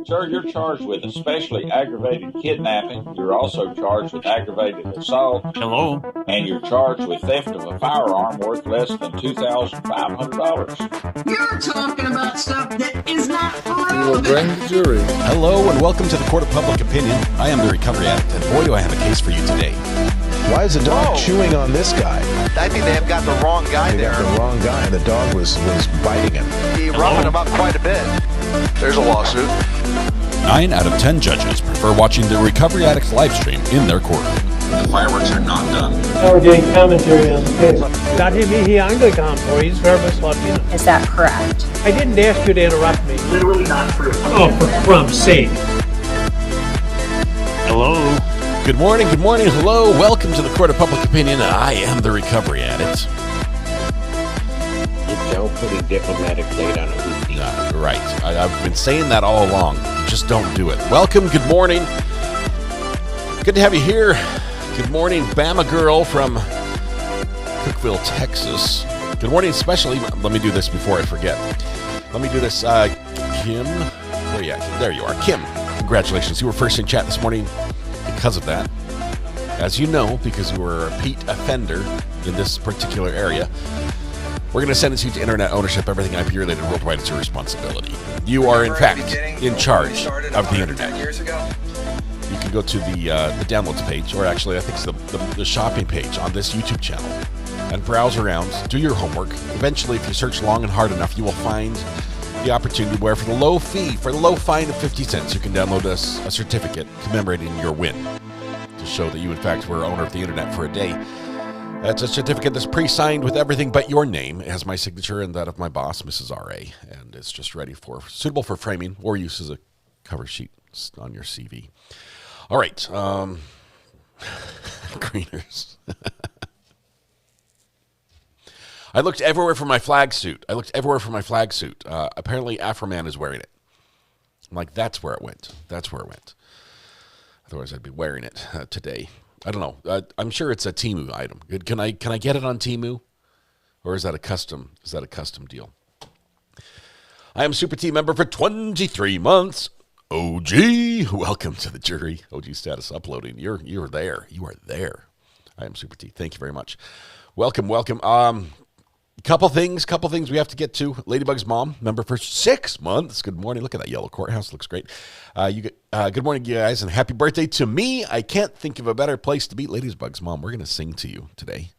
Sir, you're charged with especially aggravated kidnapping. You're also charged with aggravated assault. Hello? And you're charged with theft of a firearm worth less than $2,500. You're talking about stuff that is not We will relevant. bring the jury. Hello and welcome to the Court of Public Opinion. I am the Recovery Addict, and boy, do I have a case for you today. Why is the dog chewing on this guy? I think they have got the wrong guy They there. got the wrong guy, and the dog was biting him. He roughing him up quite a bit. There's a lawsuit. 9 out of 10 judges prefer watching the Recovery Addict's live stream in their courtroom. The fireworks are not done. Now we're getting commentary on the case. Dati mihi Anglican, please, verbis Latino. Is that correct? I didn't ask you to interrupt me. Literally not true. Oh, for crumb's sake. Hello? Good morning, hello, welcome to the Court of Public Opinion. I am the Recovery Addict. You don't put a diplomatic plate on a hoopty. Right, I've been saying that all along. You just don't do it. Welcome, good morning. Good to have you here. Good morning, Bama girl from Cookeville, Texas. Good morning, especially. Let me do this before I forget. Let me do this. Kim. Where you at? There you are. Kim, congratulations. You were first in chat this morning because of that. As you know, because you were a repeat offender in this particular area, we're going to sentence you to internet ownership. Everything IP related worldwide is your responsibility. You are, in fact, in charge of the internet. You can go to the downloads page, or actually I think it's the shopping page on this YouTube channel, and browse around, do your homework. Eventually, if you search long and hard enough, you will find the opportunity where for the low fine of 50 cents, you can download a certificate commemorating your win to show that you, in fact, were owner of the internet for a day. That's a certificate that's pre-signed with everything but your name. It has my signature and that of my boss, Mrs. R.A., and it's just suitable for framing or use as a cover sheet on your CV. All right, greeners. I looked everywhere for my flag suit. Apparently, Afroman is wearing it. I'm like, that's where it went. Otherwise, I'd be wearing it today. I don't know. I'm sure it's a Temu item. Can I get it on Temu, or is that a custom deal? I am Super T member for 23 months. OG, welcome to the jury. OG status uploading. You're there. You are there. I am Super T. Thank you very much. Welcome. Couple things we have to get to. Ladybug's mom, member for 6 months. Good morning. Look at that yellow courthouse. Looks great. Good morning, you guys, and happy birthday to me. I can't think of a better place to beat Ladybug's mom. We're going to sing to you today.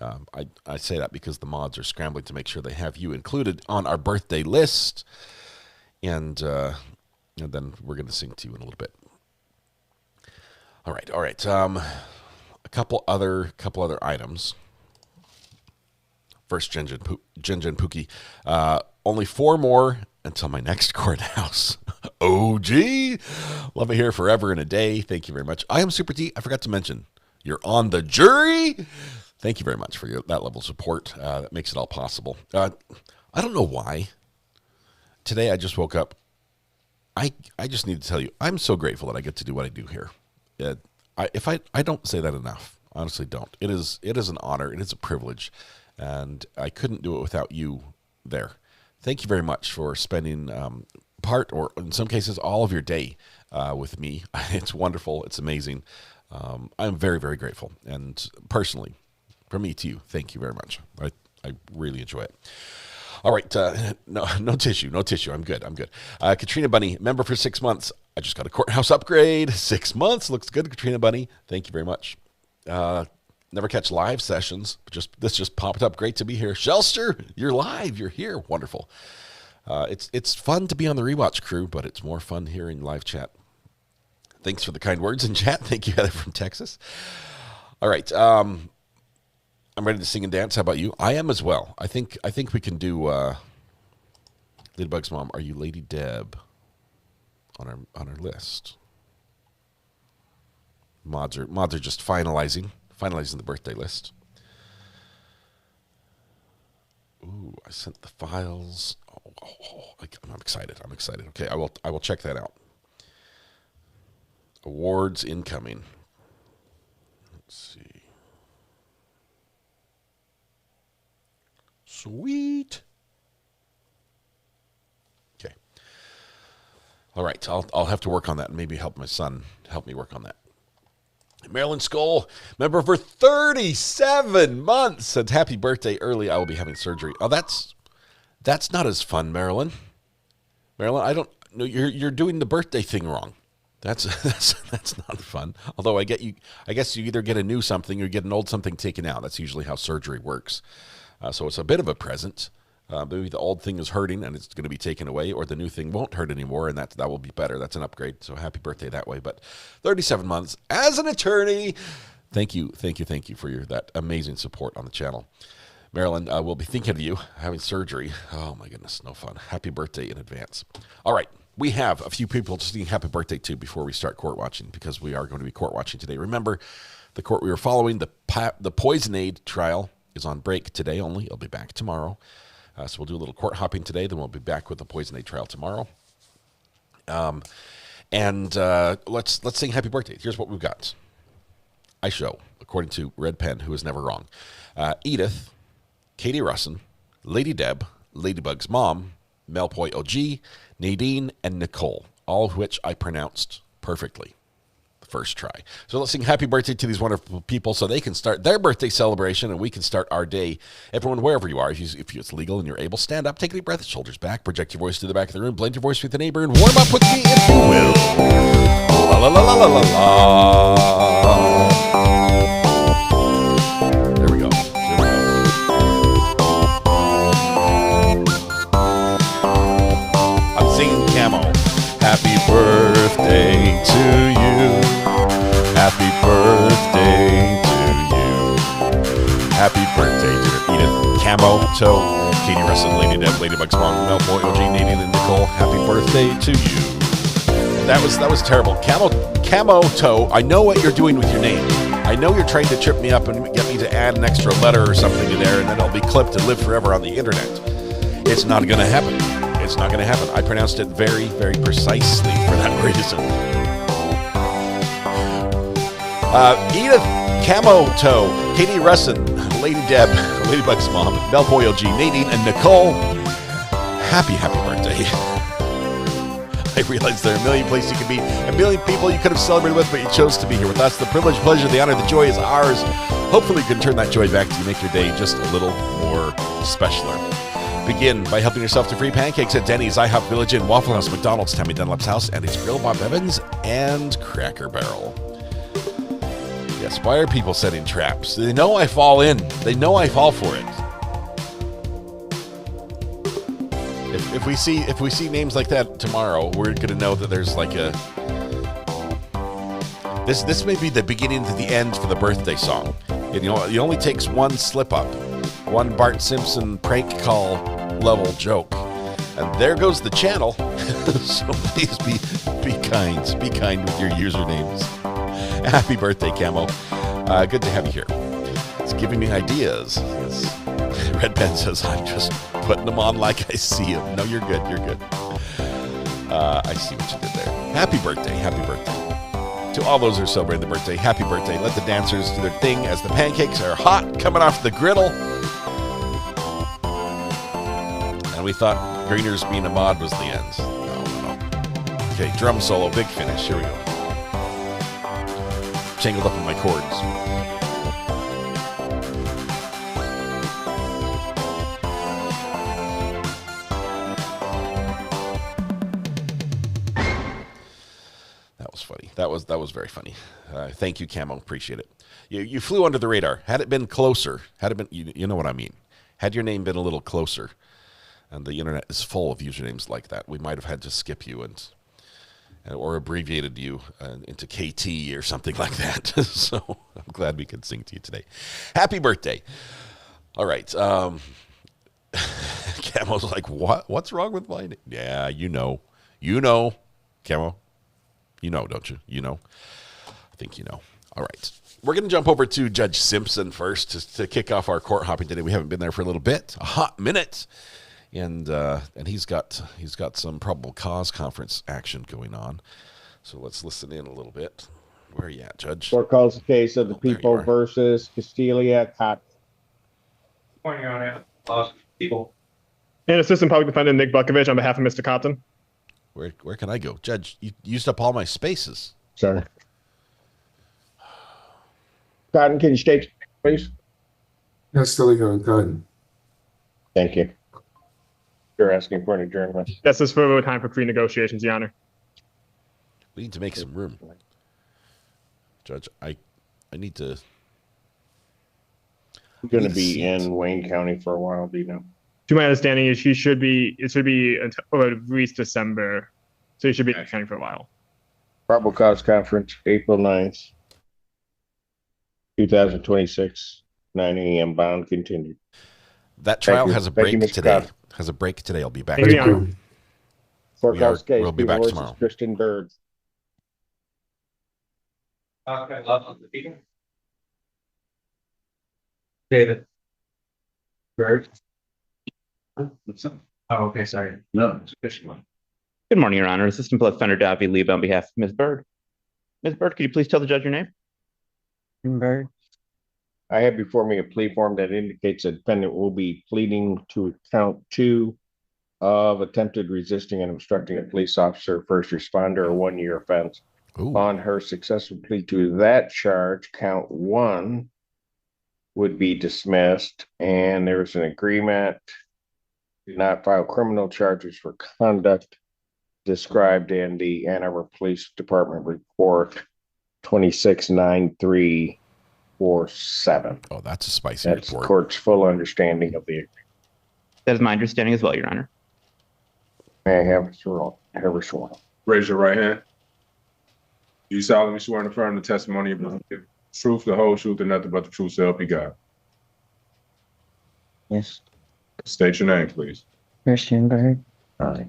I say that because the mods are scrambling to make sure they have you included on our birthday list. And then we're going to sing to you in a little bit. All right. A couple other items. First, Jen Pookie. Only 4 more until my next courthouse. OG. Love it here forever and a day. Thank you very much. I am Super T. I forgot to mention, you're on the jury. Thank you very much for that level of support. That makes it all possible. I don't know why. Today, I just woke up. I just need to tell you, I'm so grateful that I get to do what I do here. I don't say that enough. Honestly, don't. It is an honor. It is a privilege. And I couldn't do it without you there. Thank you very much for spending part, or in some cases, all of your day with me. It's wonderful. It's amazing. I'm very, very grateful. And personally, from me to you, thank you very much. I really enjoy it. All right. No tissue. I'm good. Katrina Bunny, member for 6 months. I just got a courthouse upgrade. 6 months. Looks good, Katrina Bunny. Thank you very much. Never catch live sessions. This just popped up. Great to be here. Shelster, you're live. You're here. Wonderful. It's fun to be on the rewatch crew, but it's more fun hearing live chat. Thanks for the kind words in chat. Thank you, Heather from Texas. All right. I'm ready to sing and dance. How about you? I am as well. I think we can do Ladybug's mom. Are you Lady Deb on our list? Mods are just finalizing the birthday list. Ooh, I sent the files. I'm excited. Okay, I will check that out. Awards incoming. Let's see. Sweet. Okay. All right, I'll have to work on that and maybe help my son help me work on that. Marilyn Skoll, member for 37 months, said happy birthday early. I will be having surgery. Oh, that's not as fun, Marilyn. Marilyn, I don't know. You're doing the birthday thing wrong. That's not fun. Although I guess you either get a new something or you get an old something taken out. That's usually how surgery works. So it's a bit of a present. Maybe the old thing is hurting and it's going to be taken away, or the new thing won't hurt anymore, and that will be better. That's an upgrade. So happy birthday that way. But 37 months as an attorney. Thank you for that amazing support on the channel. Marilyn, we'll be thinking of you having surgery. Oh my goodness, no fun. Happy birthday in advance. All right. We have a few people just saying happy birthday to before we start court watching, because we are going to be court watching today. Remember, the court we were following, the Poisonade trial, is on break today only. It'll be back tomorrow. So we'll do a little court hopping today. Then we'll be back with the Poisonade trial tomorrow. Let's sing happy birthday. Here's what we've got. I show, according to Red Pen, who is never wrong. Edith, Katie Russin, Lady Deb, Ladybug's mom, Melpoy OG, Nadine, and Nicole, all of which I pronounced perfectly the first try. So let's sing happy birthday to these wonderful people so they can start their birthday celebration and we can start our day. Everyone, wherever you are, if it's legal and you're able, stand up, take a deep breath, shoulders back, project your voice to the back of the room, blend your voice with the neighbor, and warm up with me if you will. La la la la la la la. There we go. Singing Camo. Happy birthday to you. Happy birthday to you. Happy birthday to Edith, Camo, Toe, Katie Russin, Lady Deb, Ladybug's mom, Melboy, OG, Nadine, and Nicole. Happy birthday to you. That was terrible. Camo, Toe, I know what you're doing with your name. I know you're trying to trip me up and get me to add an extra letter or something in there, and then it'll be clipped and live forever on the internet. It's not going to happen. It's not going to happen. I pronounced it very, very precisely for that reason. Edith, Camo Toe, Katie Russin, Lady Deb, Ladybug's mom, Melboy OG, Nadine, and Nicole. Happy birthday. I realize there are a million places you could be, a million people you could have celebrated with, but you chose to be here with us. The privilege, pleasure, the honor, the joy is ours. Hopefully you can turn that joy back to you, make your day just a little more specialer. Begin by helping yourself to free pancakes at Denny's, IHOP Village Inn, Waffle House, McDonald's, Tammy Dunlap's house, and its Grill, Bob Evans, and Cracker Barrel. Yes, why are people setting traps? They know I fall in. They know I fall for it. If we see names like that tomorrow, we're gonna know that there's like a. This may be the beginning to the end for the birthday song. You know, it only takes one slip up, one Bart Simpson prank call level joke, and there goes the channel. So please be kind with your usernames. Happy birthday, Camo. Good to have you here. It's giving me ideas. Red Pen says I'm just putting them on like I see them. No, you're good. I see what you did there. Happy birthday. To all those who are celebrating the birthday, happy birthday. Let the dancers do their thing as the pancakes are hot, coming off the griddle. And we thought Greener's being a mod was the end. No. Okay, drum solo, big finish. Here we go. Tangled up in my chords. That was funny. That was very funny. Thank you, Camo. Appreciate it. You flew under the radar. Had it been closer, you know what I mean. Had your name been a little closer, and the internet is full of usernames like that, we might have had to skip you or abbreviated you into KT or something like that. So I'm glad we could sing to you today. Happy birthday. All right. Camo's like, what? What's wrong with mine? Yeah, you know, Camo. You know, don't you? You know? I think you know. All right. We're going to jump over to Judge Simpson first to kick off our court hopping today. We haven't been there for a little bit, a hot minute. And he's got some probable cause conference action going on. So let's listen in a little bit. Where are you at, Judge? Court calls the case of the people versus Castilia Cott. Morning, Your Honor. People. And Assistant Public Defendant Nick Bukovich on behalf of Mr. Cotton. Where can I go? Judge, you used up all my spaces. Sorry. Cotton, can you state, please? That's still going, Cotton. Thank you. You're asking for an adjournment. This is for time for pre-negotiations, Your Honor. We need to make some room. Judge, I need to... I'm going to be in Wayne County for a while, do you know? To my understanding, it should be until at least December, so you should be in county for a while. Probable cause conference, April 9th, 2026, 9 a.m. bound continued. That trial you. has a Thank you, break Mr. today. Cobb. Has a break today. I'll be back Thank you, Your tomorrow. Honor. Courthouse case, We'll be back versus tomorrow. Kristen Bird. David. Bird. What's up? Oh, okay, sorry. No, it's official one. Good morning, Your Honor. Assistant Public Defender Davi Lieb on behalf of Ms. Bird. Ms. Bird, could you please tell the judge your name? Bird. I have before me a plea form that indicates a defendant will be pleading to count 2 of attempted resisting and obstructing a police officer, first responder, a 1-year offense. Ooh. On her successful plea to that charge, count 1 would be dismissed, and there was an agreement to not file criminal charges for conduct described in the Ann Arbor Police Department report 269347. Oh, that's a spicy That's the report. court's full understanding of the agreement. That is my understanding as well, Your Honor. May I have it sworn? Have her sworn. Raise your right hand. Do you solemnly swear in affirm the testimony of the truth, the whole truth, and nothing but the truth, so help you God? Yes. State your name, please. Christian Bird. Aye.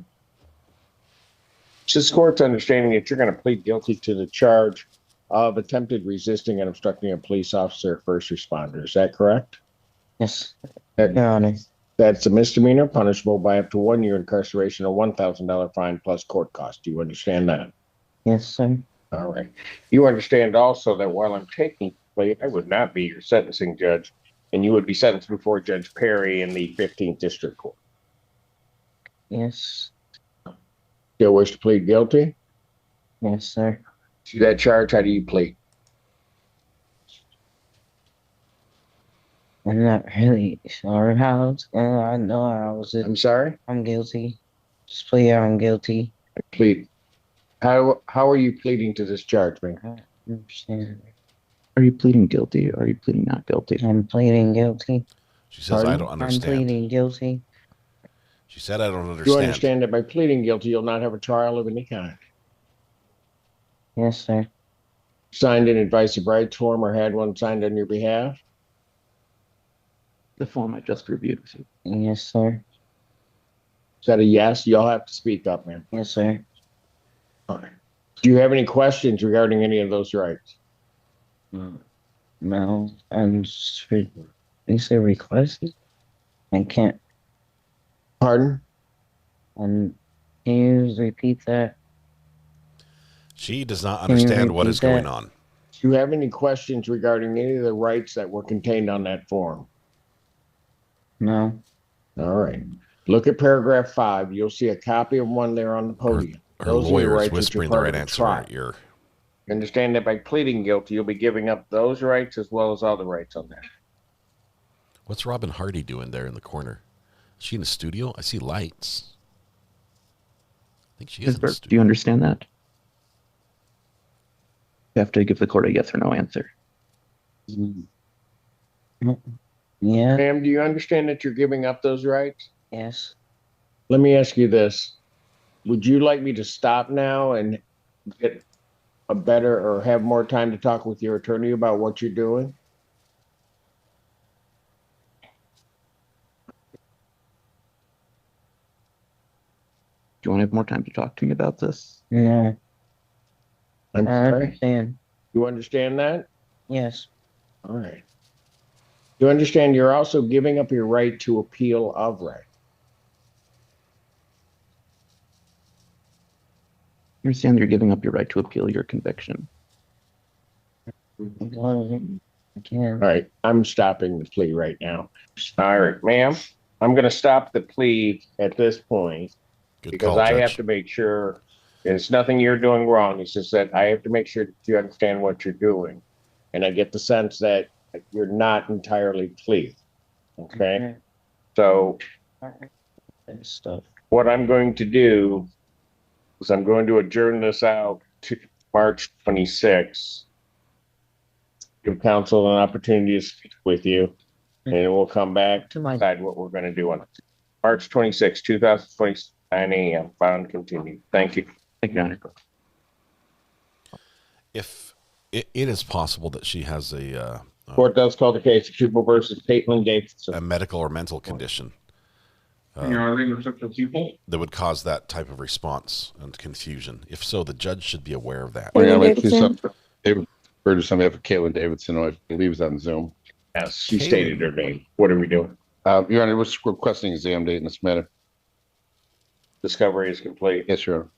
It's this court's understanding that you're going to plead guilty to the charge of attempted resisting and obstructing a police officer, first responder. Is that correct? Yes. That- Your Honor. That's a misdemeanor, punishable by up to 1 year incarceration, a $1,000 fine plus court cost. Do you understand that? Yes, sir. All right. You understand also that while I'm taking the plea, I would not be your sentencing judge, and you would be sentenced before Judge Perry in the 15th District Court. Yes. Still wish to plead guilty? Yes, sir. To that charge, how do you plead? I'm not really sure how it's going. I know I was. I'm sorry? I'm guilty. Just plea out, I'm guilty. I plead. How are you pleading to this charge, man? I don't understand. Are you pleading guilty or are you pleading not guilty? I'm pleading guilty. She says, I don't I'm understand. pleading guilty. She said, I don't You understand. understand that by pleading guilty, you'll not have a trial of any kind. Yes, sir. Signed an advice of rights form or had one signed on your behalf? The form I just reviewed with you. Yes, sir. Is that a yes? You'll have to speak up, man. Yes, sir. All right. Do you have any questions regarding any of those rights? No, I'm just. You say requested? I can't. Pardon? Can you repeat that? She does not Can you understand what repeat is going that? on. Do you have any questions regarding any of the rights that were contained on that form? No. All right. Look at paragraph 5. You'll see a copy of one there on the podium. Her Those are your lawyer is rights which are whispering the part right of the answer in trial. her ear. Understand that by pleading guilty, you'll be giving up those rights as well as other rights on that. What's Robin Hardy doing there in the corner? Is she in the studio? I see lights. I think she is Ms. in the Bird, do studio. you understand that? You have to give the court a yes or no answer. Yeah. Ma'am, do you understand that you're giving up those rights? Yes. Let me ask you this. Would you like me to stop now and get a better or have more time to talk with your attorney about what you're doing? Do you want to have more time to talk to me about this? No. I'm I sorry. understand. You understand that? Yes. All right. You understand you're also giving up your right to appeal of right. You understand that you're giving up your right to appeal your conviction. I can. All right. I'm stopping the plea right now. All right, ma'am. I'm going to stop the plea at this point. because call, I Judge. have to make sure, and it's nothing you're doing wrong. It's just that I have to make sure that you understand what you're doing. And I get the sense that you're not entirely clear. Okay. So Stuff. what I'm going to do is I'm going to adjourn this out to March 26th. Give council an opportunity to speak with you, and then we'll come back to decide what we're going to do on it. March 26, 2020, 9 a.m. Bound continued. Thank you. Thank you, Your Honor. If it is possible that she has a Court does call the case of People versus Caitlin Davidson. a medical or mental condition People. that would cause that type of response and confusion. If so, the judge should be aware of that. David Burgess on behalf of Caitlin Davidson, who I believe is on Zoom. Yes, she stated her name. What are we doing? Your Honor, we're requesting exam date in this matter. Discovery is complete. Yes, Your Honor.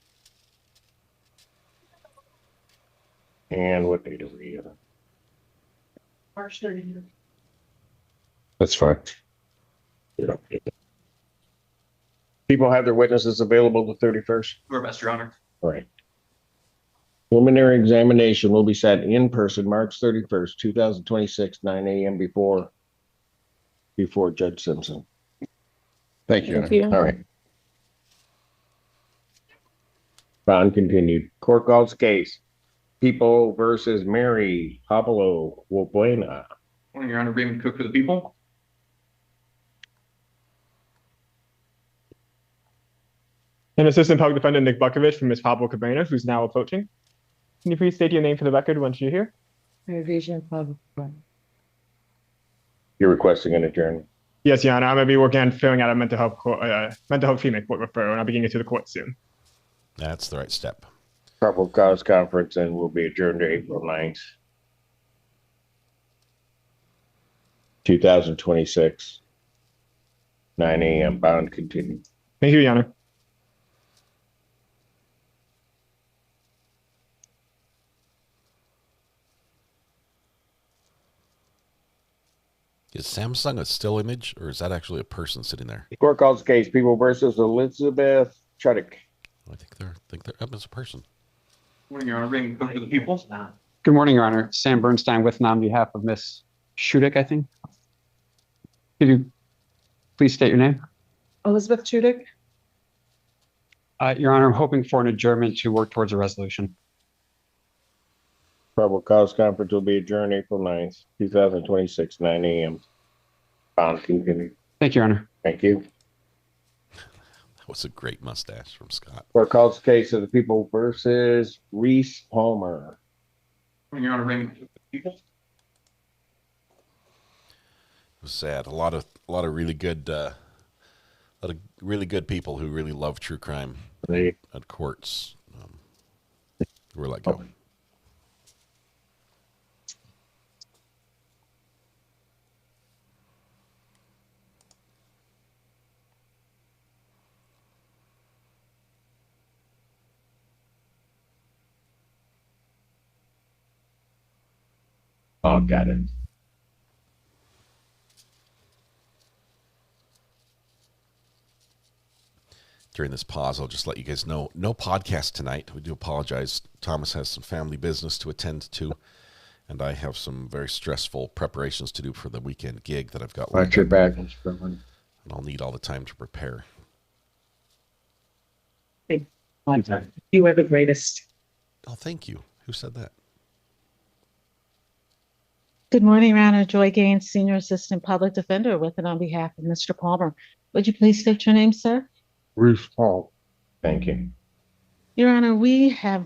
And what date are we? March 30th. That's fine. People have their witnesses available the 31st. Do our best, Your Honor. All right. Preliminary examination will be set in person March 31st, 2026, 9 a.m. before Judge Simpson. Thank you, Your Honor. All right. Bond continued. Court calls case. People versus Mary Pablo Wobuena. Morning, Your Honor. Raymond Cook for the people. And Assistant Public Defender Nick Bukovich from Ms. Pablo Cabana, who's now approaching. Can you please state your name for the record once you're here? You're requesting an adjournment. Yes, Your Honor. I'm going to be working on filling out a mental health treatment court referral, and I'll be getting it to the court soon. That's the right step. Probable cause conference and will be adjourned to April 9th, 2026, 9 a.m. Bound continue. Thank you, Your Honor. Is Samsung a still image, or is that actually a person sitting there? Court calls case People versus Elizabeth Chuddick. I think they're up as a person. Morning, Your Honor. Raymond Cook for the people. Good morning, Your Honor. Sam Bernstein with and on behalf of Miss Shudik, I think. Could you please state your name? Elizabeth Chudik. Your Honor, I'm hoping for an adjournment to work towards a resolution. Probable cause conference will be adjourned April 9th, 2026, 9 a.m. Bound continue. Thank you, Your Honor. Thank you. That was a great mustache from Scott. Court calls case of the People versus Reese Palmer. Morning, Your Honor. Raymond Cook for the people. It was sad. A lot of really good people who really love true crime at courts were let go. Oh, got it. During this pause, I'll just let you guys know, no podcast tonight. We do apologize. Thomas has some family business to attend to, and I have some very stressful preparations to do for the weekend gig that I've got. Watch your back. And I'll need all the time to prepare. You are the greatest. Oh, thank you. Who said that? Good morning, Your Honor. Joy Gaines, Senior Assistant Public Defender with and on behalf of Mr. Palmer. Would you please state your name, sir? Reese Palmer. Thank you. Your Honor, we have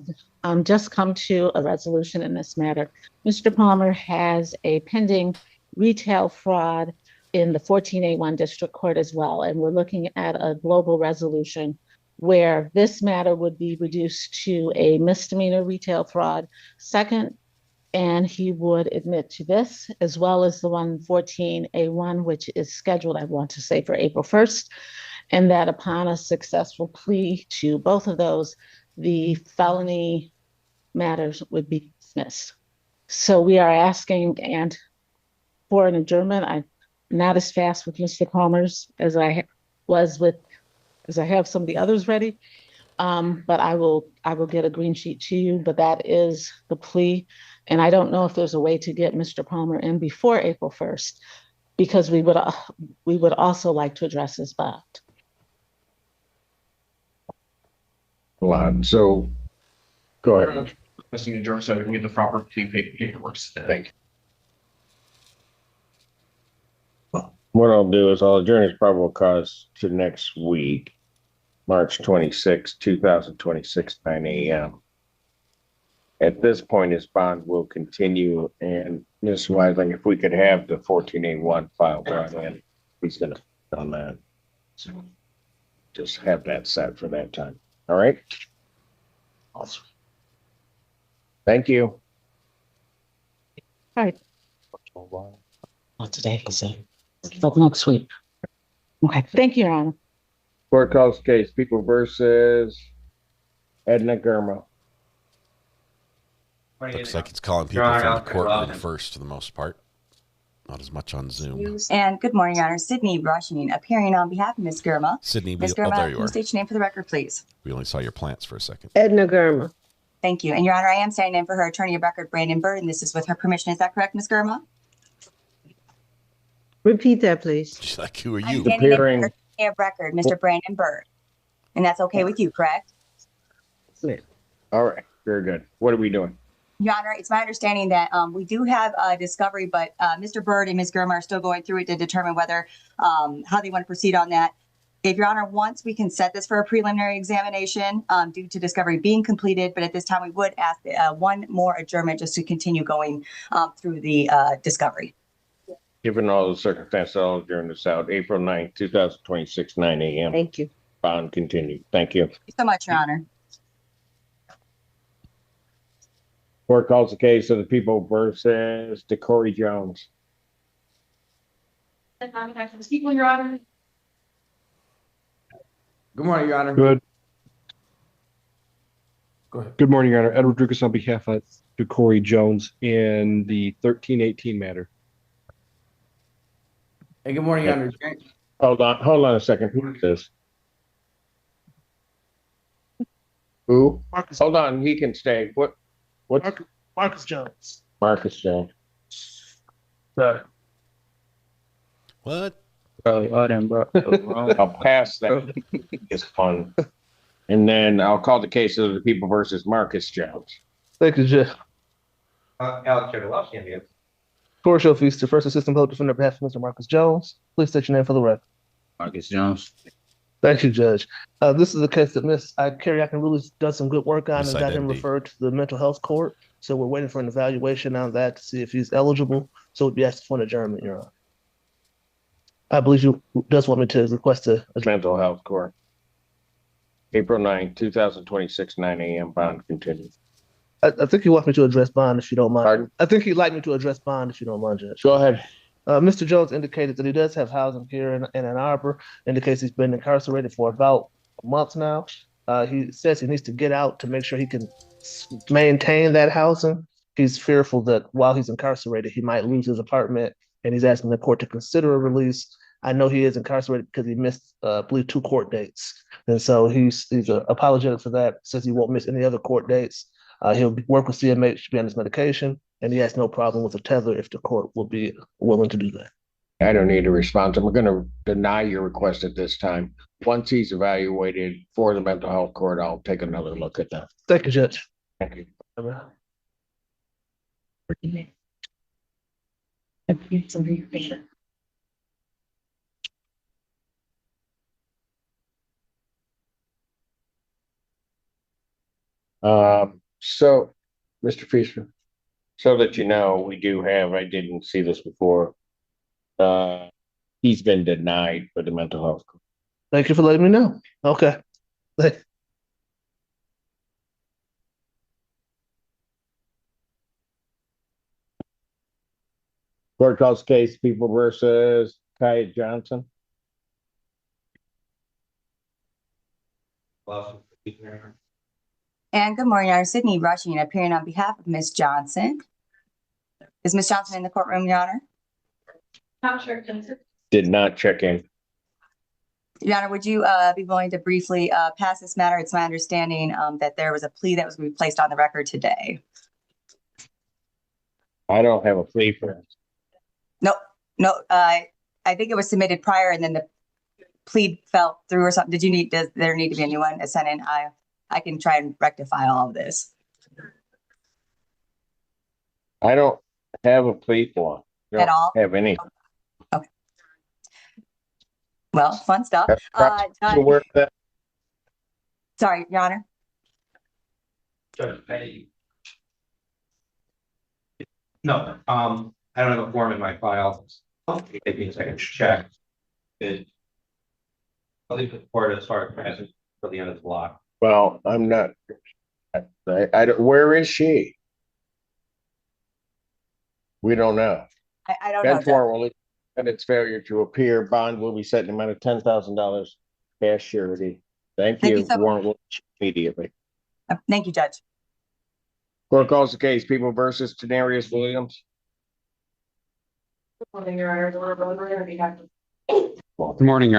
just come to a resolution in this matter. Mr. Palmer has a pending retail fraud in the 14A1 District Court as well, and we're looking at a global resolution where this matter would be reduced to a misdemeanor retail fraud second, and he would admit to this as well as the 114A1, which is scheduled, I want to say, for April 1st, and that upon a successful plea to both of those, the felony matters would be dismissed. So we are asking and for an adjournment. I'm not as fast with Mr. Palmer's as I was with because I have some of the others ready. But I will get a green sheet to you, but that is the plea. And I don't know if there's a way to get Mr. Palmer in before April 1st, because we would also like to address his bond. A lot. So go ahead. Mr. Adjourn so we can get the proper paperwork. Thank you. What I'll do is I'll adjourn his probable cause to next week, March 26, 2026, 9 a.m. At this point, his bond will continue, and Ms. Weisling, if we could have the 14A1 file brought in, he's gonna on that. So just have that set for that time. All right? Awesome. Thank you. All right. Not today, he said. But next week. Okay, thank you, Your Honor. Court calls case People versus Edna Germa. Looks like it's calling people from the courtroom first for the most part. Not as much on Zoom. And good morning, Your Honor. Sydney Rushing, appearing on behalf of Ms. Germa. Sydney, Ms. there Germa, you can are. you state your name for the record, please? We only saw your plants for a second. Edna Germa. Thank you. And Your Honor, I am standing in for her attorney of record, Brandon Bird, and this is with her permission. Is that correct, Ms. Germa? Repeat that, please. She's like, who are I'm you? standing in for her attorney of record, Mr. Brandon Bird. And that's okay with you, correct? All right, very good. What are we doing? Your Honor, it's my understanding that we do have a discovery, but Mr. Bird and Ms. Germa are still going through it to determine whether how they want to proceed on that. If Your Honor wants, we can set this for a preliminary examination due to discovery being completed. But at this time, we would ask one more adjournment just to continue going through the discovery. Given all the circumstances, I'll adjourn this out. April 9th, 2026, 9 a.m. Thank you. Bond continued. Thank you. Thank you so much, Your Honor. Court calls the case of the People versus DeCorey Jones. Your Honor. Good morning, Your Honor. Good. Go ahead. Good morning, Your Honor. Edward Lucas on behalf of DeCorey Jones in the 1318 matter. Hey, good morning, Your Honor. Hold on a second. Who is this? Who? Marcus. Hold on, he can stay. What's Marcus Jones. Marcus Jones? Sorry. What? I'll pass that. It's fun. And then I'll call the case of the People versus Marcus Jones. Thank you, Judge. Alex Cherdalowski. Court fees to First Assistant Public Defender on behalf of Mr. Marcus Jones. Please state your name for the record. Marcus Jones. Thank you, Judge. This is a case that Miss Carrie Akinrulu does some good work on and got him MD. referred to the mental health court. So we're waiting for an evaluation on that to see if he's eligible. So we'd be asking for an adjournment, Your Honor. I believe you does want me to request a Mental health court. April 9th, 2026, 9 a.m. Bond continued. I think you want me to address bond if you don't mind. Pardon? I think he'd like me to address bond if you don't mind, Judge. Go ahead. Mr. Jones indicated that he does have housing here in Ann Arbor, indicates he's been incarcerated for about a month now. He says he needs to get out to make sure he can maintain that housing. He's fearful that while he's incarcerated, he might lose his apartment, and he's asking the court to consider a release. I know he is incarcerated because he missed, I believe, 2 court dates. And so he's apologetic for that, says he won't miss any other court dates. He'll work with CMH to be on his medication, and he has no problem with a tether if the court will be willing to do that. I don't need a response. I'm going to deny your request at this time. Once he's evaluated for the mental health court, I'll take another look at that. Thank you, Judge. Thank you. So, Mr. Fisher, so that you know, we do have, I didn't see this before. He's been denied for the mental health court. Thank you for letting me know. Okay. Court calls case People versus Kai Johnson. And good morning, Your Honor. Sydney Rushing, appearing on behalf of Ms. Johnson. Is Ms. Johnson in the courtroom, Your Honor? Not sure. Did not check in. Your Honor, would you be willing to briefly pass this matter? It's my understanding that there was a plea that was going to be placed on the record today. I don't have a plea for it. No, I think it was submitted prior and then the plea fell through or something. Does there need to be a new one sent in? I can try and rectify all of this. I don't have a plea form. At all? Have any. Okay. Well, fun stuff. Sorry, Your Honor. No, I don't have a form in my file. It means I can check it. I'll leave the court as far as present for the end of the block. Well, I'm not. I don't. Where is she? We don't know. I don't know. Bench and its failure to appear. Bond will be set in the amount of $10,000 cash surety. Thank you. So Warrant will immediately. Thank you, Judge. Court calls the case. People versus Tenarius Williams. Good morning, Your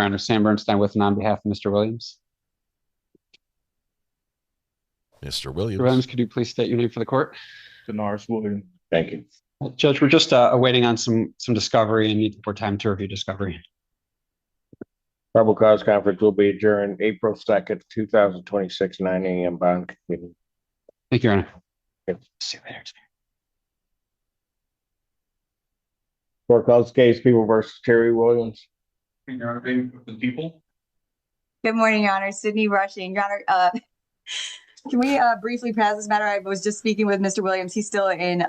Honor. Sam Bernstein with and on behalf of Mr. Williams. Mr. Williams. Mr. Williams, could you please state your name for the court? Denars Williams. Thank you. Judge, we're just awaiting on some discovery and need more time to review discovery. Probable cause conference will be adjourned April 2nd, 2026, 9 a.m. Bond. Thank you, Your Honor. See you later. Court calls the case. People versus Terry Williams. Your Honor, the people. Good morning, Your Honor. Sydney Rushing. Your Honor, can we briefly pass this matter? I was just speaking with Mr. Williams. He's still in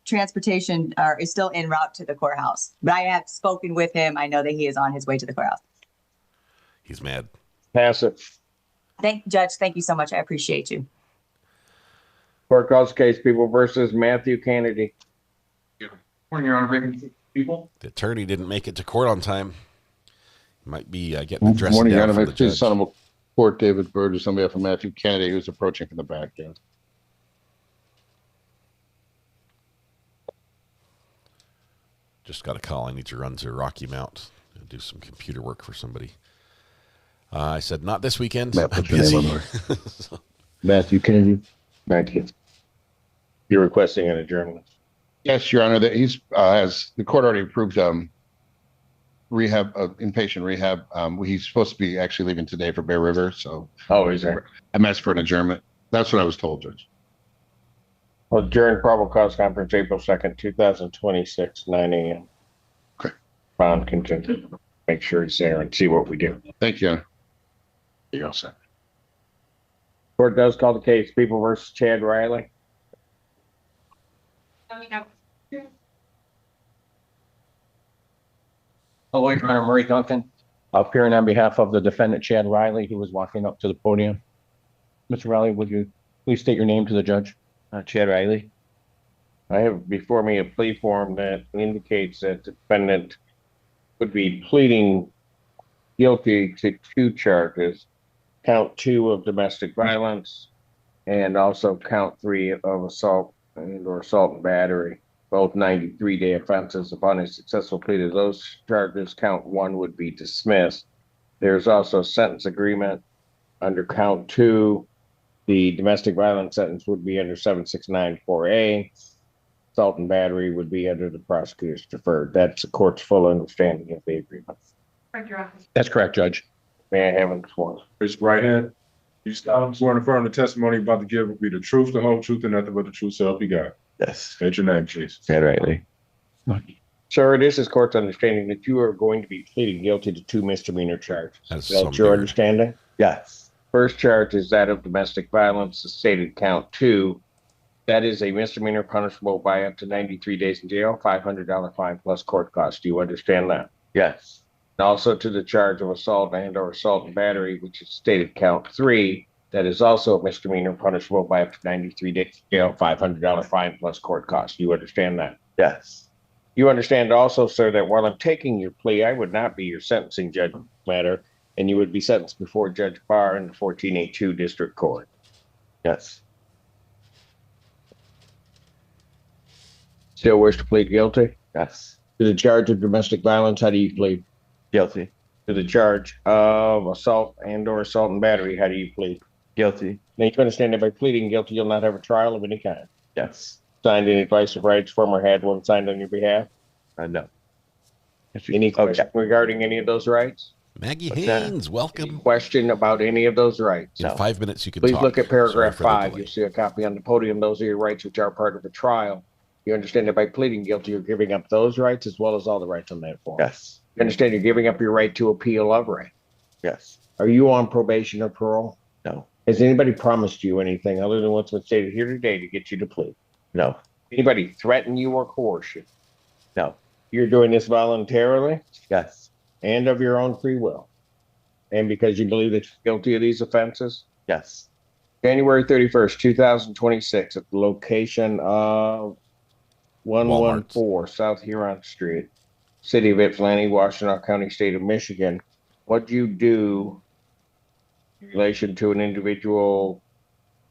transportation or is still en route to the courthouse. But I have spoken with him. I know that he is on his way to the courthouse. He's mad. Pass it. Judge, thank you so much. I appreciate you. Court calls the case. People versus Matthew Kennedy. Morning, Your Honor. People. The attorney didn't make it to court on time. He might be getting dressed Morning, Your down Honor. for the judge. Son of Court David Burgess on behalf of Matthew Kennedy, who's approaching from the back there. Just got a call. I need to run to Rocky Mount and do some computer work for somebody. I said, not this weekend. Matt, I'm put your name busy. on there. Matthew Kennedy. Thank you. You're requesting an adjournment. Yes, Your Honor. That he's as the court already approved rehab, inpatient rehab. He's supposed to be actually leaving today for Bear River. So Is there? I'm asked for an adjournment. That's what I was told, Judge. Well, adjourn probable cause conference April 2nd, 2026, 9 a.m. Okay. Bond contingent. Make sure he's there and see what we do. Thank you, Your Honor. You're all set. Court does call the case. People versus Chad Riley. Hello, Your Honor. Murray Duncan, appearing on behalf of the defendant Chad Riley, who was walking up to the podium. Mr. Riley, would you please state your name to the judge? Chad Riley. I have before me a plea form that indicates that the defendant would be pleading guilty to 2 charges, count 2 of domestic violence, and also count 3 of assault or assault and battery, both 93-day offenses. Upon a successful plea to those charges, count 1 would be dismissed. There's also a sentence agreement under count 2. The domestic violence sentence would be under 7694A. Assault and battery would be under the prosecutor's deferred. That's the court's full understanding of the agreement. That's correct, Judge. May I have him sworn? Raise your right hand. You solemnly swear and affirm the testimony you're about to give will be the truth, the whole truth, and nothing but the truth, so help you God. Yes. State your name, please. Chad Riley. Sir, it is this court's understanding that you are going to be pleading guilty to 2 misdemeanor charges. That's Is that some your beard. understanding? Yes. First charge is that of domestic violence, the stated count 2. That is a misdemeanor punishable by up to 93 days in jail, $500 fine plus court costs. Do you understand that? Yes. And also to the charge of assault and or assault and battery, which is stated count 3. That is also a misdemeanor punishable by up to 93 days in jail, $500 fine plus court costs. Do you understand that? Yes. You understand also, sir, that while I'm taking your plea, I would not be your sentencing judge matter, and you would be sentenced before Judge Barr in the 14A2 District Court. Yes. Still wish to plead guilty? Yes. To the charge of domestic violence, how do you plead? Guilty. to the charge of assault and/or assault and battery, how do you plead? Guilty. Now you understand that by pleading guilty, you'll not have a trial of any kind. Yes. Signed any advice of rights from or had one signed on your behalf? No. Any question regarding any of those rights? Maggie What's that? Haynes, welcome. Question about any of those rights? In 5 minutes, you can Please talk. look at paragraph Sorry for the 5. delay. You'll see a copy on the podium. Those are your rights which are part of the trial. You understand that by pleading guilty, you're giving up those rights as well as all the rights on that form. Yes. You understand you're giving up your right to appeal of rank. Yes. Are you on probation or parole? No. Has anybody promised you anything other than what's been stated here today to get you to plead? No. Anybody threaten you or coerce you? No. You're doing this voluntarily Yes. and of your own free will. And because you believe that you're guilty of these offenses? Yes. January 31st, 2026, at the location of 114 South Huron Street, City of Ypsilanti, Washtenaw County, State of Michigan. What'd you do in relation to an individual,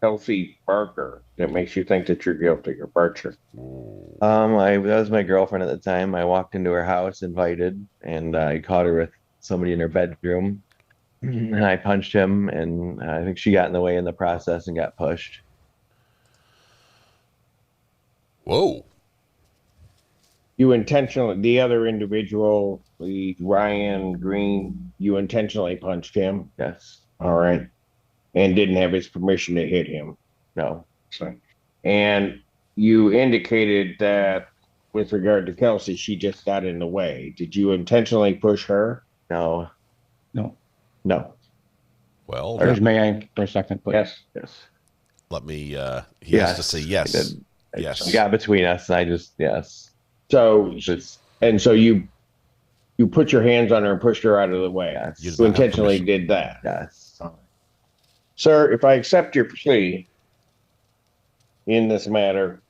Kelsey Barker, that makes you think that you're guilty, or Barcher? That was my girlfriend at the time. I walked into her house, invited, and I caught her with somebody in her bedroom. And I punched him, and I think she got in the way in the process and got pushed. Whoa. You intentionally, the other individual, the Ryan Green, you intentionally punched him? Yes. All right. And didn't have his permission to hit him? No. And you indicated that with regard to Kelsey, she just got in the way. Did you intentionally push her? No. No. No. Well, Judge, may I for a second, please? Yes. Yes. let me, he has to say yes. I did. Yes. It got between us, and I just, yes. So, Just, and so you put your hands on her and pushed her out of the way. Yes. You did You not have intentionally permission. did that. yes. Sir, if I accept your plea in this matter,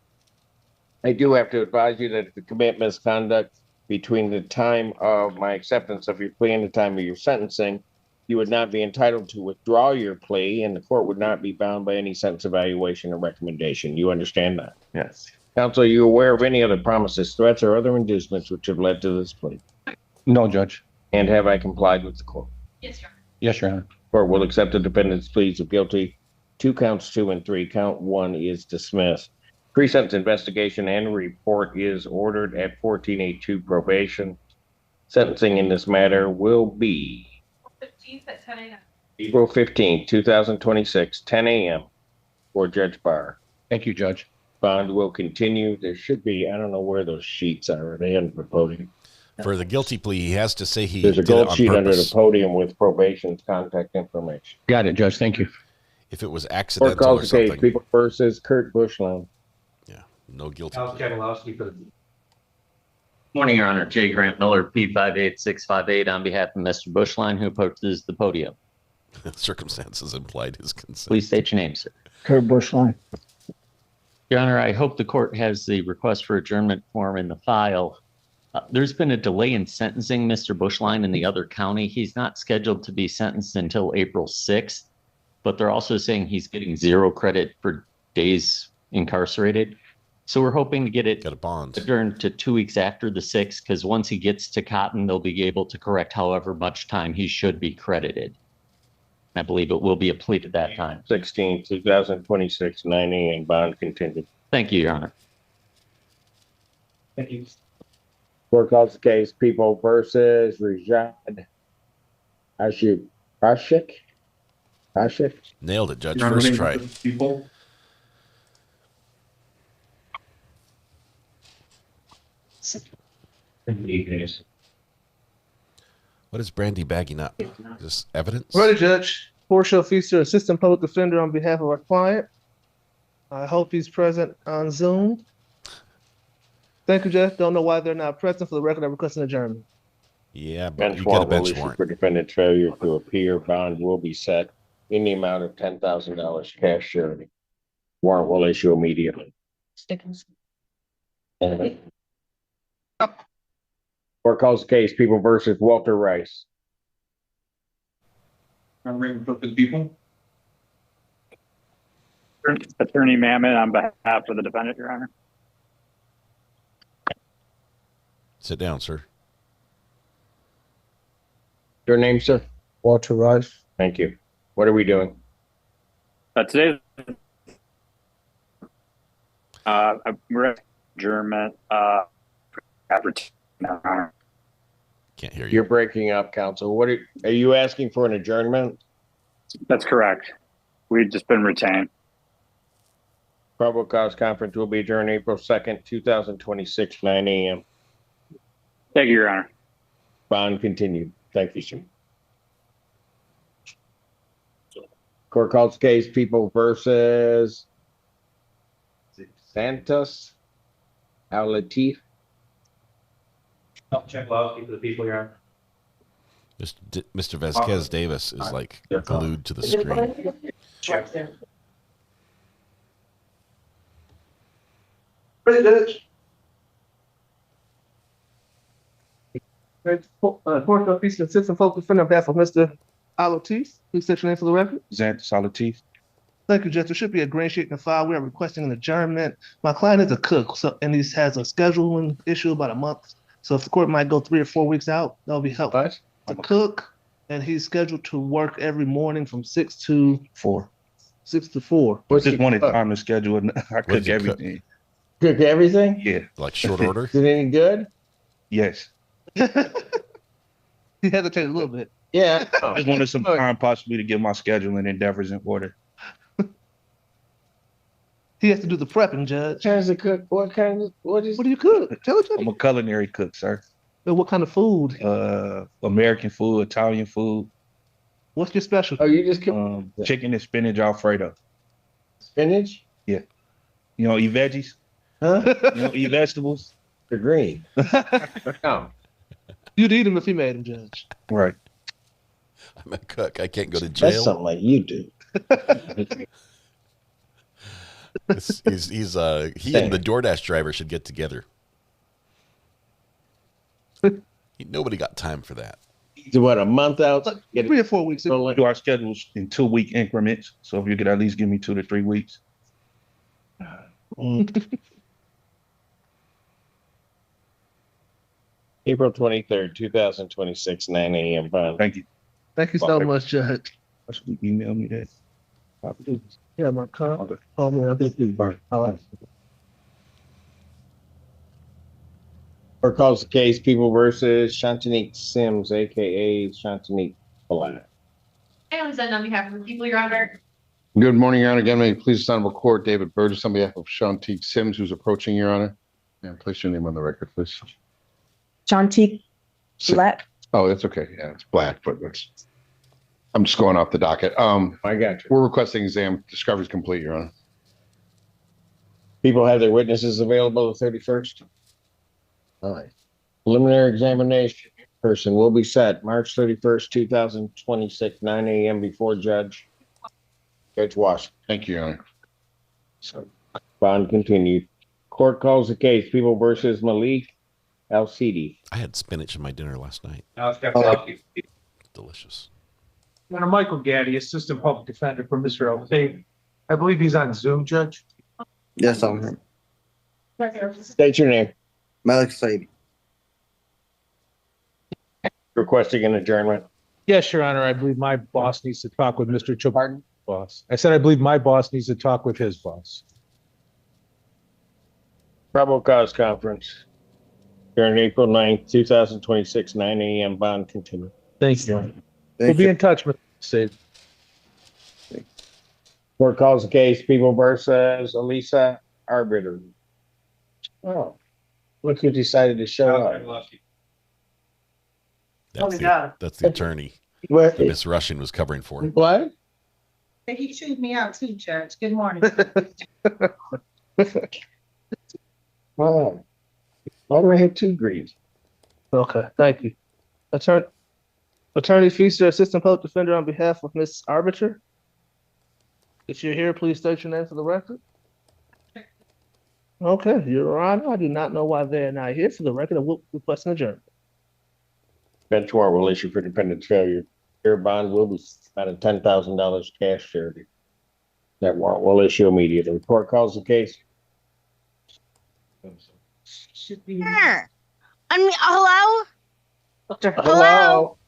I do have to advise you that if you commit misconduct between the time of my acceptance of your plea and the time of your sentencing, you would not be entitled to withdraw your plea, and the court would not be bound by any sentence evaluation or recommendation. You understand that? Yes. Counsel, are you aware of any other promises, threats, or other inducements which have led to this plea? No, Judge. And have I complied with the court? Yes, Your Honor. Yes, Your Honor. Court will accept the defendant's pleas of guilty to counts 2 and 3. Count 1 is dismissed. Pre-sentence investigation and report is ordered at 1482 probation. Sentencing in this matter will be 15th at 10 a.m. April 15, 2026, 10 a.m. for Judge Barr. Thank you, Judge. Bond will continue. There should be, I don't know where those sheets are. Are they under the podium? For the guilty plea, he has to say he There's a did it gold on sheet under the purpose. podium with probation's contact information. Got it, Judge. Thank you. If it was Court accidental or calls the case, something. People versus Kurt Bushland. Yeah, no guilty Al plea. Jablowski for the Morning, Your Honor. J. Grant Miller, P58658, on behalf of Mr. Bushline, who approaches the podium. Circumstances implied his consent. Please state your name, sir. Kurt Bushline. Your Honor, I hope the court has the request for adjournment form in the file. There's been a delay in sentencing Mr. Bushline in the other county. He's not scheduled to be sentenced until April 6th, but they're also saying he's getting 0 credit for days incarcerated. So we're hoping to get it Got a bond. adjourned to 2 weeks after the 6th, because once he gets to Cotton, they'll be able to correct however much time he should be credited. I believe it will be a plea at that time. 16, 2026, 9 a.m. Bond continued. Thank you, Your Honor. Thank you. Court calls the case People versus Rajad Ashik. Nailed it, Judge. Your Honor, First name try. of the people. What is Brandy bagging up? Just evidence? Ready, Judge. Portia Feaster, Assistant Public Defender on behalf of our client. I hope he's present on Zoom. Thank you, Judge. Don't know why they're not present. For the record, I request an adjournment. Yeah, but Bench you get a warrant will bench issue warrant. for defendant's failure to appear. Bond will be set in the amount of $10,000 cash surety. Warrant will issue immediately. Court calls the case People versus Walter Rice. Name of the people. Attorney Mamet on behalf of the defendant, Your Honor. Sit down, sir. Your name, sir? Walter Rice. Thank you. What are we doing? Today, we're at adjournment. Can't hear you. You're breaking up, counsel. What are you asking for an adjournment? That's correct. We've just been retained. Probable cause conference will be adjourned April 2nd, 2026, 9 a.m. Thank you, Your Honor. Bond continued. Thank you, sir. Court calls case People versus Santos Al-Latif. I'll check loud for the people, Your Honor. Mr. Vasquez Davis is like glued to the screen. Check. Court of Peace, assistant public defender on behalf of Mr. Al-Latif. Please state your name for the record. Santos Al-Latif. Thank you, Judge. There should be a green sheet in the file. We are requesting an adjournment. My client is a cook, and he has a scheduling issue about a month. So if the court might go 3 or 4 weeks out, that'll be helpful. The cook, and he's scheduled to work every morning from 6 to 4. 6 to 4. I just wanted time to schedule it. I cook he everything. Cook everything? Yeah. Like short order? Is it any good? Yes. He hesitated a little bit. Yeah. I just wanted some time possibly to get my scheduling endeavors in order. He has to do the prepping, Judge. As a cook, what do you cook? Tell us. I'm a culinary cook, sir. What kind of food? American food, Italian food. What's your special? Oh, you just cook chicken and spinach Alfredo. Spinach? Yeah. You know, eat veggies? Huh? You know, eat vegetables? They're green. No. You'd eat him if he made him, Judge. Right. I'm a cook. I can't go to jail. That's something like you do. He and the DoorDash driver should get together. Nobody got time for that. What, a month out? Like 3 or 4 weeks. Do our schedules in 2-week increments. So if you could at least give me 2 to 3 weeks. April 23rd, 2026, 9 a.m. Bond. Thank you. Thank you so much, Judge. Email me that. Yeah, my car. Oh, man, I think it's burnt. All right. Or calls the case People versus Shantanique Sims, aka Shantanique Plea. I only send on behalf of the people, Your Honor. Good morning, Your Honor. Again, may it please the Honorable Court, David Burgess on behalf of Shantique Sims, who's approaching, Your Honor. And place your name on the record, please. Shantique Black. Oh, that's okay. Yeah, it's Black, but I'm just going off the docket. I got you. We're requesting exam. Discovery is complete, Your Honor. People have their witnesses available the 31st. All right. Preliminary examination person will be set March 31st, 2026, 9 a.m. before Judge Washington. Thank you, Your Honor. So, bond continued. Court calls the case People versus Malik Al-Sidi. I had spinach in my dinner last night. Delicious. Honor, Michael Gaddy, Assistant Public Defender for Mr. O'Day. I believe he's on Zoom, Judge. Yes, I'm here. State your name. Malik Saidi. Requesting an adjournment. Yes, Your Honor. I believe my boss needs to talk with Mr. Chopardon. Boss. I said I believe my boss needs to talk with his boss. Probable cause conference during April 9th, 2026, 9 a.m. Bond continued. Thank you. We'll be in touch with Sid. Court calls the case People versus Elisa Arbiter. Oh, look who decided to show up. That's the attorney What? that Miss Russian was covering for. What? He chewed me out too, Judge. Good morning. Wow. Why do I have 2 greens? Okay, thank you. Attorney Feaster, Assistant Public Defender on behalf of Miss Arbiter. If you're here, please state your name for the record. Okay, Your Honor, I do not know why they're not here. For the record, I will request an adjournment. Bench warrant will issue for defendant's failure. Your bond will be out of $10,000 cash charity. That warrant will issue immediately. Court calls the case. Should be. Hello? Doctor. Hello?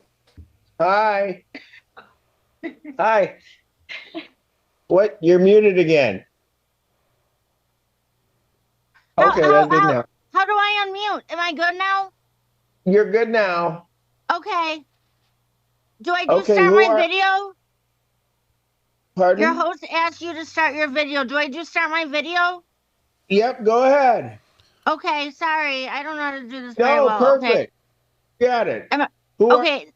Hi. Hi. What? You're muted again. Okay, that didn't help. How do I unmute? Am I good now? You're good now. Okay. Do I Okay, start who my are- video? Pardon? Your host asked you to start your video. Do I start my video? Yep, go ahead. Okay, sorry. I don't know how to do this very No, well. perfect. Okay. Got it. Okay.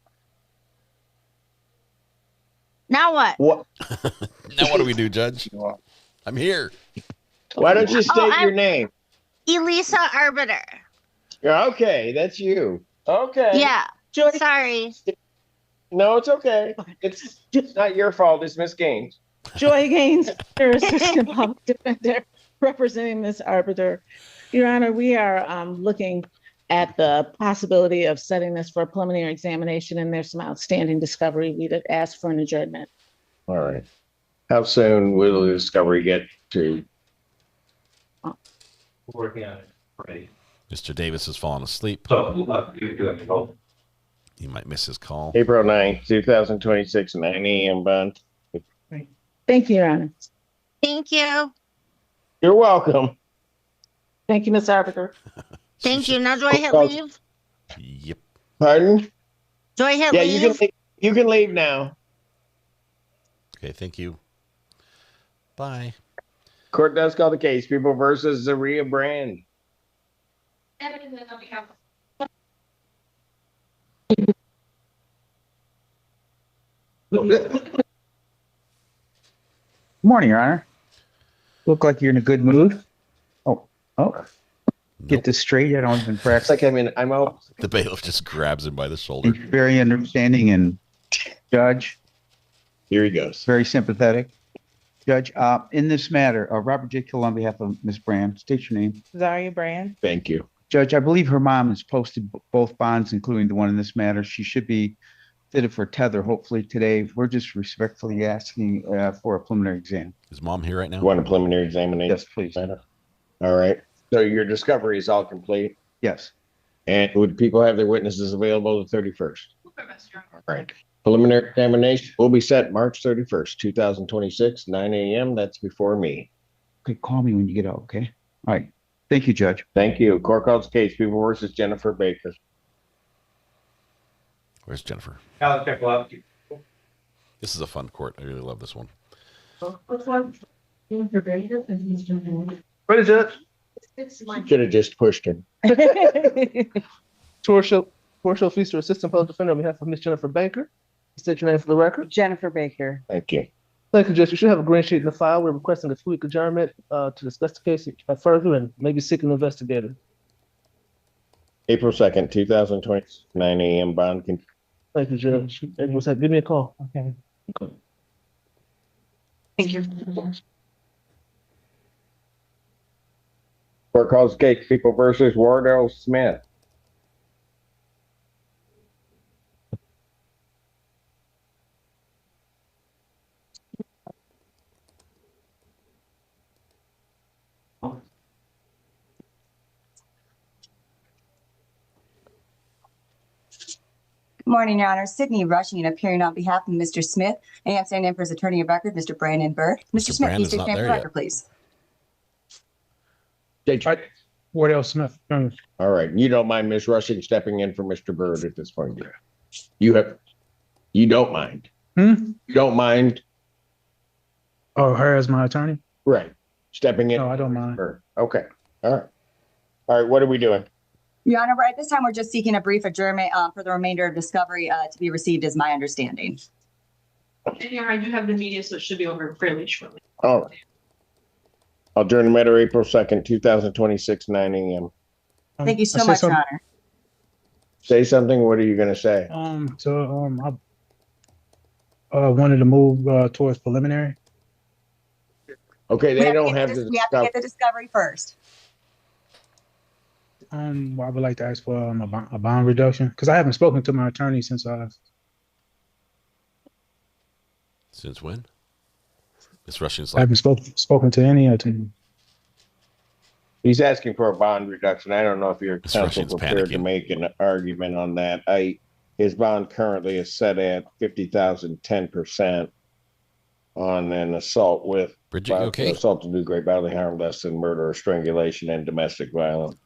Now what? What? Now what do we do, Judge? I'm here. Why don't you state your I'm name? Elisa Arbiter. Yeah, okay, that's you. Okay. Yeah. Sorry. No, it's okay. It's not your fault. It's Miss Gaines. Joy Gaines, your assistant public defender, representing Ms. Arbiter. Your Honor, we are looking at the possibility of setting this for a preliminary examination, and there's some outstanding discovery. We'd ask for an adjournment. All right. How soon will the discovery get to? Working on it already. Mr. Davis has fallen asleep. So, you do have to go. He might miss his call. April 9th, 2026, 9 a.m. bond. Thank you, Your Honor. Thank you. You're welcome. Thank you, Ms. Arbiter. Thank you. Now do I hit leave? Yep. Pardon? Do I hit Yeah, leave? you can leave now. Okay, thank you. Bye. Court does call the case. People versus Zaria Brand. Morning, Your Honor. Look like you're in a good mood. Oh. Get this straight. I don't even practice. Like I'm out. The bailiff just grabs him by the shoulder. Very understanding and judge. Here he goes. Very sympathetic. Judge, in this matter, Robert J. Kill on behalf of Ms. Brand. State your name. Zaria Brand. Thank you. Judge, I believe her mom has posted both bonds, including the one in this matter. She should be fitted for tether, hopefully today. We're just respectfully asking for a preliminary exam. Is mom here right now? You want a preliminary examination? Yes, please. All right. So your discovery is all complete? Yes. And would people have their witnesses available the 31st? All right. Preliminary examination will be set March 31st, 2026, 9 a.m. That's before me. Okay, call me when you get out, okay? All right. Thank you, Judge. Thank you. Court calls case, People versus Jennifer Baker. Where's Jennifer? Alex, check left. This is a fun court. I really love this one. What is it? Should have just pushed him. Torshall Feaster, Assistant Public Defender, on behalf of Miss Jennifer Baker. State your name for the record. Jennifer Baker. Thank you. Thank you, Judge. You should have a green sheet in the file. We're requesting a 2-week adjournment to discuss the case further and maybe seek an investigator. April 2nd, 2020, 9 a.m. bond. Thank you, Judge. April 2nd, give me a call. Okay. Thank you. Court calls case, People versus Wardell Smith. Good morning, Your Honor. Sydney Rushing and appearing on behalf of Mr. Smith. And I'm standing in for his attorney of record, Mr. Brandon Bird. Mr. Smith, Brandon's please state not your name for there the yet. record, please. Wardell Smith. All right. You don't mind Miss Rushing stepping in for Mr. Bird at this point? You don't mind. You don't mind. Oh, her as my attorney? Right. Stepping in. No, I don't mind. Okay. All right. All right. What are we doing? Your Honor, at this time, we're just seeking a brief adjournment for the remainder of discovery to be received, is my understanding. Yeah, I do have the media, so it should be over fairly shortly. All right. I'll adjourn the matter April 2nd, 2026, 9 a.m. Thank you so much, Your Honor. Say something. What are you going to say? I wanted to move towards preliminary. Okay, they don't have the We have to get the discovery first. I would like to ask for a bond reduction because I haven't spoken to my attorney since Since when? Miss Rushing's I haven't spoken to any attorney. He's asking for a bond reduction. I don't know if your Miss counsel Rushing's prepared to panicking. make an argument on that. I His bond currently is set at 50,000, 10% on an assault with Bridget, you okay? assault to do great bodily harm less than murder or strangulation and domestic violence.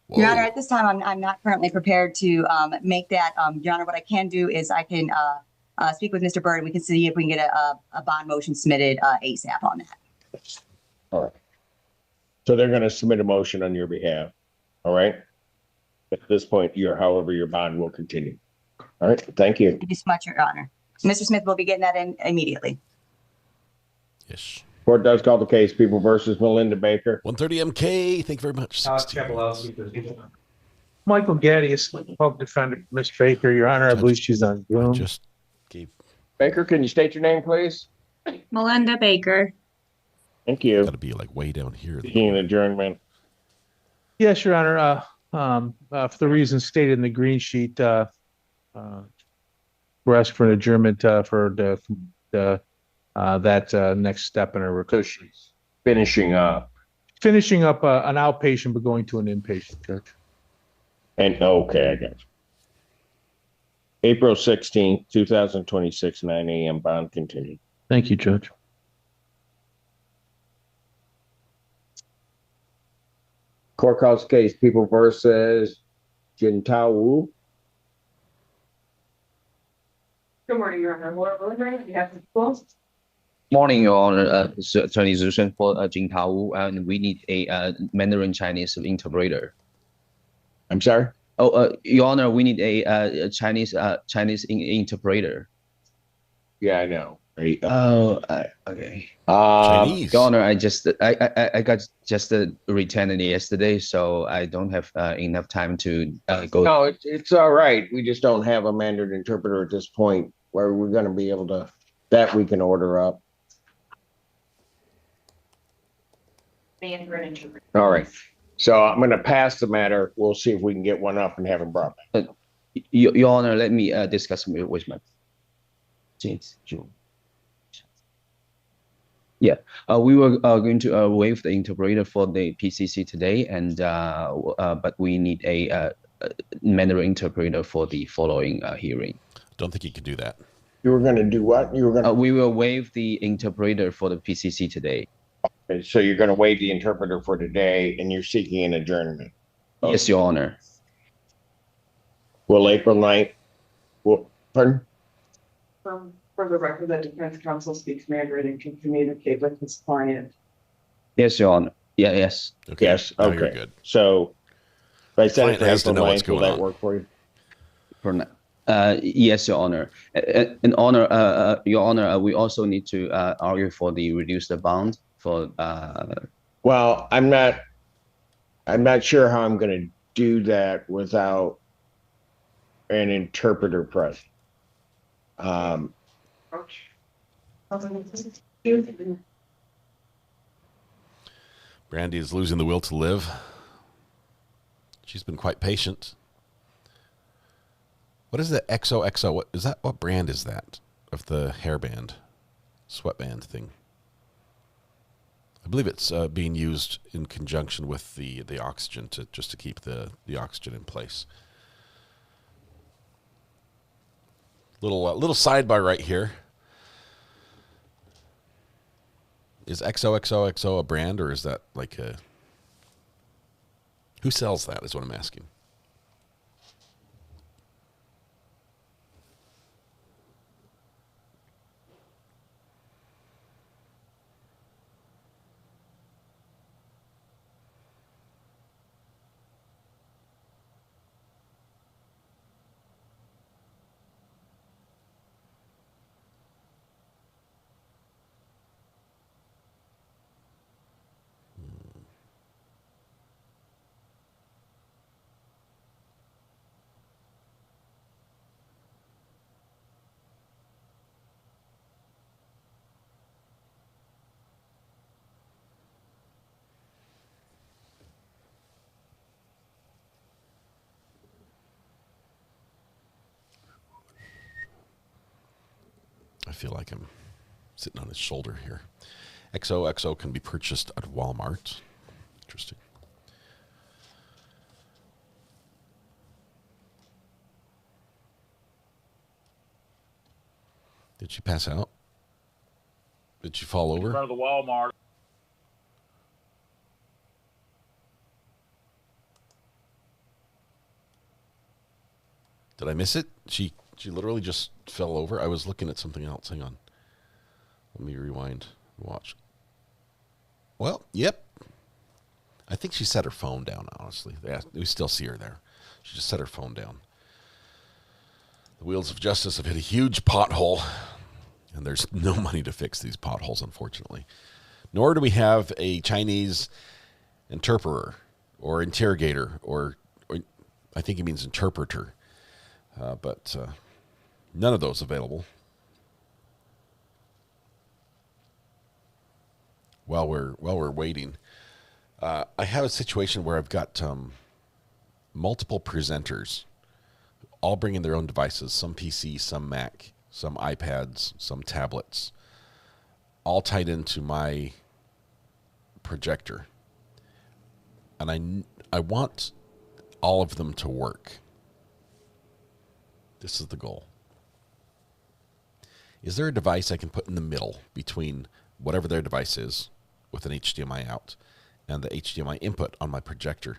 Your Honor, at this time, I'm not currently prepared to make that. Your Honor, what I can do is I can speak with Mr. Bird and we can see if we can get a bond motion submitted ASAP on that. All right. So they're going to submit a motion on your behalf. All right. At this point, however, your bond will continue. All right. Thank you. Thank you so much, Your Honor. Mr. Smith will be getting that in immediately. Yes. Court does call the case, People versus Melinda Baker. 130 MK. Thank you very much. Michael Gaddy is public defender, Miss Baker, Your Honor. I believe she's on Zoom. Just gave Baker, can you state your name, please? Melinda Baker. Thank you. Got to be like way down here. Seeking an adjournment. Yes, Your Honor. For the reasons stated in the green sheet, we're asking for an adjournment for that next step in our recovery. Finishing up. Finishing up an outpatient, but going to an inpatient, Judge. And okay, I got you. April 16th, 2026, 9 a.m. Bond continued. Thank you, Judge. Court calls case People versus Jintao Wu. Good morning, Your Honor. Laura Willinger, on behalf of Pickles. Morning, Your Honor. Attorney Zushen for Jintao Wu, and we need a Mandarin Chinese interpreter. I'm sorry? Oh, Your Honor, we need a Chinese interpreter. Yeah, I know. Okay. Chinese. Your Honor, I got just returned yesterday, so I don't have enough time to go. No, it's all right. We just don't have a Mandarin interpreter at this point where we're going to be able to, that we can order up. Mandarin interpreter. All right. So I'm going to pass the matter. We'll see if we can get one up and have him brought back. Your Honor, let me discuss with my. Yeah, we were going to waive the interpreter for the PCC today, and but we need a Mandarin interpreter for the following hearing. Don't think you can do that. You were going to do what? You were going to. We will waive the interpreter for the PCC today. Okay, so you're going to waive the interpreter for today, and you're seeking an adjournment. Okay. Yes, Your Honor. Will April 9th? Pardon? For the record, the defense counsel speaks Mandarin and can communicate with his client. Yes, Your Honor. Yeah, yes. Okay. Yes. Now Okay. you're good. So, if I said it for has to April know what's 9th, will going that on. work for you? For now. Yes, Your Honor. In honor, Your Honor, we also need to argue for the reduced bond for. Well, I'm not sure how I'm going to do that without an interpreter present. Brandy is losing the will to live. She's been quite patient. What is the XOXO? What is that? What brand is that of the hairband, sweatband thing? I believe it's being used in conjunction with the oxygen just to keep the oxygen in place. Little sidebar right here. Is XOXOXO a brand, or is that like a... Who sells that is what I'm asking. I feel like I'm sitting on his shoulder here. XOXO can be purchased at Walmart. Interesting. Did she pass out? Did she fall In over? front of the Walmart. Did I miss it? She literally just fell over. I was looking at something else. Hang on. Let me rewind and watch. Well, yep. I think she set her phone down, honestly. Yeah, we still see her there. She just set her phone down. The wheels of justice have hit a huge pothole, and there's no money to fix these potholes, unfortunately. Nor do we have a Chinese interpreter or interrogator, or I think he means interpreter. But none of those available. While we're waiting, I have a situation where I've got multiple presenters, all bringing their own devices. Some PC, some Mac, some iPads, some tablets, all tied into my projector, and I want all of them to work. This is the goal. Is there a device I can put in the middle between whatever their device is with an HDMI out and the HDMI input on my projector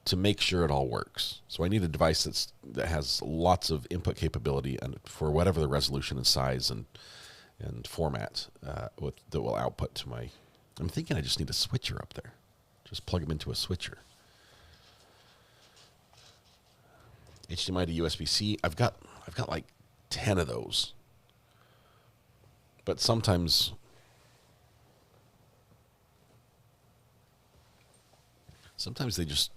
to make sure it all works? So I need a device that has lots of input capability and for whatever the resolution and size and format that will output to my... I'm thinking I just need a switcher up there. Just plug them into a switcher. HDMI to USB-C. I've got like 10 of those. But sometimes they just,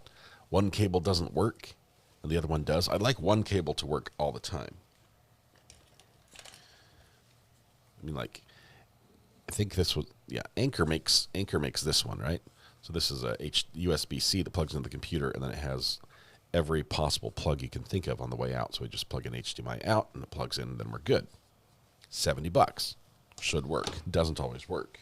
one cable doesn't work and the other one does. I'd like one cable to work all the time. I mean, like, I think this was, yeah, Anchor makes this one, right? So this is a USB-C that plugs into the computer, and then it has every possible plug you can think of on the way out. So we just plug an HDMI out and it plugs in, and then we're good. $70 should work. Doesn't always work.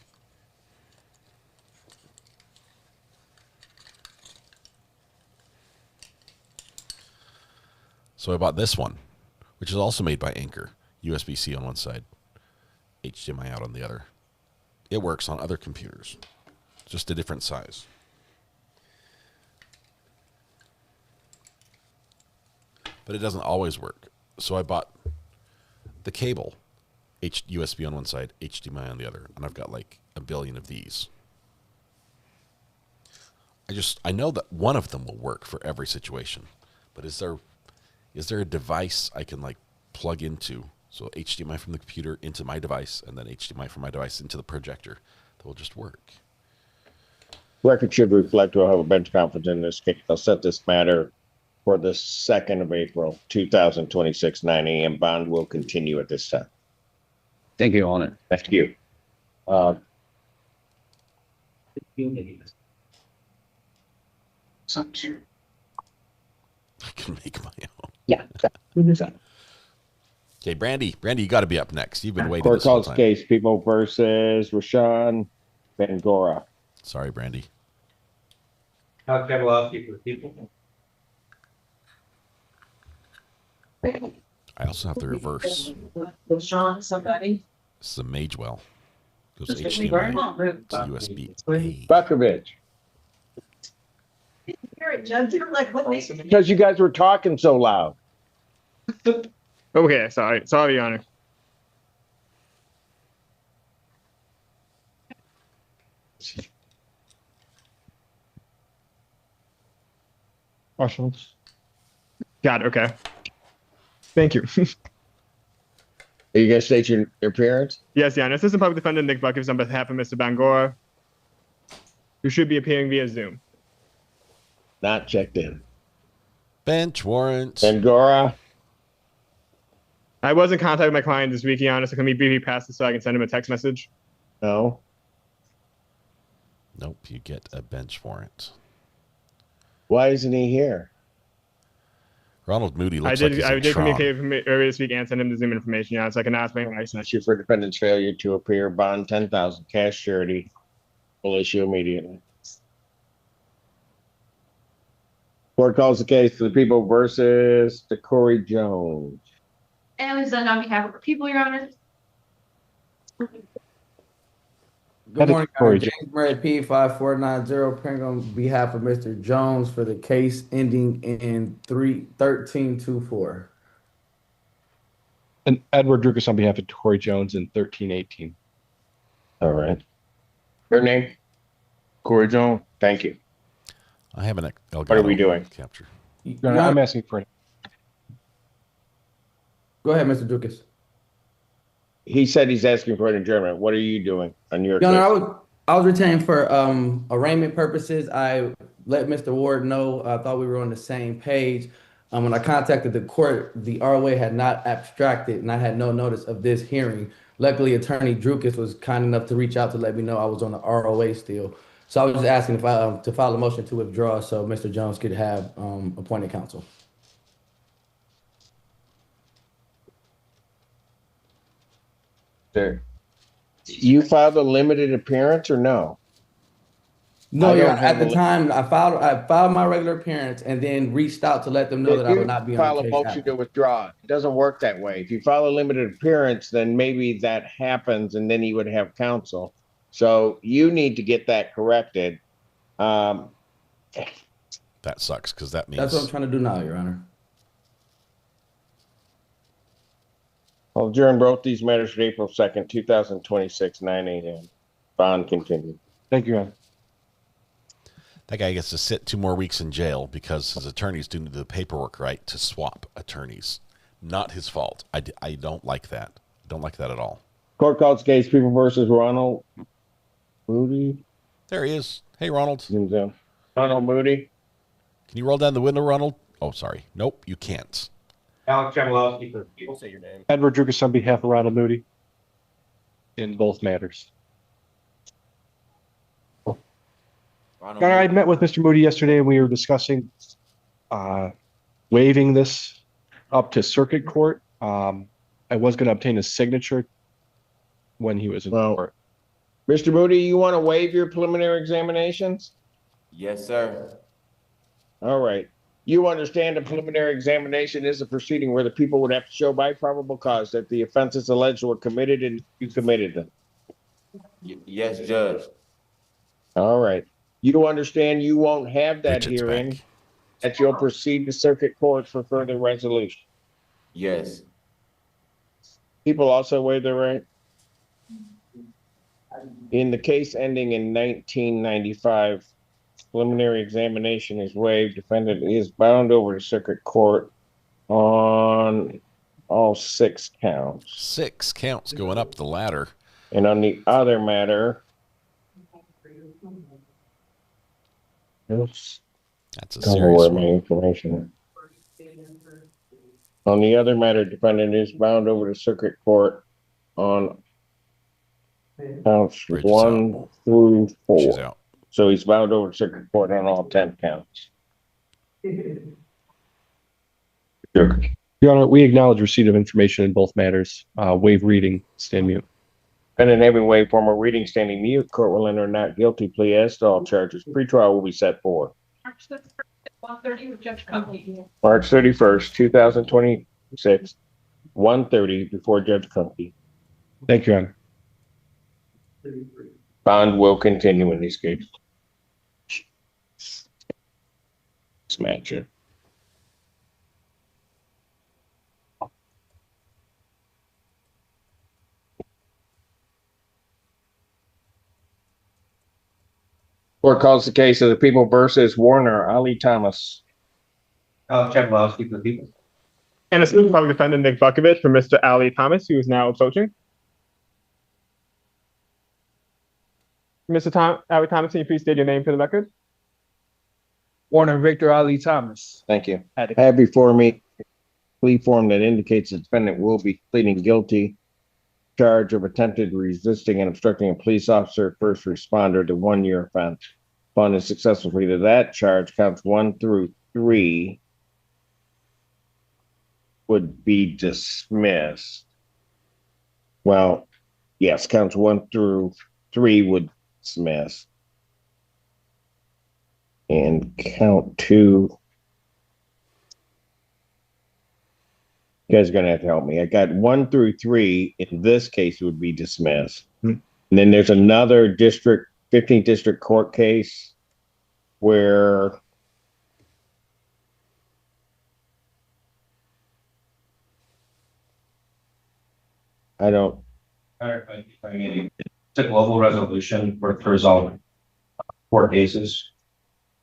So I bought this one, which is also made by Anchor. USB-C on one side, HDMI out on the other. It works on other computers, just a different size. But it doesn't always work. So I bought the cable, USB on one side, HDMI on the other, and I've got like a billion of these. I know that one of them will work for every situation, but is there a device I can like plug into? So HDMI from the computer into my device, and then HDMI from my device into the projector that will just work. Record should reflect we'll have a bench conference in this case. I'll set this matter for the 2nd of April, 2026, 9 a.m. Bond will continue at this time. Thank you, Your Honor. Thank you. I can make my own. Yeah. Okay, Brandy, you got to be up next. You've been waiting Court this whole calls time. case People versus Rashawn Bangora. Sorry, Brandy. How can I allow people to people? I also have the reverse. Sean, somebody. This is a Magewell. Goes Just HDMI to USB. Bukovich. Hear it, Judge. You're like, what makes it? Because you guys were talking so loud. Okay, sorry, Your Honor. Questions? Got it, okay. Thank you. Are you going to state your appearance? Yes, Your Honor. Assistant Public Defender Nick Buckers on behalf of Mr. Bangora, who should be appearing via Zoom. Not checked in. Bench warrants. Bangora. I was in contact with my client this week, Your Honor, so can we briefly pass this so I can send him a text message? No. Nope, you get a bench warrant. Why isn't he here? Ronald Moody looks I like he's did in Tron. communicate with him earlier this week and send him the Zoom information, Your Honor, so I can ask my license. That's you for defendant's failure to appear. Bond 10,000. Cash surety. Will issue immediately. Court calls the case for the People versus Corey Jones. And it was done on behalf of the people, Your Honor. Good morning, Your Corey Honor. James Murray, P5490, appearing on behalf of Mr. Jones for the case ending in 3/13/24. And Edward Drucas on behalf of Corey Jones in 1318. All right. Your name? Corey Jones. Thank you. I have an Elgato What are we doing? capture. Your Honor, I'm asking for. Go ahead, Mr. Dukas. He said he's asking for an adjournment. What are you doing on your Your Honor, case? I was retained for arraignment purposes. I let Mr. Ward know. I thought we were on the same page. When I contacted the court, the ROA had not abstracted, and I had no notice of this hearing. Luckily, Attorney Drukas was kind enough to reach out to let me know I was on the ROA still. So I was just asking if I to file a motion to withdraw so Mr. Jones could have appointed counsel. There. You filed a limited appearance or no? No, I Your don't Honor, have at the a li- time I filed my regular appearance and then reached out to let them know that I If would you not be on file the a case motion after. to withdraw, it doesn't work that way. If you file a limited appearance, then maybe that happens and then you would have counsel. So you need to get that corrected. That sucks because that means That's what I'm trying to do now, Your Honor. I'll adjourn both these matters to April 2nd, 2026, 9 a.m. Bond continued. Thank you, Your Honor. that guy gets to sit 2 more weeks in jail because his attorneys didn't do the paperwork right to swap attorneys. Not his fault. I don't like that. Don't like that at all. Court calls case People versus Ronald Moody. There he is. Hey, Ronald. Zooms in. Ronald Moody. Can you roll down the window, Ronald? Oh, sorry. Nope, you can't. Alex Jamalowski for the people. Say your name. Edward Drucas on behalf of Ronald Moody in both matters. Your Honor, I met with Mr. Moody yesterday and we were discussing waiving this up to circuit court. I was going to obtain his signature when he was in court. Mr. Moody, you want to waive your preliminary examinations? Yes, sir. All right. You understand a preliminary examination is a proceeding where the people would have to show by probable cause that the offenses alleged were committed and you committed them. Yes, Judge. All right. You understand you won't have that Richard's hearing, back. that you'll proceed to circuit court for further resolution. Yes. People also waive their right. In the case ending in 1995, preliminary examination is waived. Defendant is bound over to circuit court on all 6 counts. 6 counts going up the ladder. And on the other matter, oops, that's a don't know serious where one. my information is. On the other matter, defendant is bound over to circuit court on counts 1 through 4. She's out. So he's bound over to circuit court on all 10 counts. Your Honor, we acknowledge receipt of information in both matters. Waive reading, stand mute. Defendant having waived formal reading, standing mute, court will enter not guilty plea as to all charges. Pretrial will be set for March 31st, 2026, 1:30 before Judge Cumpy. Thank you, Your Honor. Bond will continue in these cases. Smash it. Court calls the case of the People versus Warner, Ali Thomas. Alex Jamalowski for the people. And assistant public defendant Nick Bukovich for Mr. Ali Thomas, who is now approaching. Mr. Ali Thomas, can you please state your name for the record? Warner Victor Ali Thomas. Thank you. I have before me a plea form that indicates the defendant will be pleading guilty charge of attempted resisting and obstructing a police officer, first responder to 1-year offense. Upon a successful plea to that charge, counts 1 through 3 would be dismissed. Well, yes, counts 1 through 3 would dismiss. And count 2 You guys are gonna have to help me. I got 1 through 3 in this case would be dismissed. And then there's another 15th district court case where I don't. I mean, it's a global resolution for to resolve court cases.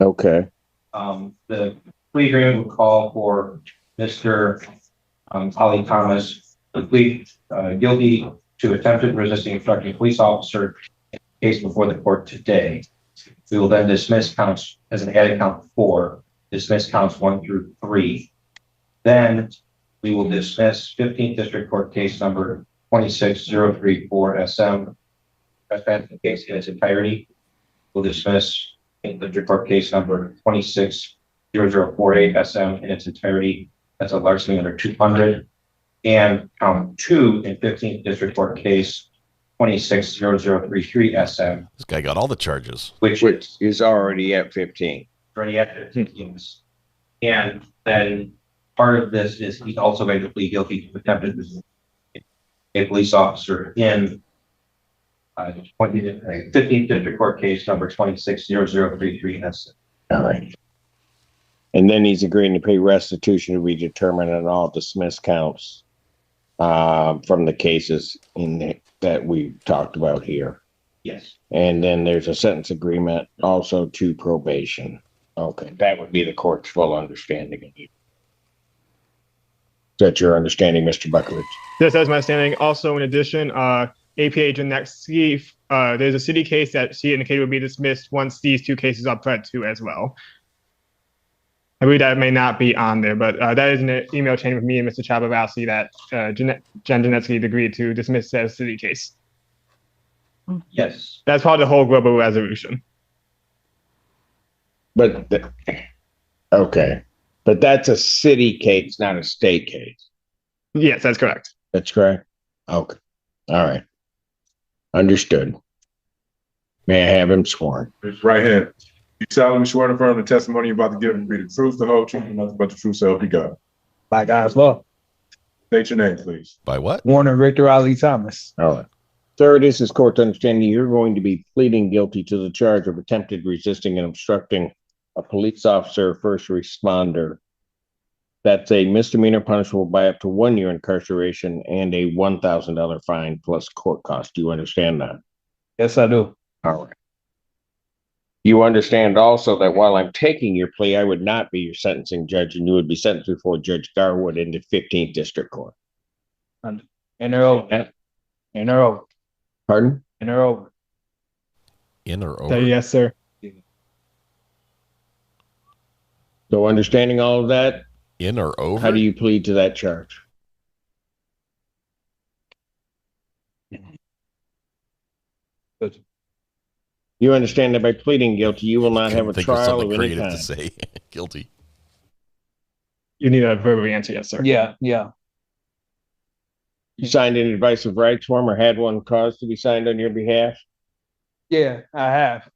Okay. The plea agreement would call for Mr. Ali Thomas to plead guilty to attempted resisting obstructing a police officer in the case before the court today. We will then dismiss counts as an added count 4, dismiss counts 1 through 3. Then we will dismiss 15th district court case number 26034 SM. Trespassing case in its entirety. We'll dismiss district court case number 260048 SM in its entirety. That's a larceny under 200. And count 2 in 15th district court case 260033 SM. This guy got all the charges. Which is already at 15. Already at 15, yes. And then part of this is he's also going to plead guilty to attempted resisting a police officer in 15th district court case number 260033 SM. All right. And then he's agreeing to pay restitution to be determined on all dismissed counts from the cases that we talked about here. Yes. And then there's a sentence agreement also to probation. Okay, that would be the court's full understanding of you. Is that your understanding, Mr. Buckledge? Yes, that's my understanding. Also, in addition, APA Janeski, there's a city case that she indicated would be dismissed once these 2 cases are pled to as well. I believe that may not be on there, but that is an email chain with me and Mr. Chabavasi that Jen Janeski agreed to dismiss as city case. Yes. That's part of the whole global resolution. But, okay. But that's a city case, not a state case. Yes, that's correct. That's correct? Okay. All right. Understood. May I have him sworn? Raise your right hand. You solemnly swear to affirm the testimony you're about to give will be the truth, the whole truth, and nothing but the truth, so help you God. By God's law. State your name, please. By what? Warner Victor Ali Thomas. All right. Third, this is court understanding you're going to be pleading guilty to the charge of attempted resisting and obstructing a police officer or first responder. That's a misdemeanor punishable by up to 1 year incarceration and a $1,000 fine plus court cost. Do you understand that? Yes, I do. All right. You understand also that while I'm taking your plea, I would not be your sentencing judge, and you would be sentenced before Judge Garwood in the 15th District Court. In or over. In or over. Pardon? In or over. In or over? Yes, sir. So understanding all of that, in or over? How do you plead to that charge? You understand that by pleading guilty, you will not have a trial of any kind. To say guilty. You need a verbal answer, yes, sir. Yeah. You signed an advice of rights form or had one caused to be signed on your behalf? Yeah, I have.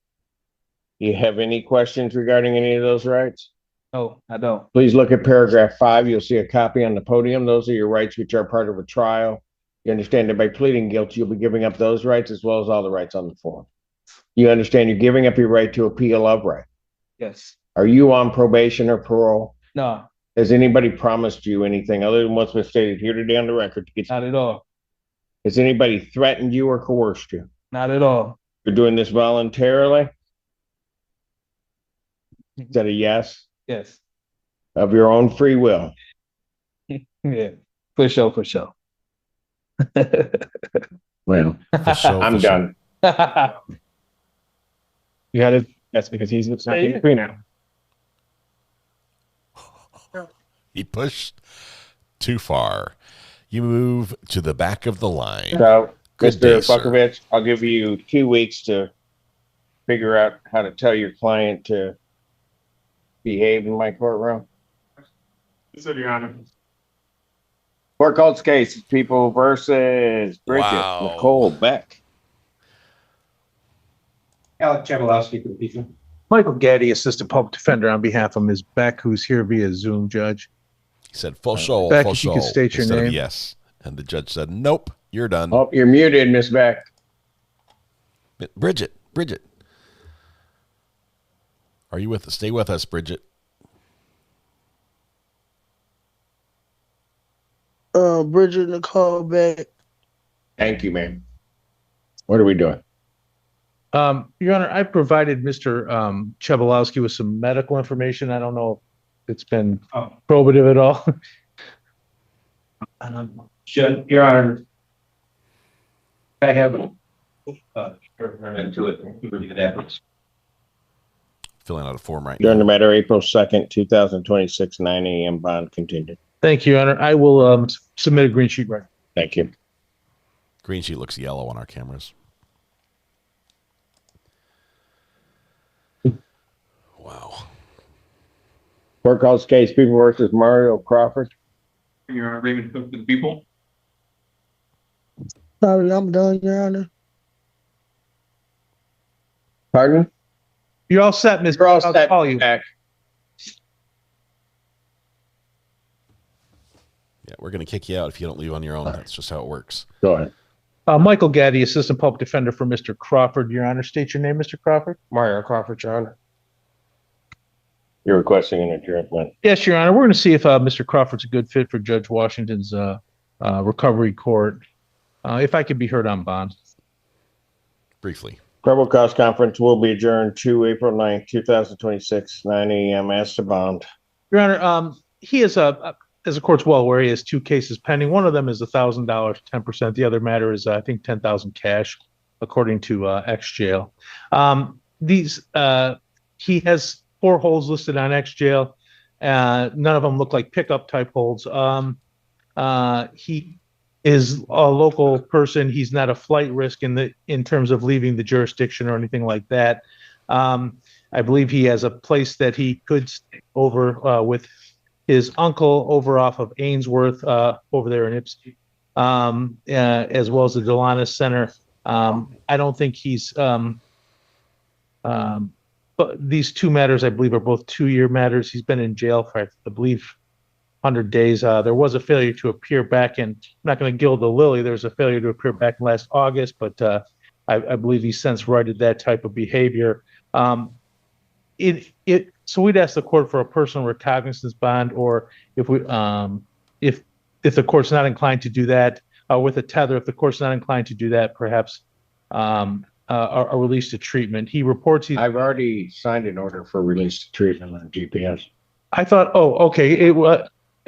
You have any questions regarding any of those rights? No, I don't. Please look at paragraph 5. You'll see a copy on the podium. Those are your rights which are part of a trial. You understand that by pleading guilty, you'll be giving up those rights as well as all the rights on the form. You understand you're giving up your right to appeal of right. Yes. Are you on probation or parole? No. Has anybody promised you anything other than what's been stated here today on the record to get? Not at all. Has anybody threatened you or coerced you? Not at all. You're doing this voluntarily? Is that a yes? Yes. Of your own free will? Yeah. For sure. Well, I'm done. You had it. That's because he's not being free now. He pushed too far. You move to the back of the line. So, Good Mr. day, Buckovich, I'll give you 2 weeks to figure out how to tell your client to behave in my courtroom. Yes, sir, Your Honor. Court calls case, People versus Bridget Nicole Beck. Alec Chabalowski for the people. Michael Gaddy, Assistant Public Defender, on behalf of Ms. Beck, who's here via Zoom, Judge. He said, full show, Beck, full if you show, could state your instead of name. yes. And the judge said, nope, you're done. Oh, you're muted, Miss Beck. Bridget. Are you with us? Stay with us, Bridget. Bridget Nicole Beck. Thank you, ma'am. What are we doing? Your Honor, I provided Mr. Chebalowski with some medical information. I don't know if it's been probative at all. Your Honor, I have to it. Filling out a form right During now. the matter, April 2nd, 2026, 9 a.m. bond continued. Thank you, Your Honor. I will submit a green sheet right. Thank you. Green sheet looks yellow on our cameras. Wow. Court calls case People versus Mario Crawford. Your Honor, Raymond Cook for the people. Sorry, I'm done, Your Honor. Pardon? You're all set, Mr. You're all I'll set. call you. Back. Yeah, we're going to kick you out if you don't leave on your own. That's just how it works. Go ahead. Michael Gaddy, Assistant Public Defender for Mr. Crawford. Your Honor, state your name, Mr. Crawford. Mario Crawford, Your Honor. You're requesting an adjournment. Yes, Your Honor. We're going to see if Mr. Crawford's a good fit for Judge Washington's recovery court. If I could be heard on bond. Briefly. Probable cause conference will be adjourned to April 9th, 2026, 9 a.m. as to bond. Your Honor, he is as the court's well aware, he has two cases pending. One of them is $1,000, 10%. The other matter is, I think, $10,000 cash, according to X Jail. He has 4 holds listed on X Jail. None of them look like pickup type holds. He is a local person. He's not a flight risk in terms of leaving the jurisdiction or anything like that. I believe he has a place that he could stay over with his uncle over off of Ainsworth over there in Ipsy, as well as the Delanis Center. I don't think he's but these two matters, I believe, are both 2-year matters. He's been in jail for, I believe, 100 days. There was a failure to appear back in, I'm not going to gild the lily, there was a failure to appear back in last August, but I believe he's since righted that type of behavior. So we'd ask the court for a personal recognizance bond, or if the court's not inclined to do that, with a tether, if the court's not inclined to do that, perhaps a release to treatment. He reports I've already signed an order for release to treatment on GPS. I thought, oh, okay.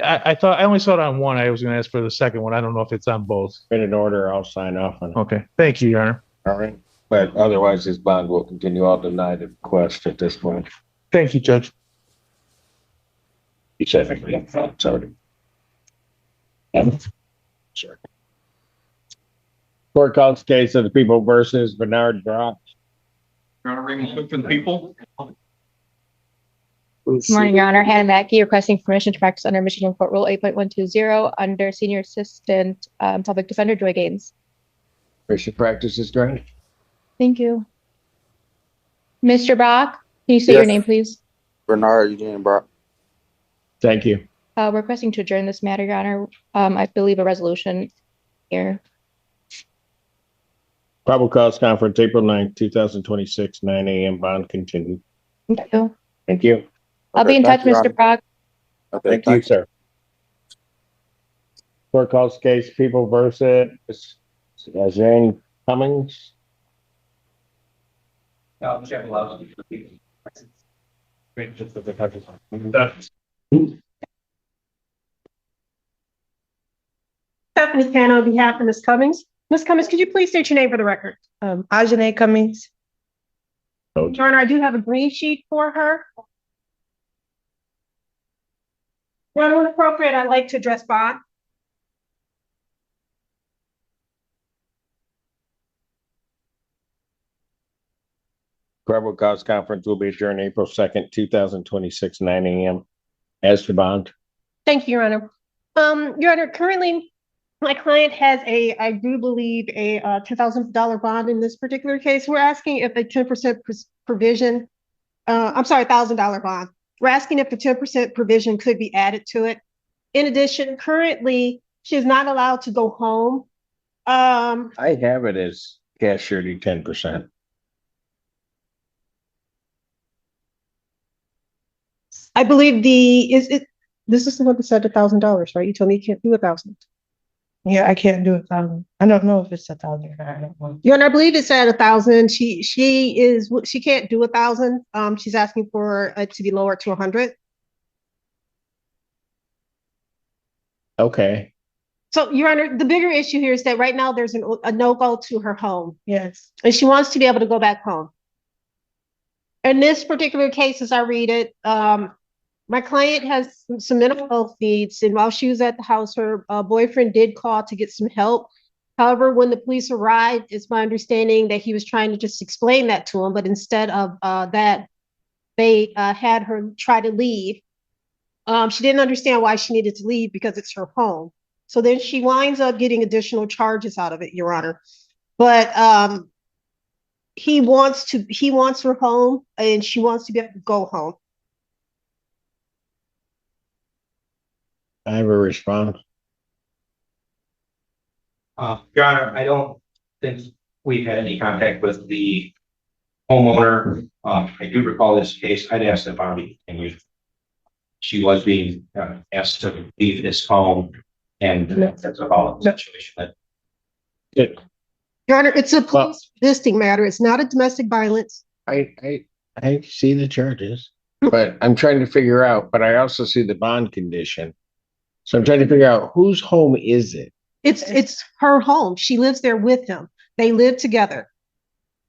I thought I only saw it on one. I was going to ask for the second one. I don't know if it's on both. In an order, I'll sign off on it. Okay. Thank you, Your Honor. All right. But otherwise, this bond will continue. I'll deny the request at this point. Thank you, Judge. You said sorry. Sorry. Court calls case of the People versus Bernard Brock. Your Honor, Raymond Cook for the people. Good morning, Your Honor. Hannah Mackey requesting permission to practice under Michigan Court Rule 8.120 under Senior Assistant Public Defender Joy Gaines. Permission practice is granted. Thank you. Mr. Brock, can you state your name, please? Bernard Eugene Brock. Thank you. Requesting to adjourn this matter, Your Honor. I believe a resolution here. Probable cause conference, April 9th, 2026, 9 a.m. Bond continued. Thank you. Thank you. I'll be in touch, Mr. Brock. Thank you, sir. Court calls case People versus Jane Cummings. Stephanie Cannon on behalf of Ms. Cummings. Ms. Cummings, could you please state your name for the record? Ayden Cummings. Your Honor, I do have a green sheet for her. Your Honor, when appropriate, I'd like to address bond. Probable cause conference will be adjourned April 2nd, 2026, 9 a.m. As to bond. Thank you, Your Honor. Your Honor, currently my client has I do believe a $10,000 bond in this particular case. We're asking if a 10% provision, $1,000 bond. We're asking if the 10% provision could be added to it. In addition, currently, she is not allowed to go home. I have it as cash surety 10%. I believe this is the one that said $1,000, right? You told me you can't do 1,000. Yeah, I can't do 1,000. I don't know if it's 1,000 or not. I don't know. Yeah, and I believe it said 1,000. She can't do 1,000. She's asking for it to be lowered to 100. Okay. So, Your Honor, the bigger issue here is that right now there's a no-go to her home. Yes. And she wants to be able to go back home. In this particular case, as I read it, my client has some mental health needs, and while she was at the house, her boyfriend did call to get some help. However, when the police arrived, it's my understanding that he was trying to just explain that to him, but instead of that, they had her try to leave. She didn't understand why she needed to leave because it's her home. So then she winds up getting additional charges out of it, Your Honor. But he wants her home, and she wants to be able to go home. I have a response. Your Honor, I don't think we've had any contact with the homeowner. I do recall this case. I'd asked if Bobby continued. She was being asked to leave this home, and that's about the situation. Your Honor, it's a police resisting matter. It's not a domestic violence. I see the charges, but I'm trying to figure out, but I also see the bond condition. So I'm trying to figure out whose home is it? It's her home. She lives there with him. They live together.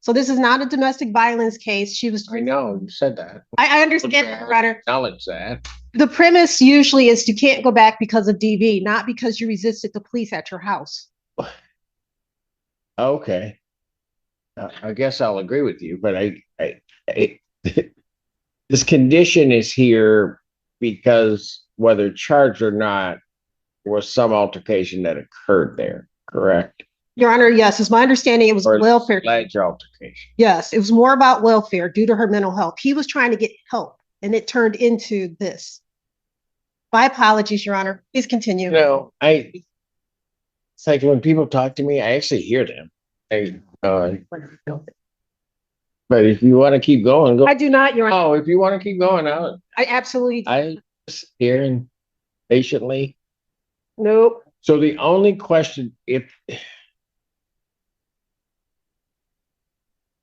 So this is not a domestic violence case. I know, you said that. I understand that, Your Honor. Acknowledge that. The premise usually is you can't go back because of DV, not because you resisted the police at your house. Okay. I guess I'll agree with you, but I this condition is here because whether charged or not, was some altercation that occurred there, correct? Your Honor, yes, it's my understanding it was Or welfare. alleged altercation. Yes, it was more about welfare due to her mental health. He was trying to get help, and it turned into this. My apologies, Your Honor. Please continue. No, it's like when people talk to me, I actually hear them. But if you want to keep going, go. I do not, Your Honor. Oh, if you want to keep going, I absolutely. I just hearing patiently. Nope. So the only question, if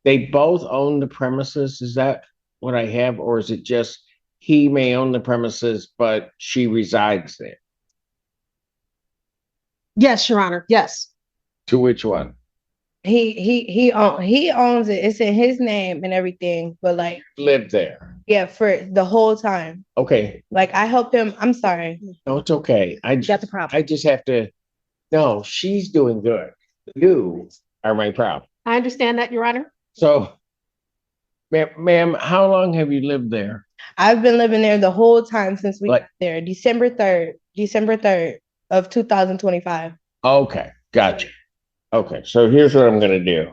they both own the premises, is that what I have? Or is it just he may own the premises, but she resides there? Yes, Your Honor. Yes. To which one? He owns it. It's in his name and everything, but like Live there. yeah, for the whole time. Okay. Like I helped him. I'm sorry. No, it's okay. Got the problem. I just have to. No, she's doing good. You are my problem. I understand that, Your Honor. So, ma'am, how long have you lived there? I've been living there the whole time since we got there. December 3rd of 2025. Okay, gotcha. Okay, so here's what I'm gonna do.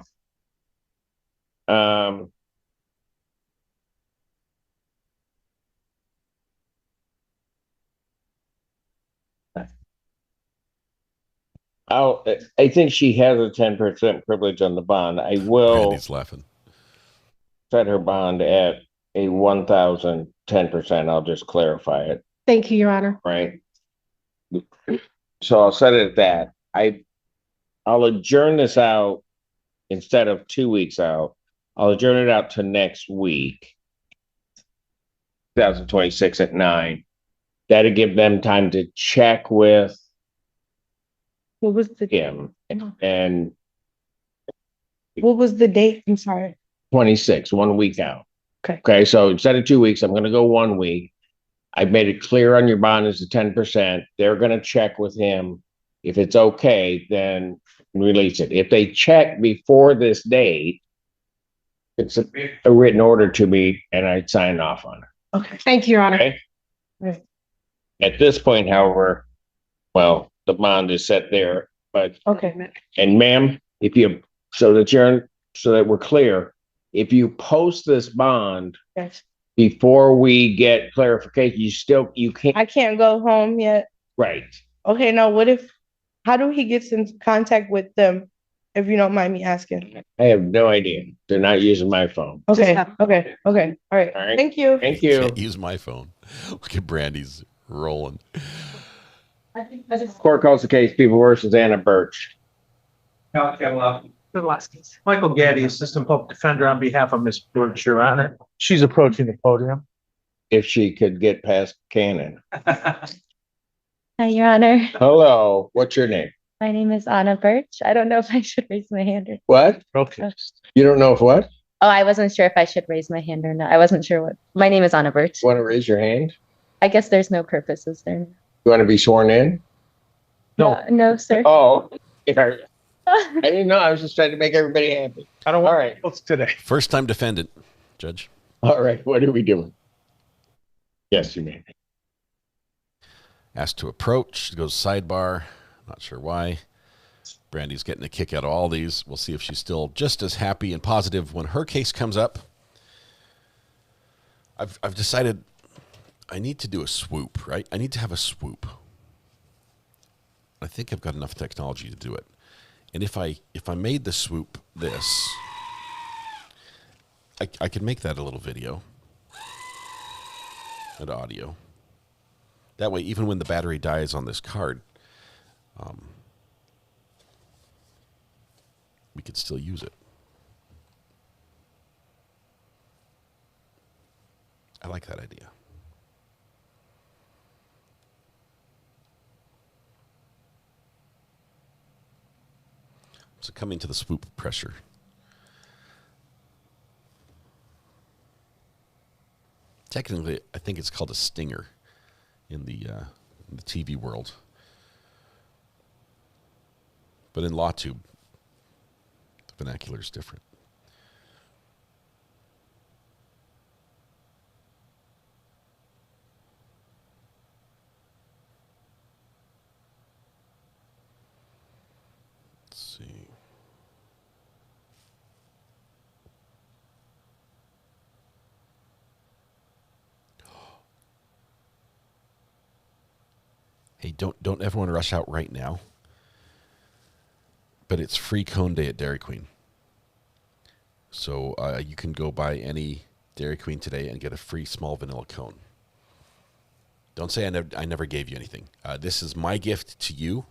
I think she has a 10% privilege on the bond. I will Randy's laughing. set her bond at a 1,010%. I'll just clarify it, Thank you, Your Honor. right? So I'll set it at that. I'll adjourn this out instead of 2 weeks out. I'll adjourn it out to next week, 2026 at 9. That'll give them time to check with What was the him and What was the date? I'm sorry. 26, 1 week out. Okay. Okay, so instead of 2 weeks, I'm gonna go 1 week. I've made it clear on your bond is the 10%. They're gonna check with him. If it's okay, then release it. If they check before this date, it's a written order to me and I'd sign off on it. Okay. Thank you, Your Honor. Okay? Right. At this point, however, well, the bond is set there, but, Okay. and ma'am, so that we're clear, if you post this bond Yes. before we get clarification, you can't. I can't go home yet. Right. Okay, now how do he get in contact with them, if you don't mind me asking? I have no idea. They're not using my phone. Okay, okay, all right. All right. Thank you. Thank you. Can't use my phone. Look at Brandy's rolling. Court calls the case, People versus Anna Birch. Michael Gaddy, Assistant Public Defender on behalf of Ms. Birch, Your Honor. She's approaching the podium. If she could get past Cannon. Hi, Your Honor. Hello, what's your name? My name is Anna Birch. I don't know if I should raise my hand or. What? Okay. You don't know if what? Oh, I wasn't sure if I should raise my hand or not. I wasn't sure what. My name is Anna Birch. Want to raise your hand? I guess there's no purpose, is there? You want to be sworn in? No. No, sir. Oh, yeah. I didn't know. I was just trying to make everybody happy. I don't want All right. votes today. First time defendant, Judge. All right. What are we doing? Yes, you may. Asked to approach, goes sidebar. Not sure why. Brandy's getting a kick out of all these. We'll see if she's still just as happy and positive when her case comes up. I've decided I need to do a swoop, right? I need to have a swoop. I think I've got enough technology to do it. And if I made the swoop this, I could make that a little video and audio. That way, even when the battery dies on this card, we could still use it. I like that idea. Succumbing to the swoop pressure. Technically, I think it's called a stinger in the TV world. But in LawTube, the vernacular is different. Let's see. Hey, don't everyone rush out right now. But it's free cone day at Dairy Queen. So you can go buy any Dairy Queen today and get a free small vanilla cone. Don't say I never gave you anything. This is my gift to you.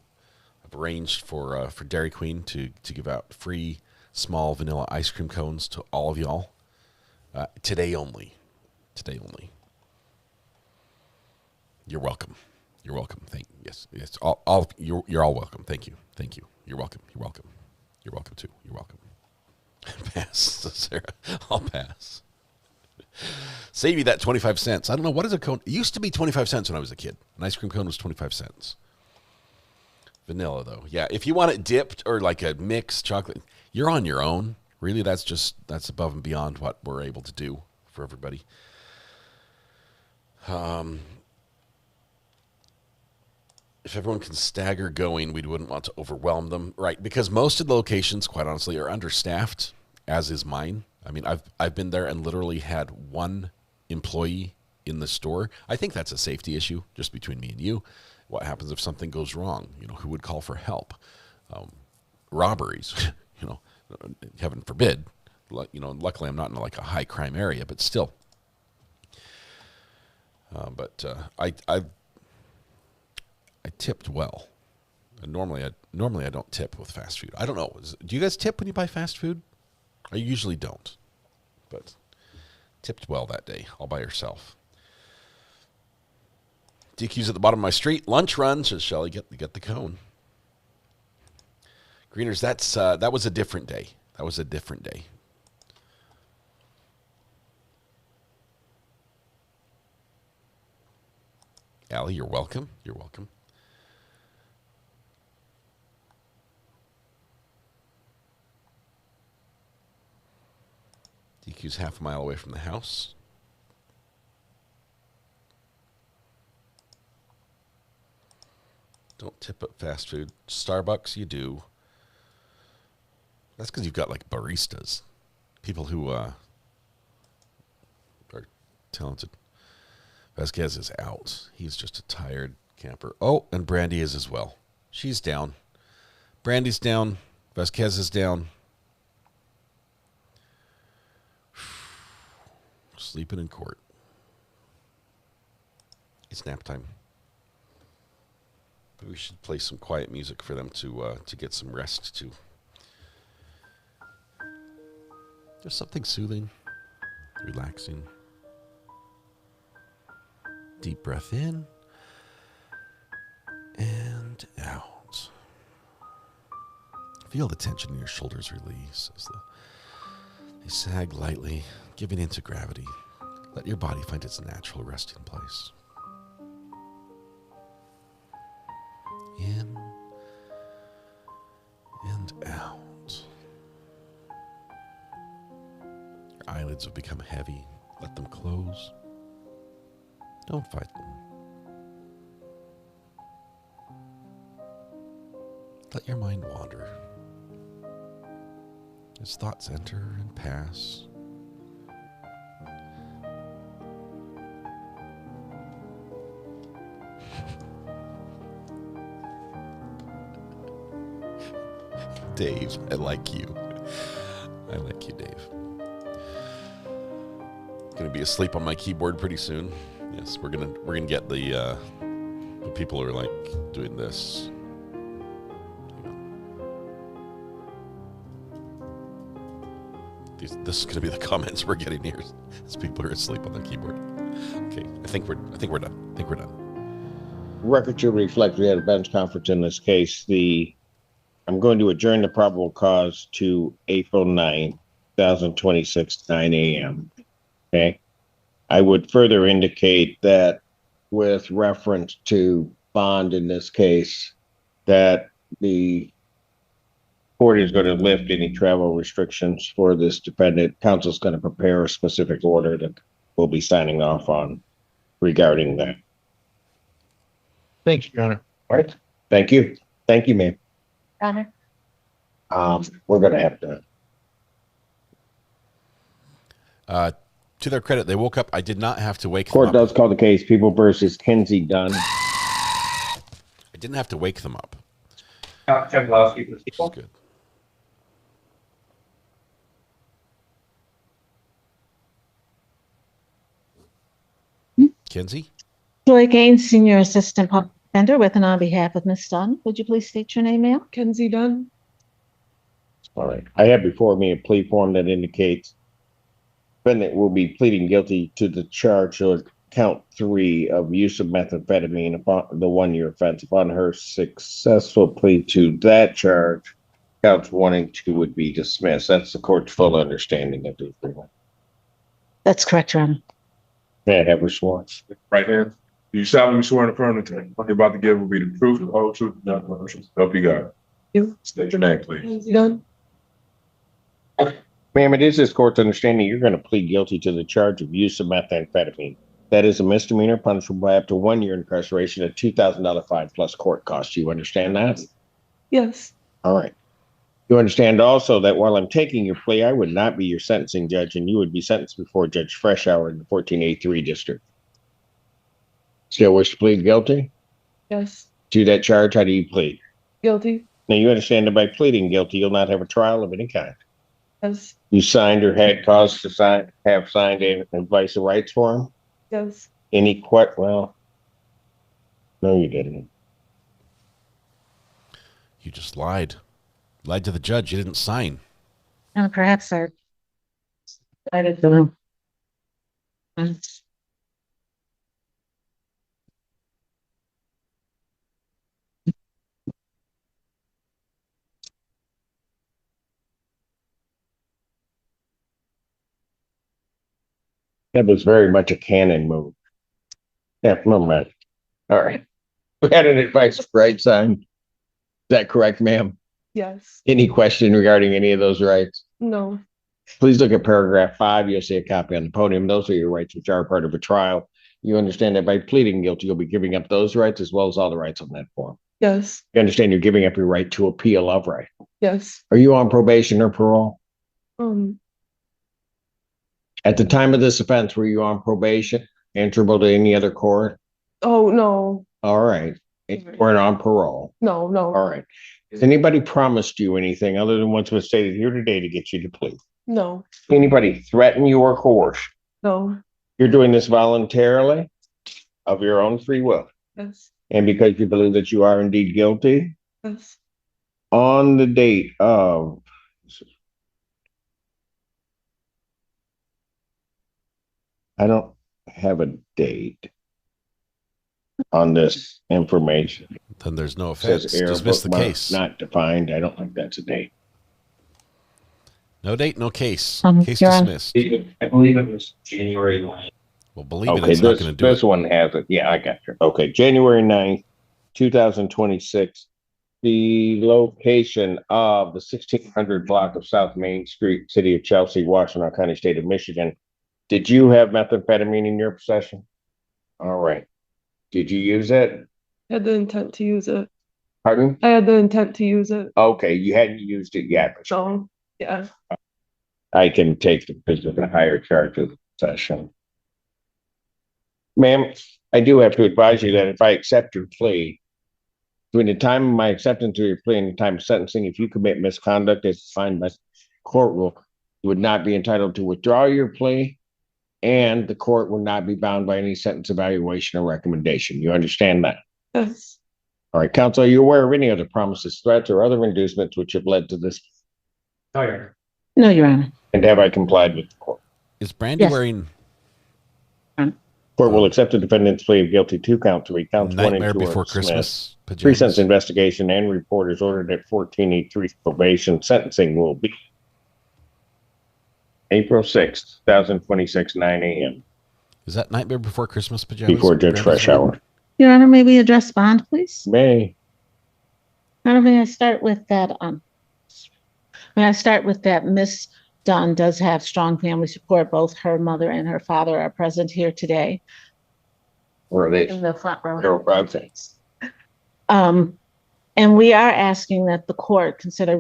I've arranged for Dairy Queen to give out free small vanilla ice cream cones to all of y'all. Today only. Today only. You're welcome. You're welcome. Yes. You're all welcome. Thank you. Thank you. You're welcome. You're welcome. You're welcome too. You're welcome. Pass, Sarah. I'll pass. Save you that 25 cents. I don't know. What is a cone? It used to be 25 cents when I was a kid. An ice cream cone was 25 cents. Vanilla, though. Yeah, if you want it dipped or like a mixed chocolate, you're on your own. Really, that's above and beyond what we're able to do for everybody. If everyone can stagger going, we wouldn't want to overwhelm them, right? Because most of the locations, quite honestly, are understaffed, as is mine. I mean, I've been there and literally had one employee in the store. I think that's a safety issue, just between me and you. What happens if something goes wrong? You know, who would call for help? Robberies, you know, heaven forbid. You know, luckily I'm not in like a high crime area, but still. I tipped well. And normally I don't tip with fast food. I don't know. Do you guys tip when you buy fast food? I usually don't. But tipped well that day, all by yourself. DQ's at the bottom of my street. Lunch run, says Shelly. Get the cone. Greeners, that was a different day. That was a different day. Allie, you're welcome. You're welcome. DQ's half a mile away from the house. Don't tip at fast food. Starbucks, you do. That's because you've got like baristas. People who are talented. Vasquez is out. He's just a tired, Camper. Oh, and Brandy is as well. She's down. Brandy's down. Vasquez is down. Sleeping in court. It's nap time. But we should play some quiet music for them to get some rest too. Just something soothing, relaxing. Deep breath in and out. Feel the tension in your shoulders release as they sag lightly, giving into gravity. Let your body find its natural resting place. In and out. Your eyelids have become heavy. Let them close. Don't fight them. Let your mind wander. As thoughts enter and pass, Dave, I like you. I like you, Dave. Gonna be asleep on my keyboard pretty soon. Yes, we're gonna get the people who are like doing this. This is going to be the comments we're getting here as people are asleep on their keyboard. Okay, I think we're done. Record should reflect we had a bench conference in this case. I'm going to adjourn the probable cause to April 9, 2026, 9 a.m. Okay. I would further indicate that with reference to bond in this case, that the court is going to lift any travel restrictions for this defendant. Counsel's going to prepare a specific order that we'll be signing off on regarding that. Thank you, Your Honor. All right. Thank you. Thank you, ma'am. Honor. We're going to have to. To their credit, they woke up. I did not have to wake them Court up. does call the case People versus Kinsey Dunn. I didn't have to wake them up. Good. Kinsey? Joy Gaines, Senior Assistant Public Defender, with and on behalf of Ms. Dunn. Would you please state your name, ma'am? Kenzie Dunn. All right. I have before me a plea form that indicates defendant will be pleading guilty to the charge of count 3 of use of methamphetamine upon the 1-year offense. Upon her successful plea to that charge, counts 1 and 2 would be dismissed. That's the court's full understanding of the agreement. That's correct, Your Honor. May I have her sworn? Right hand. Do you solemnly swear and affirm that what you're about to give will be the truth, the whole truth, and nothing but the truth? Help you God. You. State your name, please. Kenzie Dunn. Ma'am, it is this court's understanding you're going to plead guilty to the charge of use of methamphetamine. That is a misdemeanor punishable by up to 1 year incarceration, a $2,000 fine plus court costs. You understand that? Yes. All right. You understand also that while I'm taking your plea, I would not be your sentencing judge, and you would be sentenced before Judge Freshour in the 14A3 district. Still wish to plead guilty? Yes. To that charge, how do you plead? Guilty. Now, you understand that by pleading guilty, you'll not have a trial of any kind. Yes. You signed or had cause to have signed an advice of rights form? Yes. Well, no, you didn't. You just lied. Lied to the judge. You didn't sign. And perhaps I did the That was very much a canon move. Yeah, never mind. All right. We had an advice of rights signed. Is that correct, ma'am? Yes. Any question regarding any of those rights? No. Please look at paragraph 5. You'll see a copy on the podium. Those are your rights, which are part of a trial. You understand that by pleading guilty, you'll be giving up those rights as well as all the rights on that form. Yes. You understand you're giving up your right to appeal of right. Yes. Are you on probation or parole? At the time of this offense, were you on probation, answerable to any other court? Oh, no. All right. We're on parole. No, no, All right. Has anybody promised you anything other than what's been stated here today to get you to plea? no, Anybody threaten you or coerce? no. You're doing this voluntarily of your own free will Yes, and because you believe that you are indeed guilty yes. on the date of I don't have a date on this information. Then there's no It says offense. error Dismiss the bookmark case. not defined. I don't think that's a date. No date, no case. Case Your Honor. dismissed. I believe it was January 9th. Well, believe it, Okay, it's not going to do this it. one has it. Yeah, I got you. Okay, January 9th, 2026. The location of the 1600 block of South Main Street, City of Chelsea, Washington County, State of Michigan. Did you have methamphetamine in your possession? All right. Did you use it? I had the intent to use it. Pardon? I had the intent to use it. Okay, you hadn't used it yet. So, yeah. I can take the position of higher charge of possession. Ma'am, I do have to advise you that if I accept your plea, between the time of my acceptance of your plea and the time of sentencing, if you commit misconduct as defined by court rule, you would not be entitled to withdraw your plea, and the court will not be bound by any sentence evaluation or recommendation. You understand that? Yes. All right, counsel, are you aware of any other promises, threats, or other inducements which have led to this? Oh, yeah. No, Your Honor. And have I complied with the court? Is Brandy Yes. wearing Court will accept the defendant's plea of guilty to count 3, counts 1 and 2 Nightmare are Before dismissed. Christmas pajamas? Pre-sentence investigation and report is ordered at 14E3 probation. Sentencing will be April 6th, 2026, 9 a.m. Is that Nightmare Before Christmas pajamas? before Judge Brandy's Fresh wearing? Hour. Your Honor, may we address bond, please? May. Your Honor, may I start with that? May I start with that? Miss Dunn does have strong family support. Both her mother and her father are present here today Where are they? in the front row. Okay. And we are asking that the court consider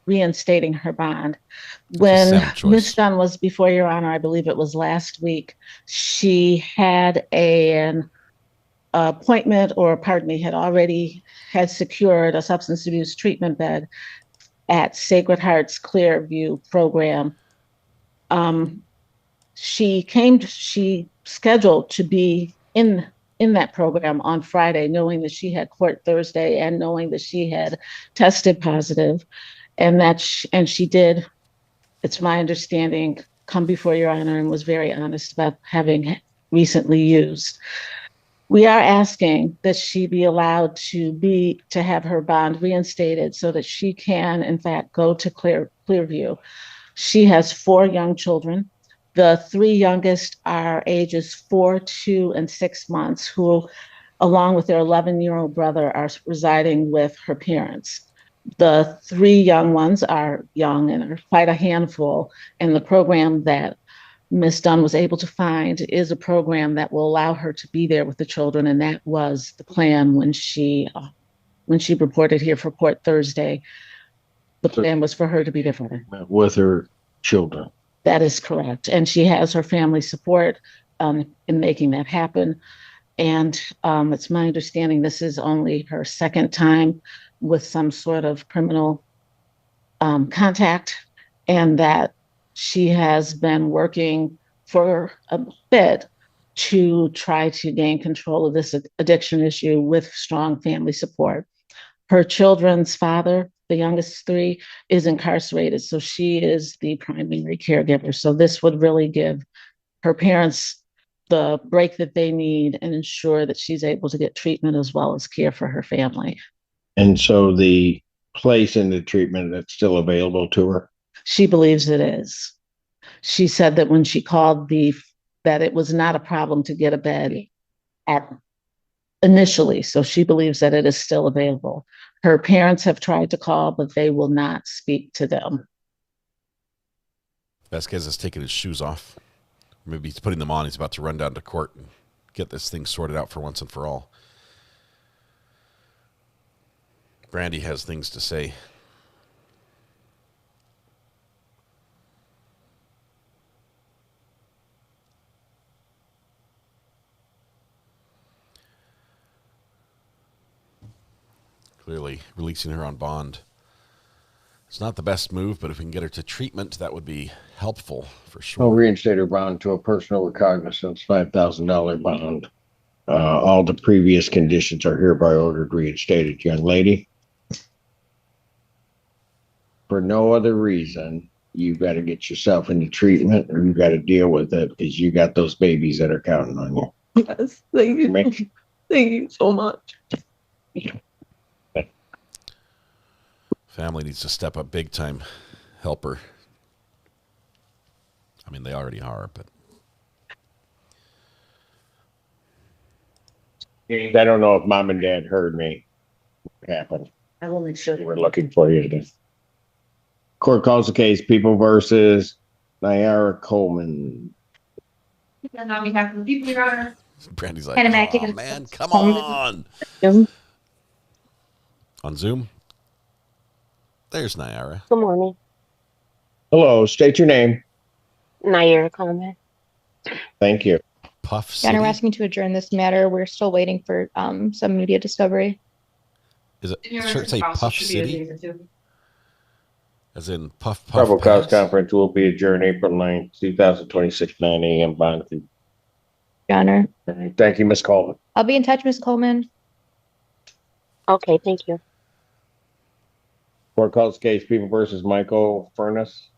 reinstating her bond. a When sound choice. Miss Dunn was before Your Honor, I believe it was last week, she had an appointment, or pardon me, had secured a substance abuse treatment bed at Sacred Heart's Clearview program. She scheduled to be in that program on Friday, knowing that she had court Thursday and knowing that she had tested positive, and she did, it's my understanding, come before Your Honor and was very honest about having recently used. We are asking that she be allowed to have her bond reinstated so that she can, in fact, go to Clearview. She has 4 young children. The 3 youngest are ages 4, 2, and 6 months, who, along with their 11-year-old brother, are residing with her parents. The 3 young ones are young and are quite a handful, and the program that Ms. Dunn was able to find is a program that will allow her to be there with the children, and that was the plan when she reported here for court Thursday. The plan was for her to be there for them. With her children. That is correct, and she has her family support in making that happen. And it's my understanding this is only her second time with some sort of criminal contact, and that she has been working for a bit to try to gain control of this addiction issue with strong family support. Her children's father, the youngest 3, is incarcerated, so she is the primary caregiver. So this would really give her parents the break that they need and ensure that she's able to get treatment as well as care for her family. And so the place in the treatment that's still available to her? She believes it is. She said that when she called that it was not a problem to get a bed initially. So she believes that it is still available. Her parents have tried to call, but they will not speak to them. Vasquez is taking his shoes off. Maybe he's putting them on. He's about to run down to court and get this thing sorted out for once and for all. Brandy has things to say. Clearly, releasing her on bond. It's not the best move, but if we can get her to treatment, that would be helpful for sure. I'll reinstate her bond to a personal recognizance, $5,000 bond. All the previous conditions are hereby ordered reinstated, young lady. For no other reason, you got to get yourself into treatment, or you got to deal with it because you got those babies that are counting on you. Yes, thank you. Thank you so much. Family needs to step up big time. Help her. I mean, they already are, but. I don't know if mom and dad heard me. What happened? I will make sure. We're looking for you today. Court calls the case, People versus Nyara Coleman. And on behalf of the people, Your Honor. Brandy's like, Hannah oh, Mackie. man, come on. On Zoom? There's Nyara. Good morning. Hello, state your name. Nair Coleman. Thank you. Puff Your Honor, City? we're asking to adjourn this matter. We're still waiting for some media discovery. Is it, should it say Puff City? As in Puff Probable Pass? cause conference will be adjourned April 9th, 2026, 9 a.m. Bond. Your Honor. Thank you, Ms. Coleman. I'll be in touch, Ms. Coleman. Okay, thank you. Court calls the case, People versus Michael Furnace.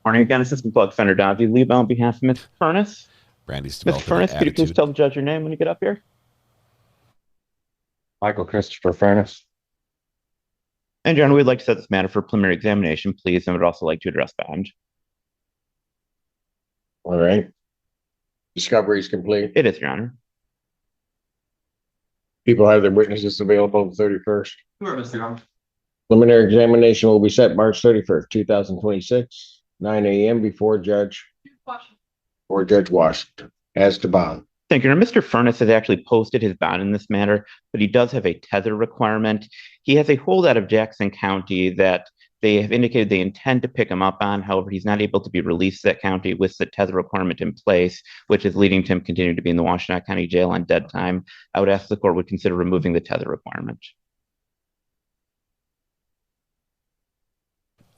Morning again, Assistant Public Defender Donavie Leba on behalf of Ms. Furnace. Brandy's Mr. developing Furnace, an could you please attitude. tell the judge your name when you get up here? Michael Christopher Furnace. And Your Honor, we'd like to set this matter for preliminary examination, please, and would also like to address bond. All right. Discovery is complete. It is, Your Honor. People have their witnesses available the 31st. Sure, Mr. Young. Preliminary examination will be set March 31st, 2026, 9 a.m. before Judge Washington, as to bond. Thank you, Your Honor. Mr. Furnace has actually posted his bond in this matter, but he does have a tether requirement. He has a holdout of Jackson County that they have indicated they intend to pick him up on. However, he's not able to be released to that county with the tether requirement in place, which is leading to him continuing to be in the Washtenaw County Jail on dead time. I would ask the court would consider removing the tether requirement.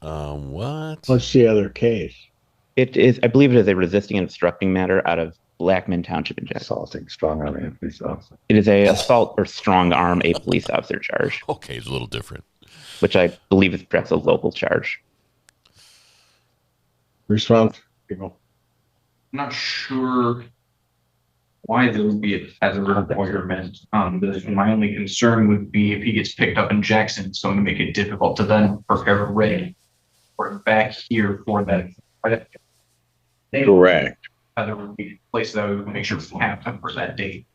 What? What's the other case? It is, I believe it is a resisting and obstructing matter out of Blackman Township in Jackson. Assaulting strong arm and police officer. It is a assault or strong arm a police officer charge. Okay, it's a little different. Which I believe is perhaps a local charge. Response, people. I'm not sure why there would be a tether requirement. My only concern would be if he gets picked up in Jackson, it's going to make it difficult to then prepare a raid. We're back here for that. Correct. There would be places that we would make sure we have them for that date.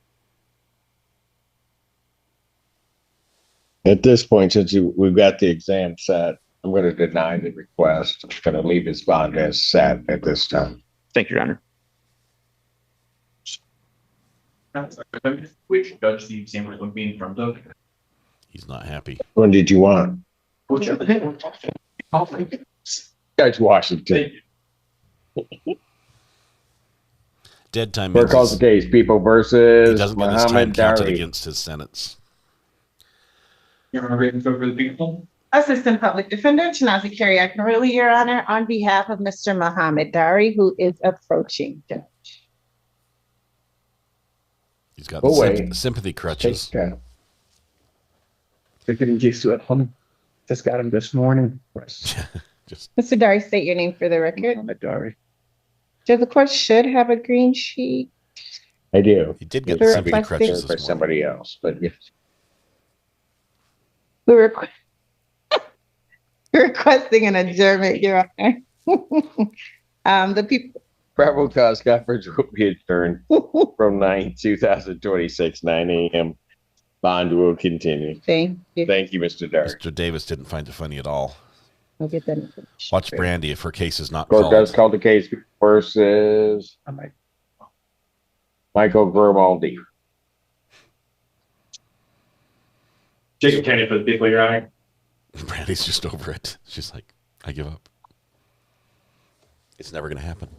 At this point, since we've got the exam set, I'm going to deny the request. I'm going to leave his bond as set at this time. Thank you, Your Honor. Which judge the examiner would be in front of? He's not happy. When did you want? Whichever. Judge Washington. Dead time. Court calls the case, People versus He doesn't get his time Muhammad counted Dari. against his sentence. You're ready to go for the people? Assistant Public Defender Chinazi Carey-Akinrili, Your Honor, on behalf of Mr. Muhammad Dari, who is approaching. He's got Oh, wait. sympathy crutches. Take They're getting used to it. Just got him this morning. Mr. Dari, state your name for the record. Muhammad Dari. So the court should have a green sheet. I do. He did get We're the sympathy requesting- crutches By this morning. somebody else, but yes. We're requesting an adjournment, Your Honor. The people. Probable cause coverage will be adjourned from 9/2026, 9 a.m. Bond will continue. Thank you. Thank you, Mr. Dari. Mr. Davis didn't find it funny at all. I'll get that information. Watch Brandy if her case is not Court does called. call the case versus Michael Grimaldi. Jacob Kennedy for the people, Your Honor. Brandy's just over it. She's like, I give up. It's never going to happen.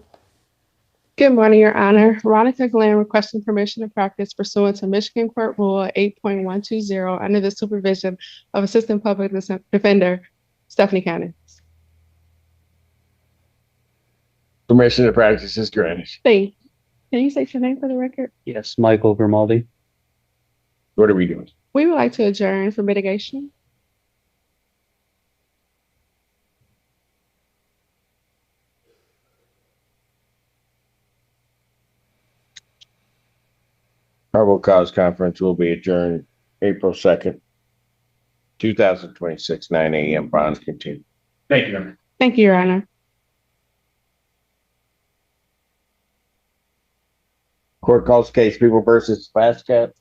Good morning, Your Honor. Veronica Glenn requesting permission to practice pursuant to Michigan Court Rule 8.120 under the supervision of Assistant Public Defender Stephanie Cannon. Permission to practice is granted. Thank you. Can you say your name for the record? Yes, Michael Grimaldi. What are we doing? We would like to adjourn for mitigation. Probable cause conference will be adjourned April 2nd, 2026, 9 a.m. Bonds continued. Thank you, Your Honor. Thank you, Your Honor. Court calls case People versus Vasquez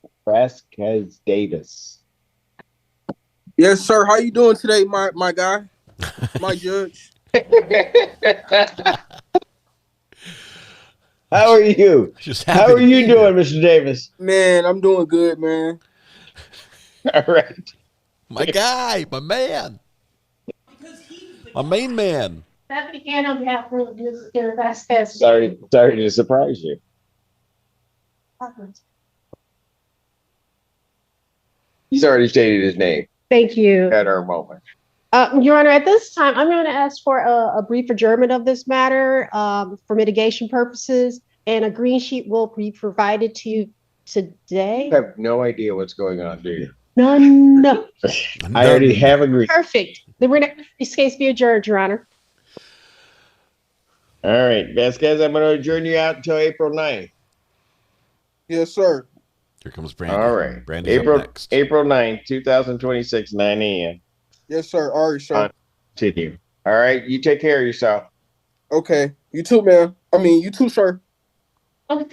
Davis. Yes, sir. How you doing today, my guy? My judge. How are you? How are you doing, Mr. Davis? Man, I'm doing good, man. All right. My guy, my man. My main man. Stephanie Cannon on behalf of Mr. Vasquez. Sorry to surprise you. He's already stated his name Thank you. at our moment. Your Honor, at this time, I'm going to ask for a brief adjournment of this matter for mitigation purposes, and a green sheet will be provided to you today. I have no idea what's going on, do you? No. I already have agreed. Perfect. Then we're going to this case be adjourned, Your Honor. All right, Vasquez, I'm going to adjourn you out until April 9th. Yes, sir. Here comes Brandy. All right. Brandy's April up next. April 9th, 2026, 9 a.m. Yes, sir. All right, sir. Continue. All right, you take care of yourself. Okay. You too, man. I mean, you too, sir. Could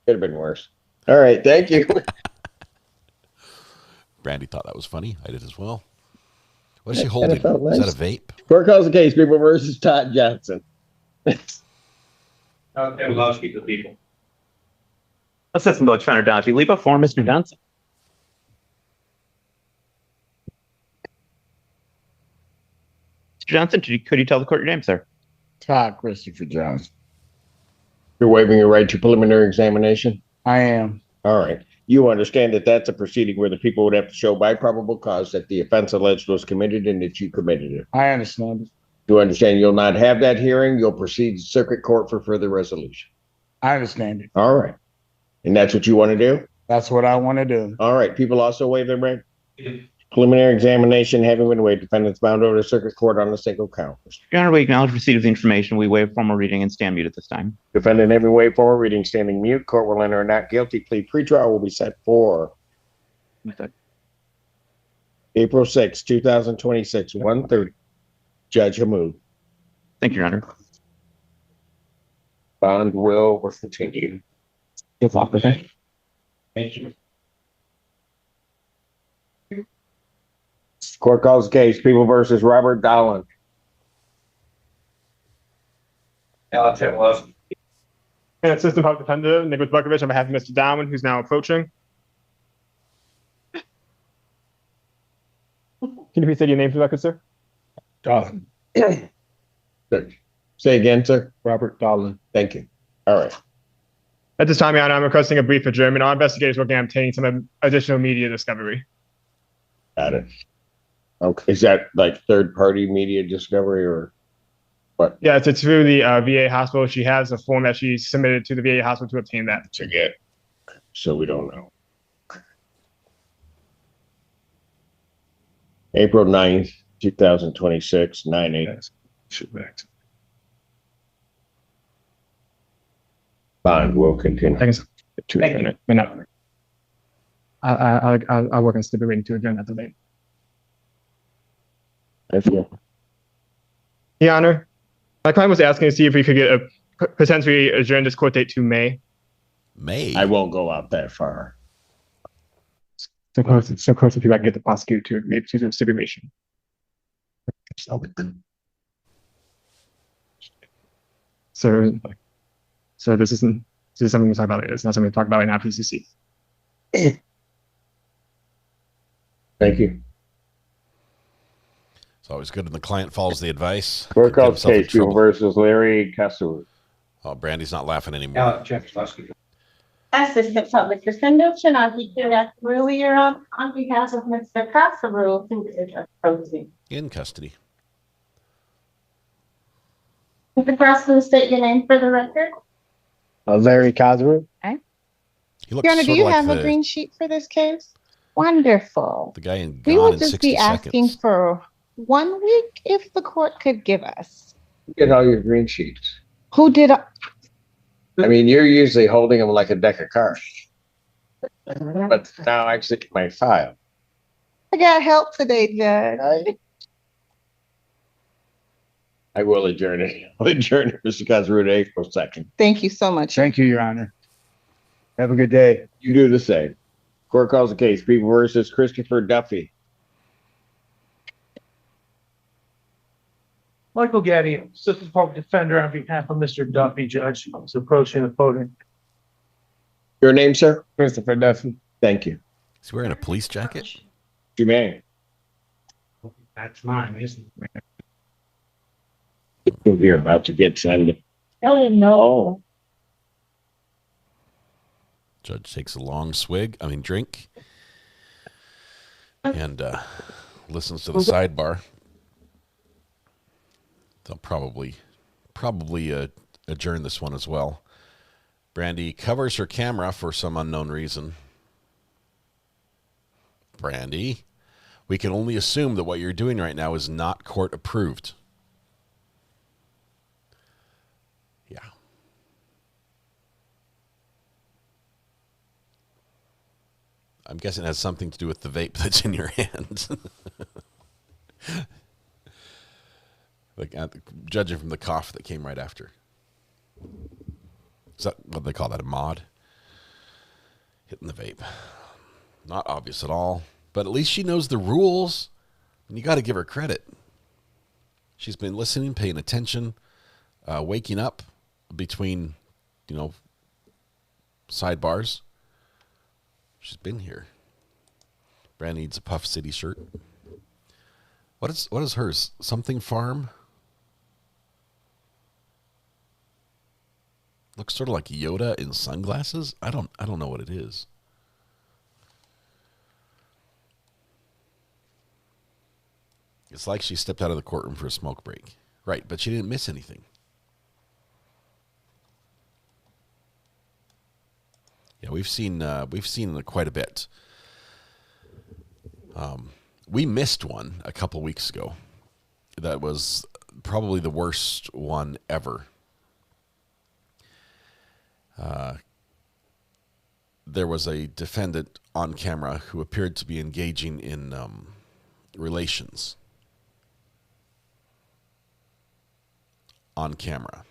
have been worse. All right, thank you. Brandy thought that was funny. I did as well. What is she holding? Is that a vape? Court calls the case People versus Todd Johnson. Okay, we'll all speak to people. Assistant Public Defender Donahue, leave before Mr. Johnson. Mr. Johnson, could you tell the court your name, sir? Todd Christopher Johnson. You're waiving your right to preliminary examination? I am. All right. You understand that that's a proceeding where the people would have to show by probable cause that the offense alleged was committed and that you committed it. I understand. You understand you'll not have that hearing. You'll proceed to circuit court for further resolution. I understand it. All right. And that's what you want to do? That's what I want to do. All right. People also waive their right. Preliminary examination having been waived, defendants bound over to circuit court on a single count. Your Honor, we acknowledge receipt of the information. We waive formal reading and stand mute at this time. Defendant having waived formal reading, standing mute. Court will enter a not guilty plea. Pretrial will be set for April 6, 2026, 1:30. Judge Hammoud. Thank you, Your Honor. Bond will continue. Good luck with it. Thank you. Court calls the case People versus Robert Dolan. Alex Love. And Assistant Public Defender Nicholas Bukovich on behalf of Mr. Darwin, who's now approaching. Can you please say your name for the record, sir? Dolan. Say again, sir. Robert Dolan. Thank you. All right. At this time, Your Honor, I'm requesting a brief adjournment. Our investigators will obtain some additional media discovery. Got it. Okay. Is that like third-party media discovery or what? Yeah, it's through the VA hospital. She has a form that she submitted to the VA hospital to obtain that. To get. So we don't know. April 9th, 2026, 9 a.m. Bond will continue. Thank you. I'll work on stipulating to adjourn at the date. Thank you. Your Honor, my client was asking to see if we could get a potentially adjourn this court date to May. May? I won't go out that far. So close if you can get the prosecutor to maybe to do stipulation. So this is something we talk about later. It's not something we talk about in our PCC. Thank you. It's always good when the client follows the advice. Court calls Get himself in case People trouble. versus Larry Kasur. Oh, Brandy's not laughing anymore. Assistant Public Defender Shanati Kirak earlier on behalf of Mr. Casaru, who is approaching. In custody. Mr. Cross, please state your name for the record. Larry Cosgrove. He looks Your Honor, do sort you of like have a the, green sheet for this case? Wonderful. the guy in We Gone would in just 60 be asking Seconds. for 1 week if the court could give us. Get all your green sheets. Who did? I mean, you're usually holding them like a deck of cards. But now I see my file. I got help today, Judge. I will adjourn it. I'll adjourn it, Mr. Cosgrove, April 2nd. Thank you so much. Thank you, Your Honor. Have a good day. You do the same. Court calls the case. People versus Christopher Duffy. Michael Gaddy, Assistant Public Defender on behalf of Mr. Duffy, Judge, is approaching the podium. Your name, sir? Christopher Duffy. Thank you. Is he wearing a police jacket? You may. That's mine, isn't it? You're about to get sent. Oh, no. Judge takes a long drink, and listens to the sidebar. They'll probably adjourn this one as well. Brandy covers her camera for some unknown reason. Brandy, we can only assume that what you're doing right now is not court approved. Yeah. I'm guessing it has something to do with the vape that's in your hand. Like judging from the cough that came right after. Is that what they call that, a mod? Hitting the vape. Not obvious at all, but at least she knows the rules, and you got to give her credit. She's been listening, paying attention, waking up between, sidebars. She's been here. Brand needs a Puff City shirt. What is hers? Something Farm? Looks sort of like Yoda in sunglasses. I don't know what it is. It's like she stepped out of the courtroom for a smoke break. Right, but she didn't miss anything. Yeah, we've seen quite a bit. We missed one a couple weeks ago. That was probably the worst one ever. There was a defendant on camera who appeared to be engaging in relations on camera.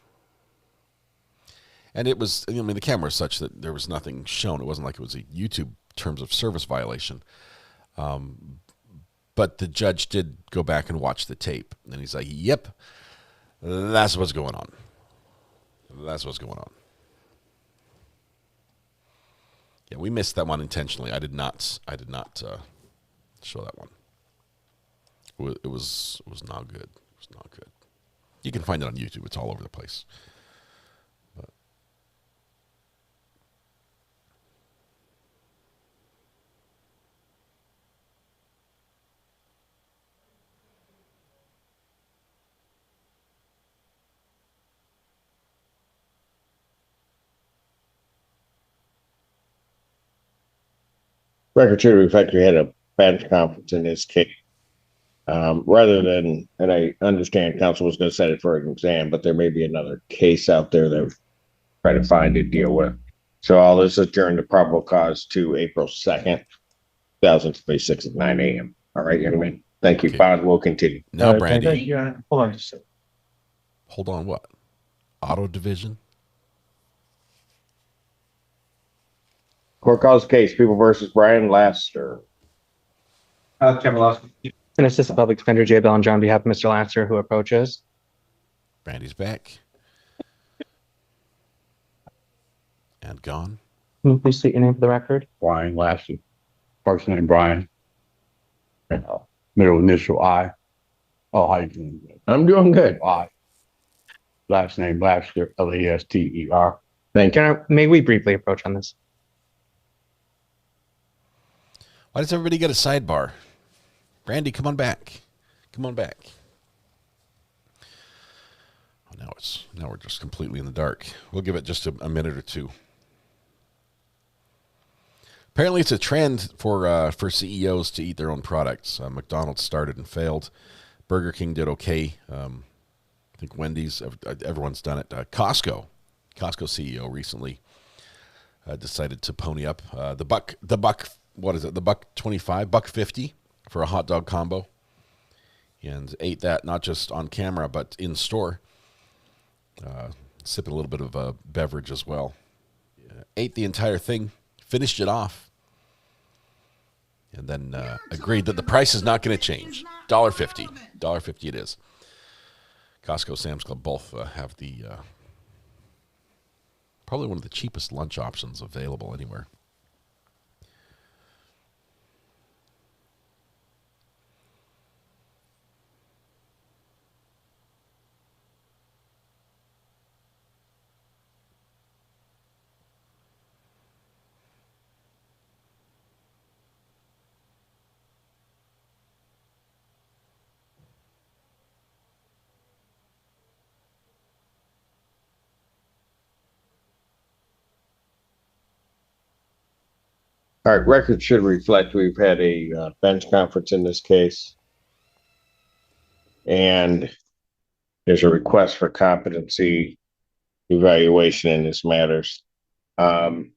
And it was, the camera was such that there was nothing shown. It wasn't like it was a YouTube terms of service violation. But the judge did go back and watch the tape. And he's like, yep, that's what's going on. That's what's going on. Yeah, we missed that one intentionally. I did not show that one. It was not good. It was not good. You can find it on YouTube. It's all over the place. But Record should reflect we had a bench conference in this case. Rather than, and I understand counsel was going to set it for an exam, but there may be another case out there that we're trying to find to deal with. So all this adjourned to probable cause to April 2nd, 2026 at 9 a.m. All right, young man. Thank you. Okay. Bond will continue. now, Brandy, Thank you. Hold on just a second. hold on. What? Auto division? Court calls case, People versus Brian Laster. An assistant public defender, Jay Bellinger, on behalf of Mr. Lancer, who approaches. Brandy's back. And gone. Can you please state your name for the record? Brian Lashley. First name Brian. Middle initial I. Oh, how you doing? I'm doing good. I. last name Laster, Lester. Thank you. Your Honor, may we briefly approach on this? Why does everybody get a sidebar? Brandy, come on back. Come on back. Oh, now we're just completely in the dark. We'll give it just a minute or two. Apparently, it's a trend for CEOs to eat their own products. McDonald's started and failed. Burger King did okay. I think Wendy's, everyone's done it. Costco CEO recently decided to pony up the buck. What is it? The $1.25, $1.50 for a hot dog combo, and ate that not just on camera but in store. Sipping a little bit of a beverage as well. Ate the entire thing, finished it off, and then agreed that the price is not going to change. $1.50. $1.50 it is. Costco, Sam's Club both have the probably one of the cheapest lunch options available anywhere. All right, record should reflect we've had a bench conference in this case. And there's a request for competency evaluation in this matters. Forensic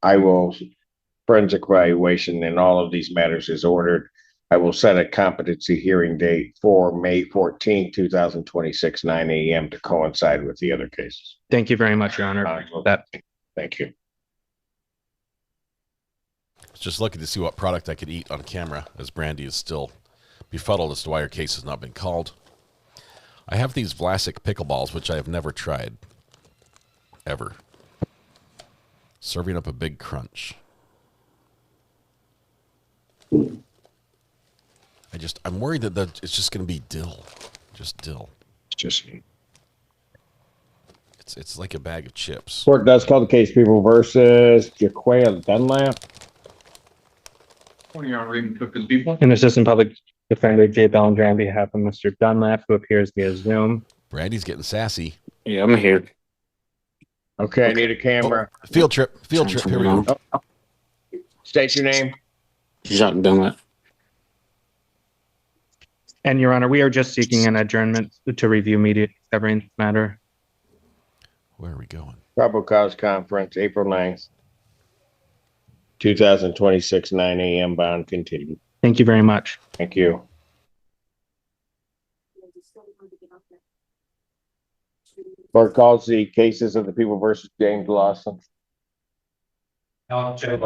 evaluation in all of these matters is ordered. I will set a competency hearing date for May 14, 2026, 9 a.m. to coincide with the other cases. Thank you very much, Your Honor. Thank you. Just looking to see what product I could eat on camera, as Brandy is still befuddled as to why her case has not been called. I have these Vlasic pickleballs, which I have never tried. Ever. Serving up a big crunch. I'm worried that it's just going to be dill. Just dill. It's like a bag of chips. Court does call the case People versus Jaquia Dunlap. An assistant public defender, Jay Bellinger, on behalf of Mr. Dunlap, who appears via Zoom. Brandy's getting sassy. Yeah, I'm here. Okay, I need a camera. Oh, field trip. Here we go. State your name. Jacques Dunlap. And Your Honor, we are just seeking an adjournment to review media discovery in this matter. Where are we going? Probable cause conference, April 9th, 2026, 9 a.m. Bond continued. Thank you very much. Thank you. Court calls the cases of the People versus James Lawson. Secretary,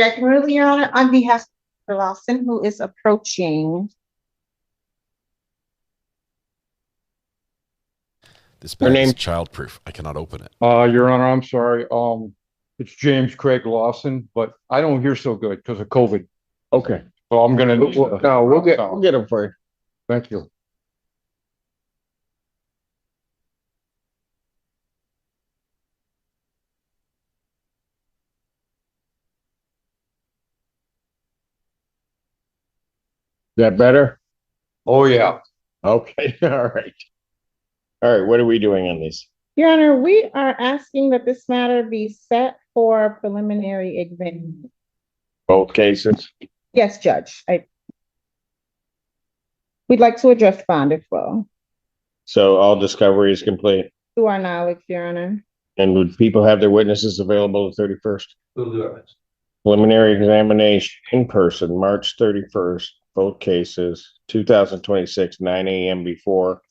I can really, Your Honor, on behalf of Mr. Lawson, who is approaching. This bag is childproof. I cannot open it. Your Honor, I'm sorry. It's James Craig Lawson, but I don't hear so good because of COVID. Okay. So I'm gonna. We'll get him for you. Thank you. Is that better? Oh, yeah. Okay. All right. All right. What are we doing on these? Your Honor, we are asking that this matter be set for preliminary examination. Both cases? Yes, Judge. We'd like to address bond as well. So all discovery is complete? To our knowledge, Your Honor. And would people have their witnesses available the 31st? We'll do our best. Preliminary examination in person, March 31st, both cases, 2026, 9 a.m. before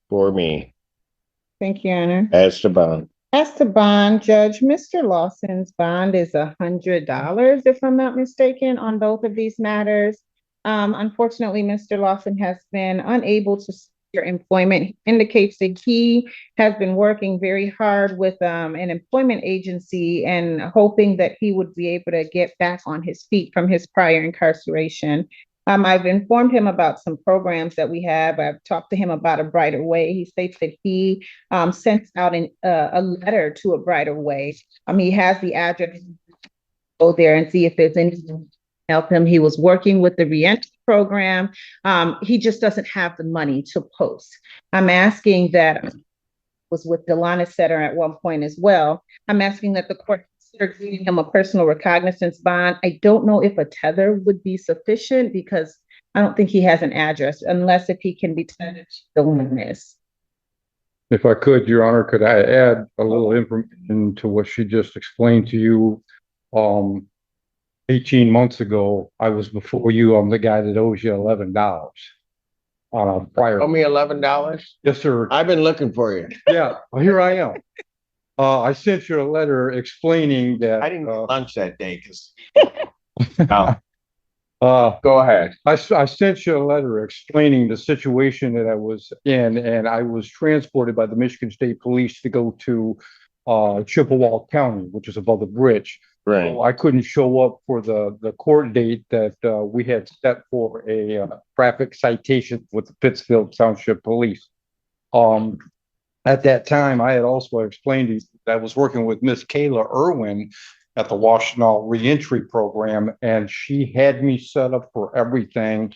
me. Thank you, Your Honor. As to bond. As to bond, Judge, Mr. Lawson's bond is $100, if I'm not mistaken, on both of these matters. Unfortunately, Mr. Lawson has been unable to secure employment. Indicates that he has been working very hard with an employment agency and hoping that he would be able to get back on his feet from his prior incarceration. I've informed him about some programs that we have. I've talked to him about a Brighter Way. He states that he sent out a letter to a Brighter Way. He has the address. Go there and see if there's anything help him. He was working with the reentry program. He just doesn't have the money to post. I'm asking that, was with Delana Setter at one point as well. I'm asking that the court consider giving him a personal recognizance bond. I don't know if a tether would be sufficient because I don't think he has an address unless if he can be tethered to the witness. If I could, Your Honor, could I add a little information to what she just explained to you? 18 months ago, I was before you. I'm the guy that owes you $11 on a prior. Owe me $11? Yes, sir. I've been looking for you. Yeah, well, here I am. I sent you a letter explaining that. I didn't get lunch that day because. Go ahead. I sent you a letter explaining the situation that I was in, and I was transported by the Michigan State Police to go to Chippewa County, which is above the bridge. Right. So I couldn't show up for the court date that we had set for a traffic citation with the Pittsfield Township Police. At that time, I had also explained to you that I was working with Miss Kayla Irwin at the Washtenaw Reentry Program, and she had me set up for everything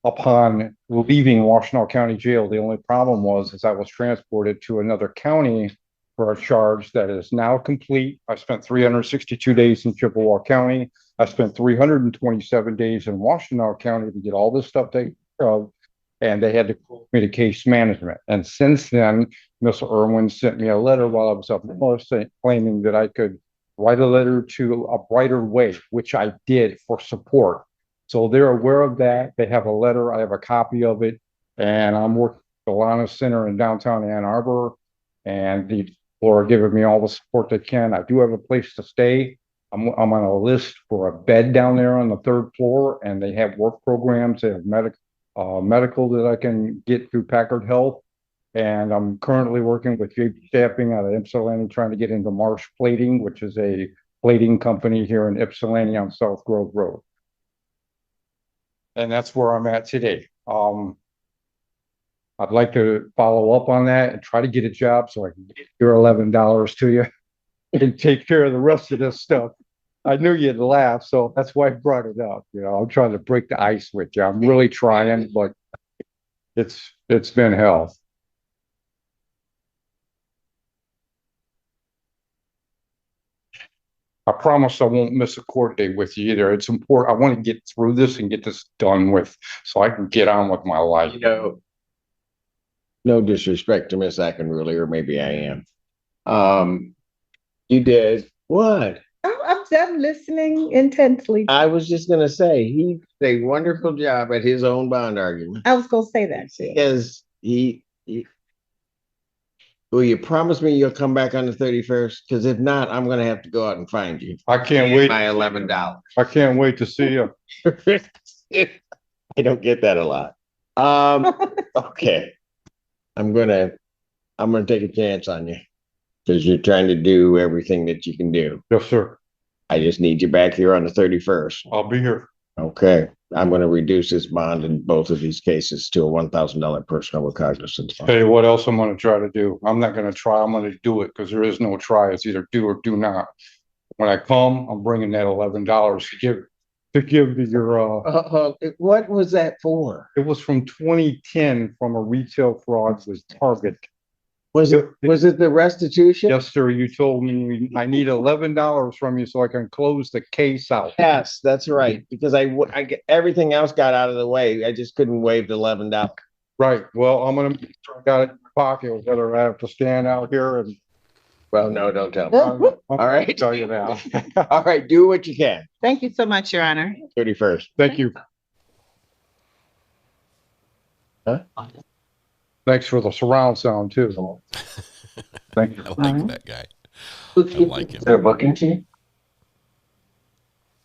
upon leaving Washtenaw County Jail. The only problem was I was transported to another county for a charge that is now complete. I spent 362 days in Chippewa County. I spent 327 days in Washtenaw County to get all this stuff taken care of, and they had to quote me to case management. And since then, Miss Irwin sent me a letter while I was up north claiming that I could write a letter to a Brighter Way, which I did for support. So they're aware of that. They have a letter. I have a copy of it, and I'm working at the Delana Center in downtown Ann Arbor, and the are giving me all the support they can. I do have a place to stay. I'm on a list for a bed down there on the 3rd floor, and they have work programs. They have medical that I can get through Packard Health. And I'm currently working with JP Staffing out of Ypsilanti, trying to get into Marsh Plating, which is a plating company here in Ypsilanti on South Grove Road. And that's where I'm at today. I'd like to follow up on that and try to get a job so I can get your $11 to you and take care of the rest of this stuff. I knew you'd laugh, so that's why I brought it up. You know, I'm trying to break the ice with you. I'm really trying, but it's been hell. I promise I won't miss a court date with you either. It's important. I want to get through this and get this done with so I can get on with my life. You know, no disrespect to Miss Ackenruler, or maybe I am. You did what? I'm listening intensely. I was just gonna say he did a wonderful job at his own bond argument. I was gonna say that too. Because he will you promise me you'll come back on the 31st? Because if not, I'm gonna have to go out and find you. I can't wait. My $11. I can't wait to see you. I don't get that a lot. Okay. I'm gonna take a chance on you because you're trying to do everything that you can do. Yes, sir. I just need you back here on the 31st. I'll be here. Okay. I'm going to reduce this bond in both of these cases to a $1,000 personal recognizance fund. Tell you what else I'm going to try to do. I'm not going to try. I'm going to do it because there is no try. It's either do or do not. When I come, I'm bringing that $11 to give your. What was that for? It was from 2010 from a retail fraud with Target. Was it the restitution? Yes, sir. You told me I need $11 from you so I can close the case out. Yes, that's right. Because I everything else got out of the way. I just couldn't waive the $11. Right. Well, I'm gonna got it in my pocket. Whether I have to stand out here and. Well, no, don't tell me. All right. Tell you now. All right. Do what you can. Thank you so much, Your Honor. 31st. Thank you. Huh? Thanks for the surround sound too. Thank you. I like that guy. I like him. Is there a booking fee?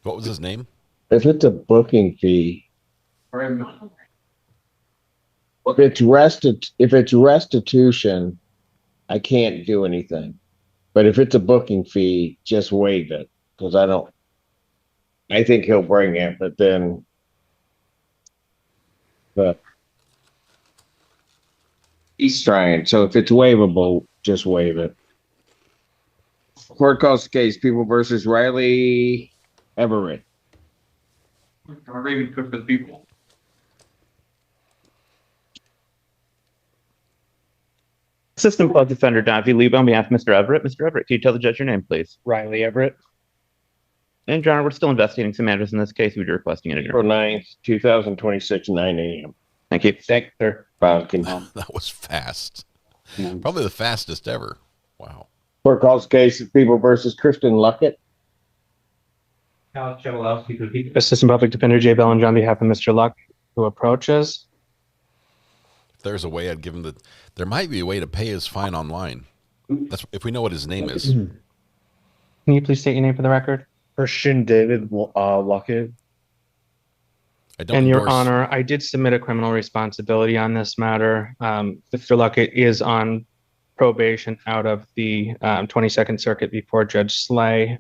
What was his name? If it's a booking fee, if it's restitution, I can't do anything. But if it's a booking fee, just waive it because I think he'll bring it, but then but he's trying. So if it's waivable, just waive it. Court calls the case People versus Riley Everett. Raven Cook for the people. Assistant Public Defender Davi Lieb on behalf of Mr. Everett. Mr. Everett, can you tell the judge your name, please? Riley Everett. And Your Honor, we're still investigating some matters in this case. We're requesting an April adjournment. 9th, 2026, 9 a.m. Thank you. Thank you, sir. That was fast. Probably the fastest ever. Wow. Court calls the case of People versus Kristen Luckett. Assistant Public Defender Jay Bellinger on behalf of Mr. Luck, who approaches. If there's a way, I'd give him there might be a way to pay his fine online. That's if we know what his name is. Can you please state your name for the record? Christian David Luckett. And Your Honor, I did submit a criminal responsibility on this matter. Mr. Luckett is on probation out of the 22nd Circuit before Judge Slay.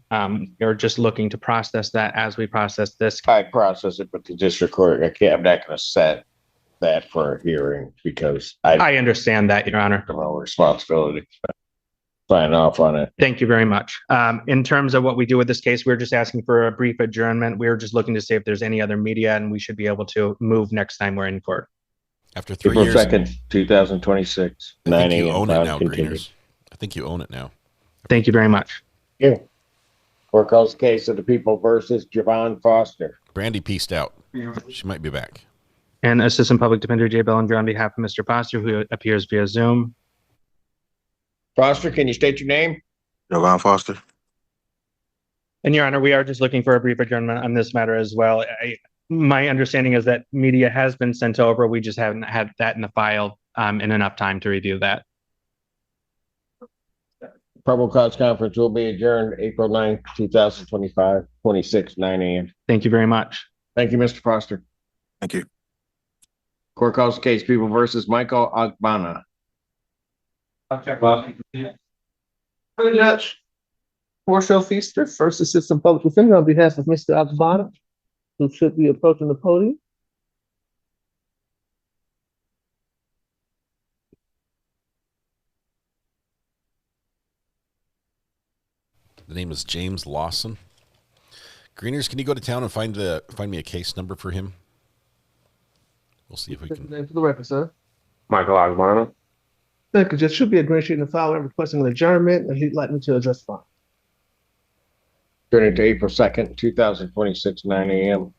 You're just looking to process that as we process this. I process it, but the district court, I'm not going to set that for a hearing because I understand that, Your Honor. Criminal responsibility. Sign off on it. Thank you very much. In terms of what we do with this case, we're just asking for a brief adjournment. We're just looking to see if there's any other media, and we should be able to move next time we're in court. After 3 April years. 2nd, 2026, 9 a.m. You own it now, Greeners. I think you own it now. Thank you very much. Yeah. Court calls the case of the People versus Javon Foster. Brandy pieced out. She might be back. And Assistant Public Defender Jay Bellinger on behalf of Mr. Foster, who appears via Zoom. Foster, can you state your name? Javon Foster. And Your Honor, we are just looking for a brief adjournment on this matter as well. My understanding is that media has been sent over. We just haven't had that in the file in enough time to review that. Probable cause conference will be adjourned April 9th, 2025, 26, 9 a.m. Thank you very much. Thank you, Mr. Foster. Thank you. Court calls the case People versus Michael Agbana. Judge. Marshall Feaster, First Assistant Public Defender on behalf of Mr. Agbana, who should be approaching the podium. The name is James Lawson. Greeners, can you go to town and find me a case number for him? We'll see if we can. Name for the record, sir. Michael Agbana. Thank you. Just should be a green sheet in the file. I'm requesting an adjournment, and he'd like me to address file. Turn it to April 2nd, 2026, 9 a.m.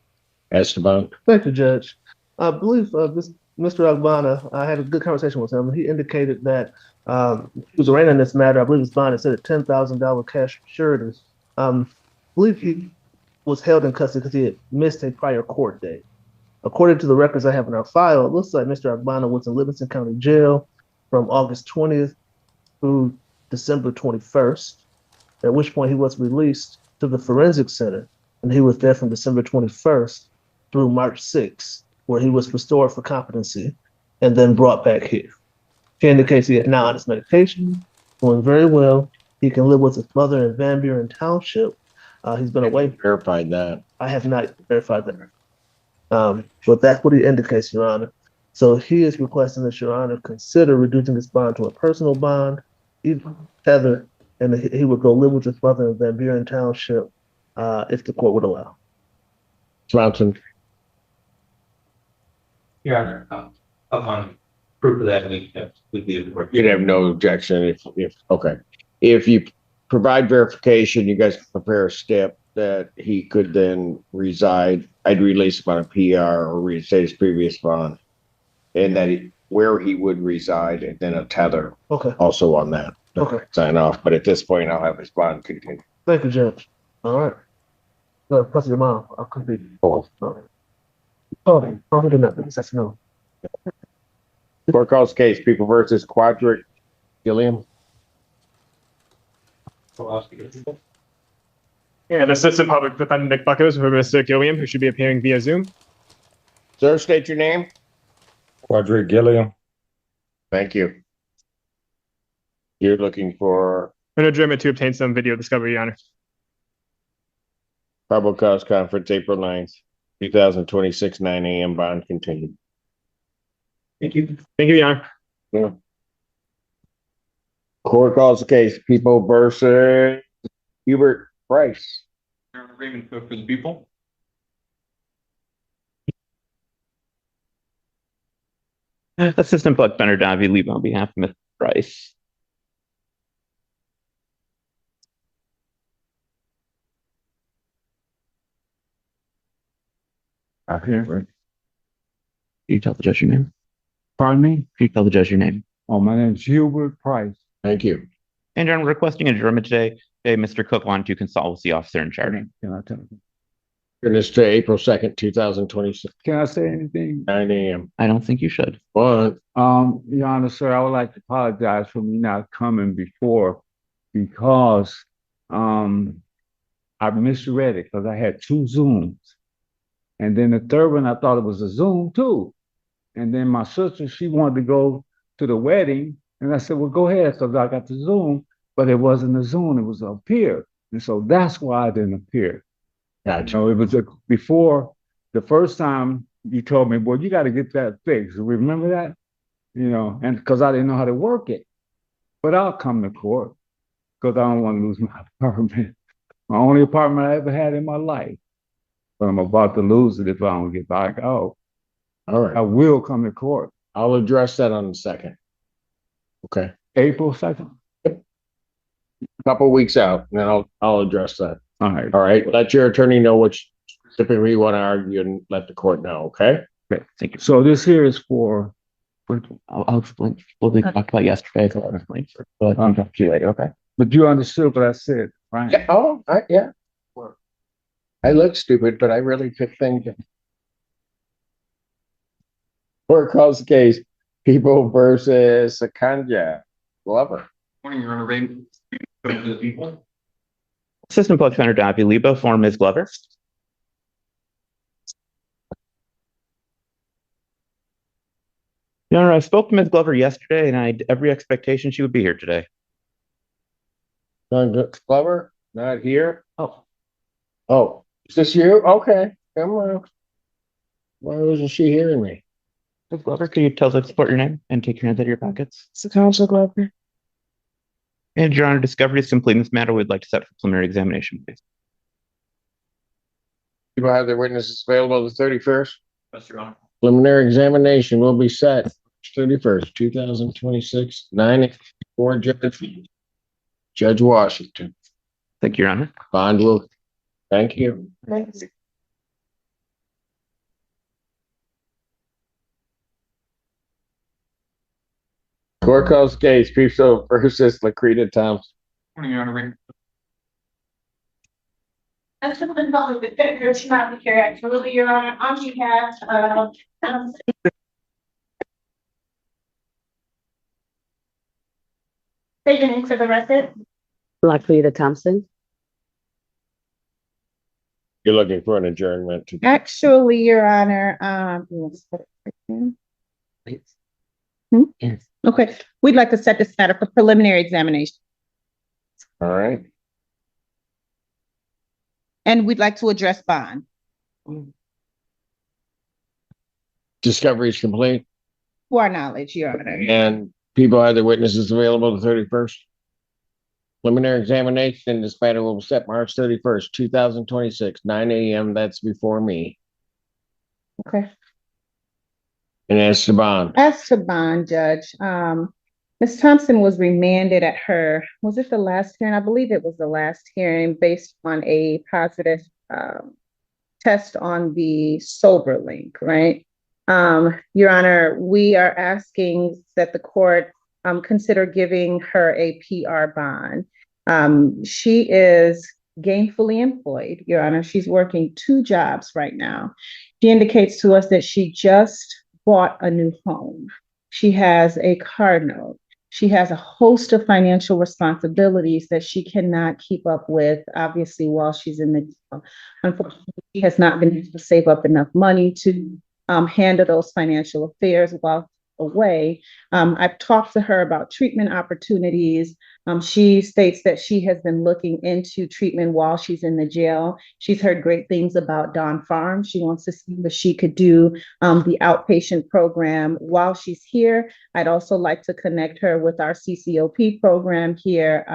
Esteban. Thank you, Judge. I believe this Mr. Agbana, I had a good conversation with him. He indicated that he was arraigned in this matter. I believe his bond is set at $10,000 cash surety. I believe he was held in custody because he had missed a prior court date. According to the records I have in our file, it looks like Mr. Agbana was in Livingston County Jail from August 20th through December 21st, at which point he was released to the Forensic Center, and he was there from December 21st through March 6th, where he was restored for competency and then brought back here. He indicates he is now on his medication, doing very well. He can live with his mother in Van Buren Township. He's been away. Verified that. I have not verified that. But that's what he indicates, Your Honor. So he is requesting that Your Honor consider reducing his bond to a personal bond, even tether, and he would go live with his mother in Van Buren Township if the court would allow. Johnson. Your Honor, upon proof of that, we'd be able to. You'd have no objection if okay. If you provide verification, you guys can prepare a step that he could then reside. I'd release him on a PR or reinstate his previous bond, and that where he would reside, and then a tether. Okay. Also on that. Okay. Sign off. But at this point, I'll have his bond continue. Thank you, Judge. All right. Plus your mom. I'll complete. Oh. Oh, I'm good enough. That's no. Court calls case People versus Quadric Gilliam. And Assistant Public Defender Nick Buckos for Mr. Gilliam, who should be appearing via Zoom. Sir, state your name. Quadric Gilliam. Thank you. You're looking for An adjournment to obtain some video discovery, Your Honor. probable cause conference April 9th, 2026, 9 a.m. bond continued. Thank you. Thank you, Your Honor. Yeah. Court calls the case, People versus Hubert Price. Raymond Cook for the people. Assistant Public Defender Davi Lebo on behalf of Mr. Price. Here. Can you tell the judge your name? Pardon me? Can you tell the judge your name? Oh, my name's Hubert Price. Thank you. And Your Honor, requesting adjournment today. Mr. Cook wanted to consult with the officer in charge. Can I tell you? Turn this to April 2nd, 2026, Can I say anything? 9 a.m. I don't think you should. What? Your Honor, sir, I would like to apologize for me not coming before because I misread it because I had 2 Zooms. And then the third one, I thought it was a Zoom too. And then my sister, she wanted to go to the wedding. And I said, well, go ahead. So I got the Zoom, but it wasn't a Zoom, it was up here. And so that's why I didn't appear. Gotcha. So it was before the first time you told me, well, you got to get that fixed. Remember that? You know, and because I didn't know how to work it. But I'll come to court because I don't want to lose my apartment. My only apartment I ever had in my life. But I'm about to lose it if I don't get back out. All right. I will come to court. I'll address that on the 2nd. Okay. April 2nd. Couple weeks out, and then I'll address that. All right. All right. Let your attorney know which specifically you want to argue and let the court know. Okay. Okay, thank you. So this here is for. I'll explain what we talked about yesterday. So I'll explain for. I'll talk to you later. Okay. But you understood what I said, right? Yeah. Oh, yeah. I look stupid, but I really took things. Court calls the case, People versus Sakanja Glover. Morning, Your Honor. Raymond Cook for the people. Assistant Public Defender Davi Lebo for Ms. Glover. Your Honor, I spoke to Ms. Glover yesterday, and I had every expectation she would be here today. Glover, not here. Oh, is this you? Okay, come on. Why wasn't she hearing me? Ms. Glover, can you tell the court your name and take your hands out of your pockets? Sakanja Glover. And Your Honor, discovery is complete in this matter. We'd like to set for preliminary examination, please. People have their witnesses available the 31st. Yes, Your Honor. Preliminary examination will be set 31st, 2026, 9 for Judge Washington. Thank you, Your Honor. Bond will. Thank you. Thanks. Court calls case, People versus Lakrita Thompson. Morning, Your Honor. As someone public defender, should not be here actually, Your Honor, on behalf of state your name for the record. Lakrita Thompson. You're looking for an adjournment to. Actually, Your Honor, Yes. okay, we'd like to set this matter for preliminary examination. All right. And we'd like to address bond. Discovery is complete. To our knowledge, Your Honor. And people have their witnesses available the 31st. Preliminary examination in this matter will be set March 31st, 2026, 9 a.m. That's before me. Okay. And as to bond. As to bond, Judge, Ms. Thompson was remanded at was it the last hearing? I believe it was the last hearing based on a positive test on the sober link, right? Your Honor, we are asking that the court consider giving her a PR bond. She is gainfully employed, Your Honor. She's working 2 jobs right now. She indicates to us that she just bought a new home. She has a car note. She has a host of financial responsibilities that she cannot keep up with, obviously, while she's in the job. Unfortunately, she has not been able to save up enough money to handle those financial affairs while away. I've talked to her about treatment opportunities. She states that she has been looking into treatment while she's in the jail. She's heard great things about Dawn Farm. She wants to see if she could do the outpatient program while she's here. I'd also like to connect her with our CCOP program here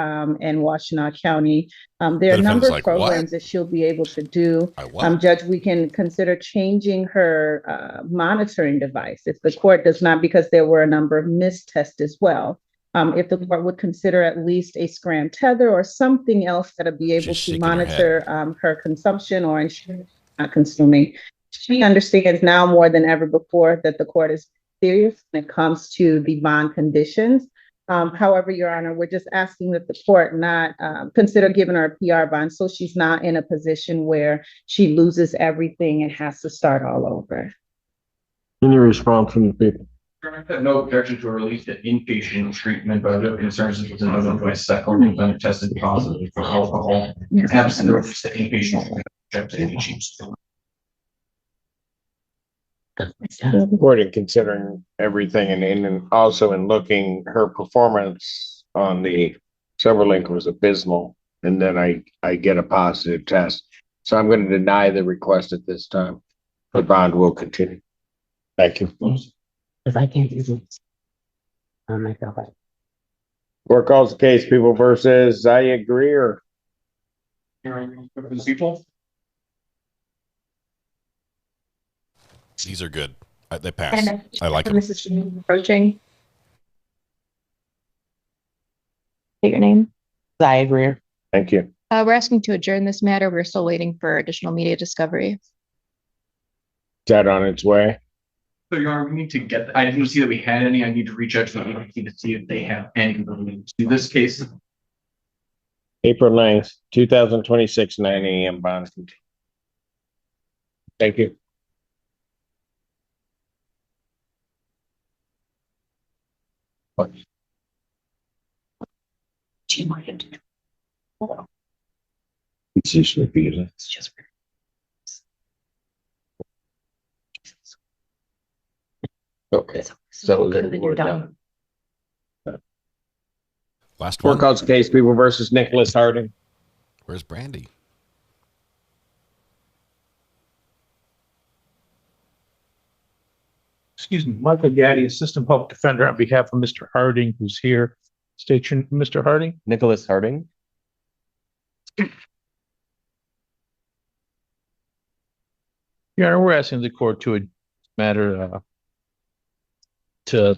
in Washtenaw County. There are a number of programs that she'll be able to do. Judge, we can consider changing her monitoring device if the court does not, because there were a number of missed tests as well. If the court would consider at least a scram tether or something else that'll be able to monitor her consumption or ensure she's not consuming. She understands now more than ever before that the court is serious when it comes to the bond conditions. However, Your Honor, we're just asking that the court not consider giving her a PR bond so she's not in a position where she loses everything and has to start all over. Any response from the people? I have no objection to a release to inpatient treatment, but no concerns if it's another device that been tested positive for alcohol. Absent the release to inpatient. Court considering everything and also in looking, her performance on the SilverLink was abysmal, and then I get a positive test. So I'm going to deny the request at this time. The bond will continue. Thank you. If I can't do this, I might go back. Court calls the case People versus I agree or people. These are good. They pass. I like them. This is approaching. State your name. I agree. Thank you. We're asking to adjourn this matter. We're still waiting for additional media discovery. Is that on its way? So, Your Honor, we need to get. I didn't see that we had any. I need to reach out to the agency to see if they have any related to this case. April 9th, 2026, 9 a.m. bond continue. Thank you. What? It's just repeated. It's just okay. So we're done. Last Court one. calls the case People versus Nicholas Harding. Where's Brandy? Excuse me, Michael Gaddy, Assistant Public Defender on behalf of Mr. Harding, who's here. State your, Mr. Harding. Nicholas Harding. Your Honor, we're asking the court to a matter for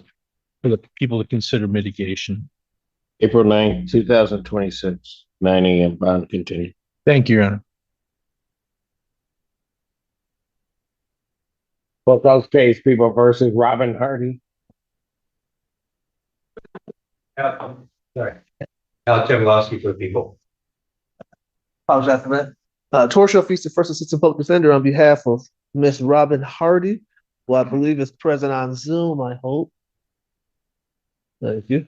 the people to consider mitigation. April 9th, 2026, 9 a.m. bond continue. Thank you, Your Honor. Court calls the case People versus Robin Hardy. Sorry. Alex Jablowski for the people. Apologize for that. Torture fees to First Assistant Public Defender on behalf of Miss Robin Hardy, who I believe is present on Zoom, I hope. Thank you.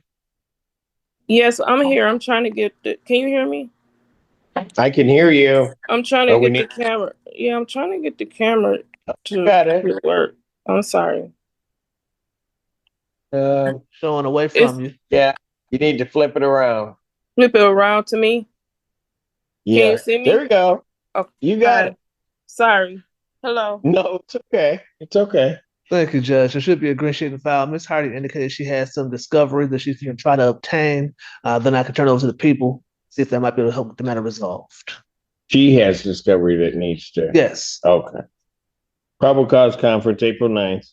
Yes, I'm here. I'm trying to get the, can you hear me? I can hear you. I'm trying to get the camera. Yeah, I'm trying to get the camera to work. I'm sorry. Showing away from you. Yeah, you need to flip it around. Flip it around to me. Yeah. Can you see me? There we go. Okay. You got it. Sorry. Hello. No, it's okay. It's okay. Thank you, Judge. There should be a green sheet in file. Miss Hardy indicated she has some discovery that she's going to try to obtain. Then I can turn it over to the people, see if that might be able to help get the matter resolved. She has discovery that needs to. Yes. Okay. Probable cause conference, April 9th,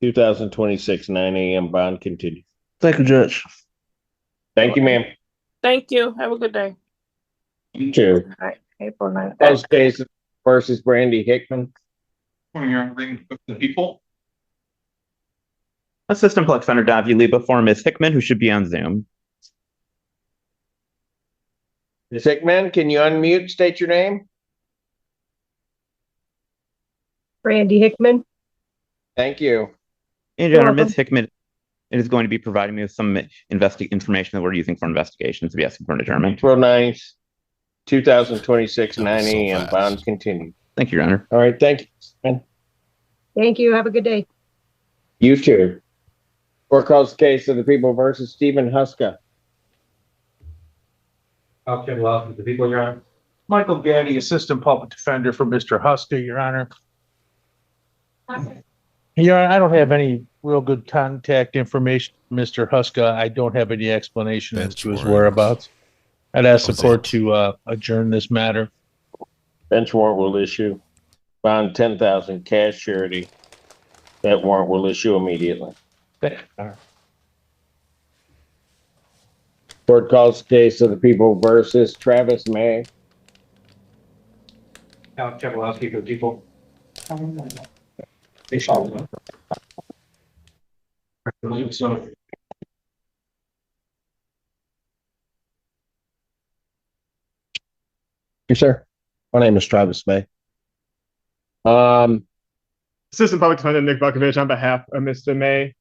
2026, 9 a.m. bond continue. Thank you, Judge. Thank you, ma'am. Thank you. Have a good day. You too. All right. April 9th. Post case versus Brandy Hickman. The people. Assistant Public Defender Davi Lee before Ms. Hickman, who should be on Zoom. Ms. Hickman, can you unmute, state your name? Brandy Hickman. Thank you. And Your Honor, Ms. Hickman is going to be providing me with some information that we're using for investigations to be asking for an adjournment. April 9th, 2026, 9 a.m. Bonds continue. Thank you, Your Honor. All right, thank you. Thank you. Have a good day. You too. Court calls the case of the people versus Stephen Huska. Okay, well, the people, Your Honor. Michael Gaddy, Assistant Public Defender for Mr. Husker, Your Honor. Your Honor, I don't have any real good contact information, for Mr. Huska. I don't have any explanation as to his whereabouts. I'd ask the court to adjourn this matter. Bench warrant will issue. Bond 10,000, cash surety. That warrant will issue immediately. Court calls the case of the people versus Travis May. Alex Jablowski for the people. Yes, sir. My name is Travis May. Assistant Public Defender Nick Bukovich on behalf of Mr. May.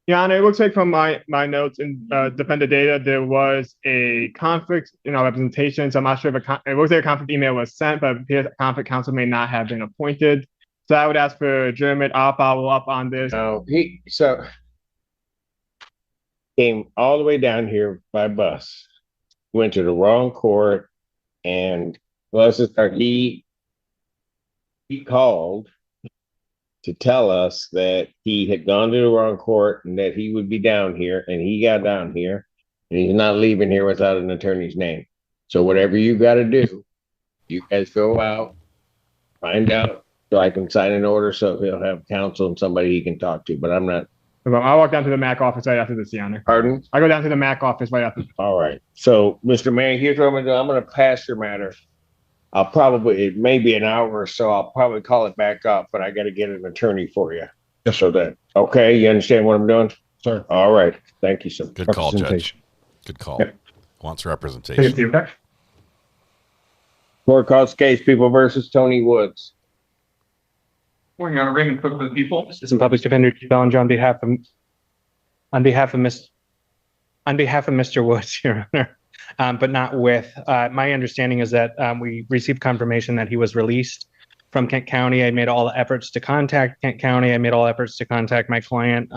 Your Honor, it looks like from my notes and defender data, there was a conflict in our representation. So I'm not sure if it looks like a conflict email was sent, but it appears conflict counsel may not have been appointed. So I would ask for adjournment. I'll follow up on this. No, he came all the way down here by bus, went to the wrong court, and he called to tell us that he had gone to the wrong court and that he would be down here, and he got down here, and he's not leaving here without an attorney's name. So whatever you got to do, you guys go out, find out, so I can sign an order so he'll have counsel and somebody he can talk to. But I'm not. I'll walk down to the MAC office right after this, Your Honor. Pardon? I go down to the MAC office right after. All right. So, Mr. Mayor, here's what I'm going to do. I'm going to pass your matter. It may be an hour or so. I'll probably call it back up, but I got to get an attorney for you. Just so that, okay, you understand what I'm doing? Sir. All right. Thank you, sir. Good call, Judge. Good call. Yep. Wants representation. Court calls case People versus Tony Woods. Morning, Your Honor. Raymond Cook for the people. Assistant Public Defender Bellinger on behalf of Mr. Woods, Your Honor. But not with. My understanding is that we received confirmation that he was released from Kent County. I made all efforts to contact Kent County. I made all efforts to contact my client.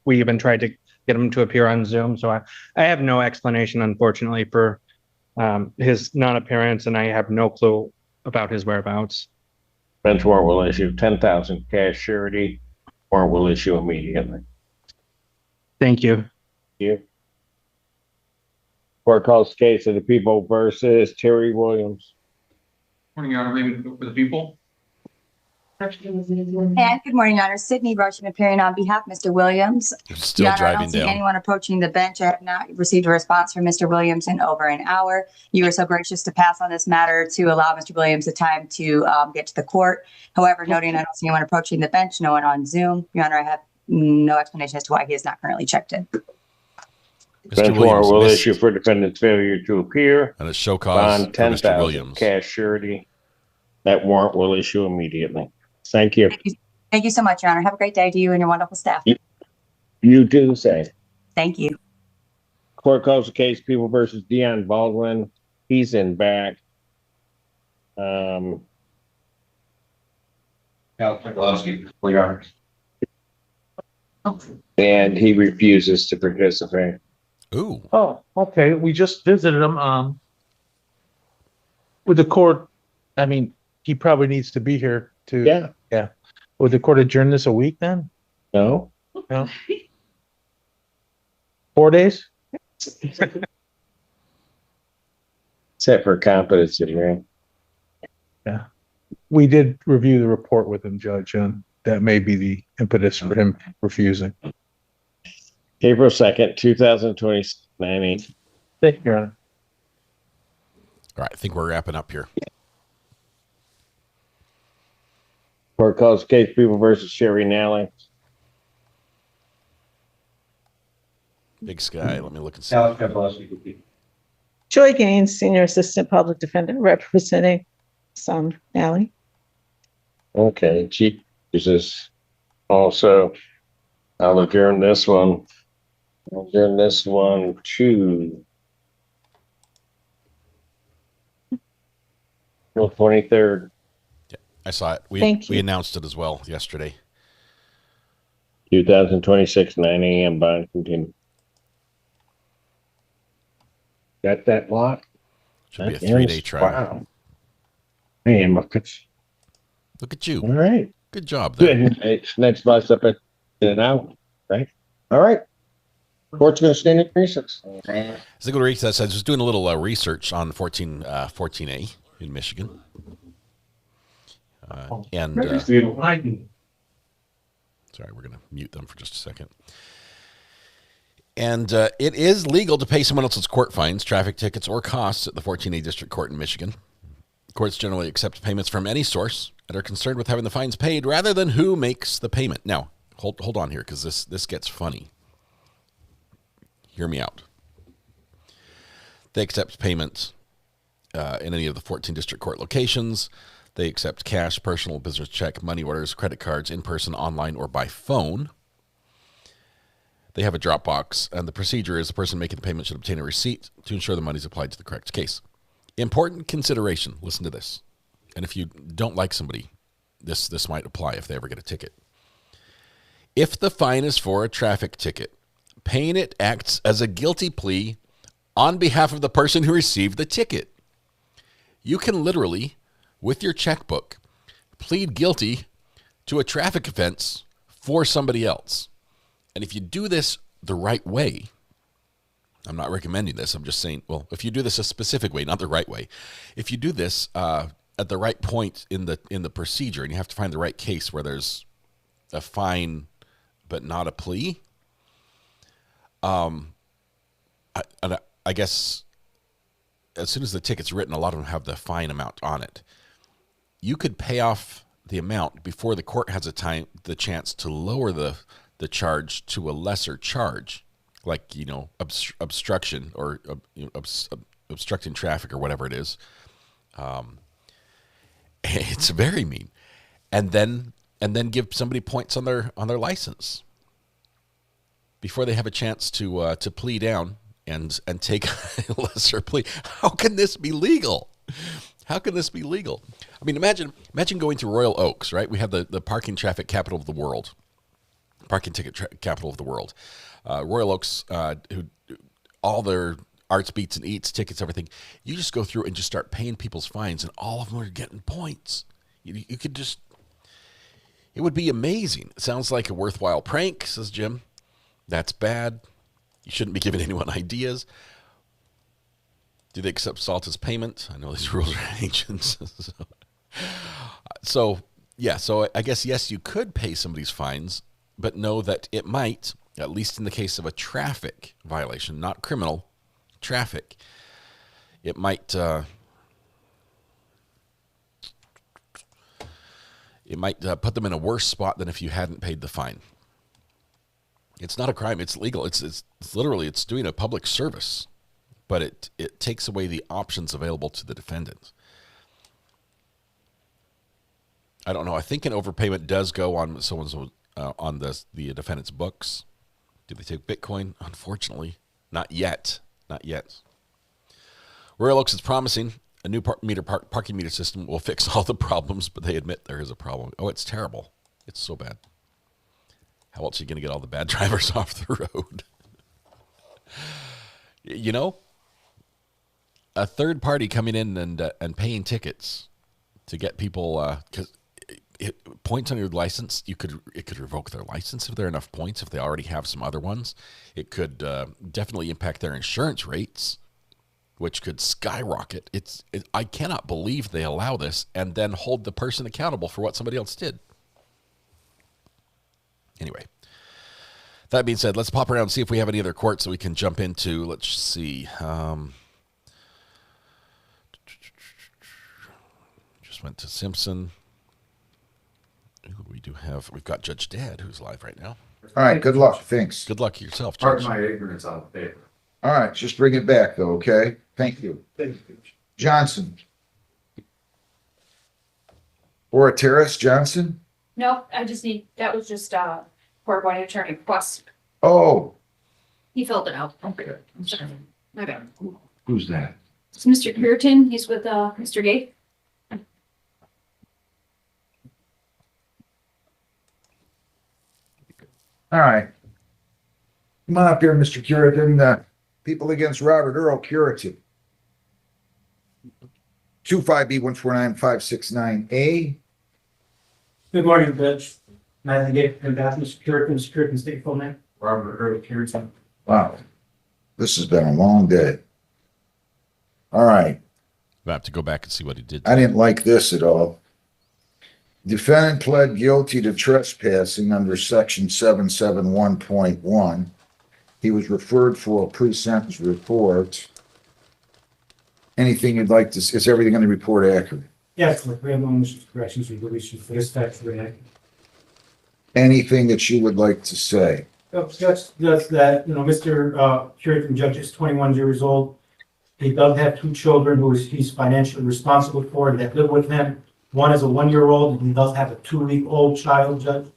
We even tried to get him to appear on Zoom. So I have no explanation, unfortunately, for his non-appearance, and I have no clue about his whereabouts. Bench warrant will issue 10,000 cash surety. Warrant will issue immediately. Thank you. Thank you. Court calls case of the People versus Terry Williams. Morning, Your Honor. Raymond Cook for the people. And good morning, Your Honor. Sydney Rushing appearing on behalf of Mr. Williams. Still Your Honor, driving I don't see down. anyone approaching the bench. I have not received a response from Mr. Williams in over an hour. You were so gracious to pass on this matter to allow Mr. Williams the time to get to the court. However, noting I don't see anyone approaching the bench, no one on Zoom. Your Honor, I have no explanation as to why he is not currently checked in. Bench warrant will issue for defendant's failure to appear. And a show cause Bond for Mr. 10,000 Williams. cash surety. That warrant will issue immediately. Thank you. Thank you so much, Your Honor. Have a great day to you and your wonderful staff. You do the same. Thank you. Court calls the case People versus Dion Baldwin. He's in back. Alex Jablowski, Your Honor. And he refuses to participate. Ooh. Oh, okay. We just visited him. With the court, I mean, he probably needs to be here to. Yeah. Would the court adjourn this a week then? No. No. 4 days? Except for competency, right? Yeah. We did review the report with him, Judge, and that may be the impetus for him refusing. April 2nd, 2029. Thank you, Your Honor. All right, I think we're wrapping up here. Court calls case People versus Sherry Nally. Big Sky. Let me look and see. Alex Jablowski. Joy Gaines, Senior Assistant Public Defender, representing Son Alley. Okay, Chief is also. I'll adjourn this one. I'll adjourn this one to April 23rd. Yeah, I saw it. We announced it as well yesterday. 2026, 9 a.m. bond continue. Got that lot? Should be a 3-day trial. Wow. Man, look at you. All right. Good job there. Good. Next bus up at an hour, right? All right. Court's going to stand in recess. As I go to recess, I was just doing a little research on 14A in Michigan. Sorry, we're going to mute them for just a second. And it is legal to pay someone else's court fines, traffic tickets, or costs at the 14A District Court in Michigan. Courts generally accept payments from any source and are concerned with having the fines paid rather than who makes the payment. Now, hold on here, because this gets funny. Hear me out. They accept payments in any of the 14 District Court locations. They accept cash, personal, business check, money orders, credit cards, in person, online, or by phone. They have a drop box, and the procedure is the person making the payment should obtain a receipt to ensure the money is applied to the correct case. Important consideration. Listen to this. And if you don't like somebody, this might apply if they ever get a ticket. If the fine is for a traffic ticket, paying it acts as a guilty plea on behalf of the person who received the ticket. You can literally, with your checkbook, plead guilty to a traffic offense for somebody else. And if you do this the right way, I'm not recommending this, I'm just saying, well, if you do this a specific way, not the right way, if you do this at the right point in the procedure, and you have to find the right case where there's a fine but not a plea, I guess as soon as the ticket's written, a lot of them have the fine amount on it. You could pay off the amount before the court has the chance to lower the charge to a lesser charge, like, obstruction or obstructing traffic or whatever it is. It's very mean. And then give somebody points on their license before they have a chance to plea down and take a lesser plea. How can this be legal? How can this be legal? I mean, imagine going to Royal Oaks, right? We have the parking traffic capital of the world, parking ticket capital of the world. Royal Oaks, who all their arts, beats, and eats, tickets, everything. You just go through and just start paying people's fines, and all of them are getting points. You could just, it would be amazing. It sounds like a worthwhile prank, says Jim. That's bad. You shouldn't be giving anyone ideas. Do they accept salt as payment? I know these rules are ancient. So I guess, yes, you could pay somebody's fines, but know that it might, at least in the case of a traffic violation, not criminal, traffic, it might put them in a worse spot than if you hadn't paid the fine. It's not a crime. It's legal. It's literally, it's doing a public service, but it takes away the options available to the defendant. I don't know. I think an overpayment does go on someone's on the defendant's books. Do they take Bitcoin? Unfortunately, not yet. Not yet. Royal Oaks is promising a new parking meter system will fix all the problems, but they admit there is a problem. Oh, it's terrible. It's so bad. How else are you going to get all the bad drivers off the road? A third party coming in and paying tickets to get people, because points on your license, it could revoke their license if there are enough points. If they already have some other ones, it could definitely impact their insurance rates, which could skyrocket. I cannot believe they allow this and then hold the person accountable for what somebody else did. Anyway, that being said, let's pop around and see if we have any other courts that we can jump into. Let's see. Just went to Simpson. We do have, we've got Judge Dad, who's live right now. All right, good luck. Thanks. Good luck yourself, Judge. Pardon my ignorance on the paper. All right, just bring it back though, okay? Thank you. Thank you. Johnson. Or Terrace Johnson? Nope, that was just court appointed attorney plus. Oh, He filled it out. okay. I'm sorry. My bad. Who's that? It's Mr. Puritan. He's with Mr. Gay. All right. Come on up here, Mr. Curitan. People against Robert Earl Curitan. 25B149569A. Good morning, Judge. Matthew Gay, and Baptist Puritan State full name. Robert Earl Puritan. Wow. This has been a long day. All right. I have to go back and see what he did. I didn't like this at all. Defendant pled guilty to trespassing under section 771.1. He was referred for a pre-sentence report. Anything you'd like to, is everything in the report accurate? Yes, we have no omissions, corrections, or deletions for this factually accurate. Anything that you would like to say? Just that, Mr. Puritan Judge is 21 years old. He does have two children who he's financially responsible for that live with him. One is a 1-year-old, and he does have a 2-week-old child, Judge.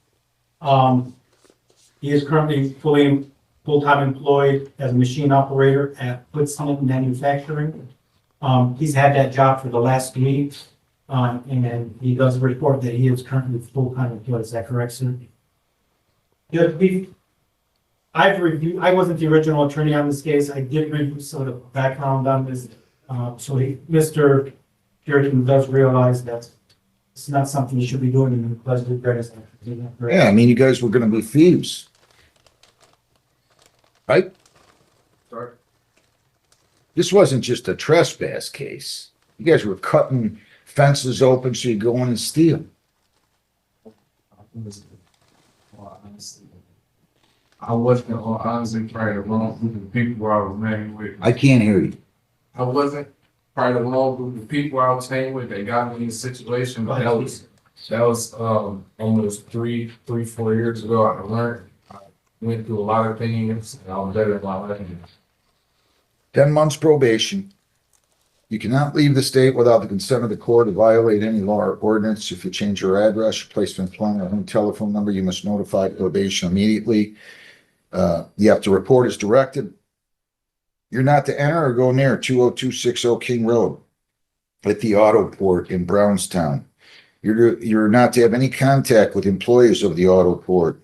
He is currently full-time employed as a machine operator at Plea Manufacturing. He's had that job for the last week, and he does report that he is currently full-time employed. Is that correct, sir? Judge, I wasn't the original attorney on this case. I did review sort of background on this. Mr. Puritan does realize that it's not something you should be doing in the Pleasant Greenwich. Yeah, I mean, you guys were going to be thieves. Right? Sorry. This wasn't just a trespass case. You guys were cutting fences open so you go in and steal. I wasn't honestly part of the wrong group of people I was hanging with. I can't hear you. I wasn't part of the wrong group of people I was hanging with. They got me in a situation. But that was almost 4 years ago. I learned. I went through a lot of things, and I was better in my life. 10 months probation. You cannot leave the state without the consent of the court to violate any law or ordinance. If you change your address, your place of employment, or home telephone number, you must notify probation immediately. You have to report as directed. You're not to enter or go near 20260 King Road at the auto port in Brownstown. You're not to have any contact with employees of the auto port.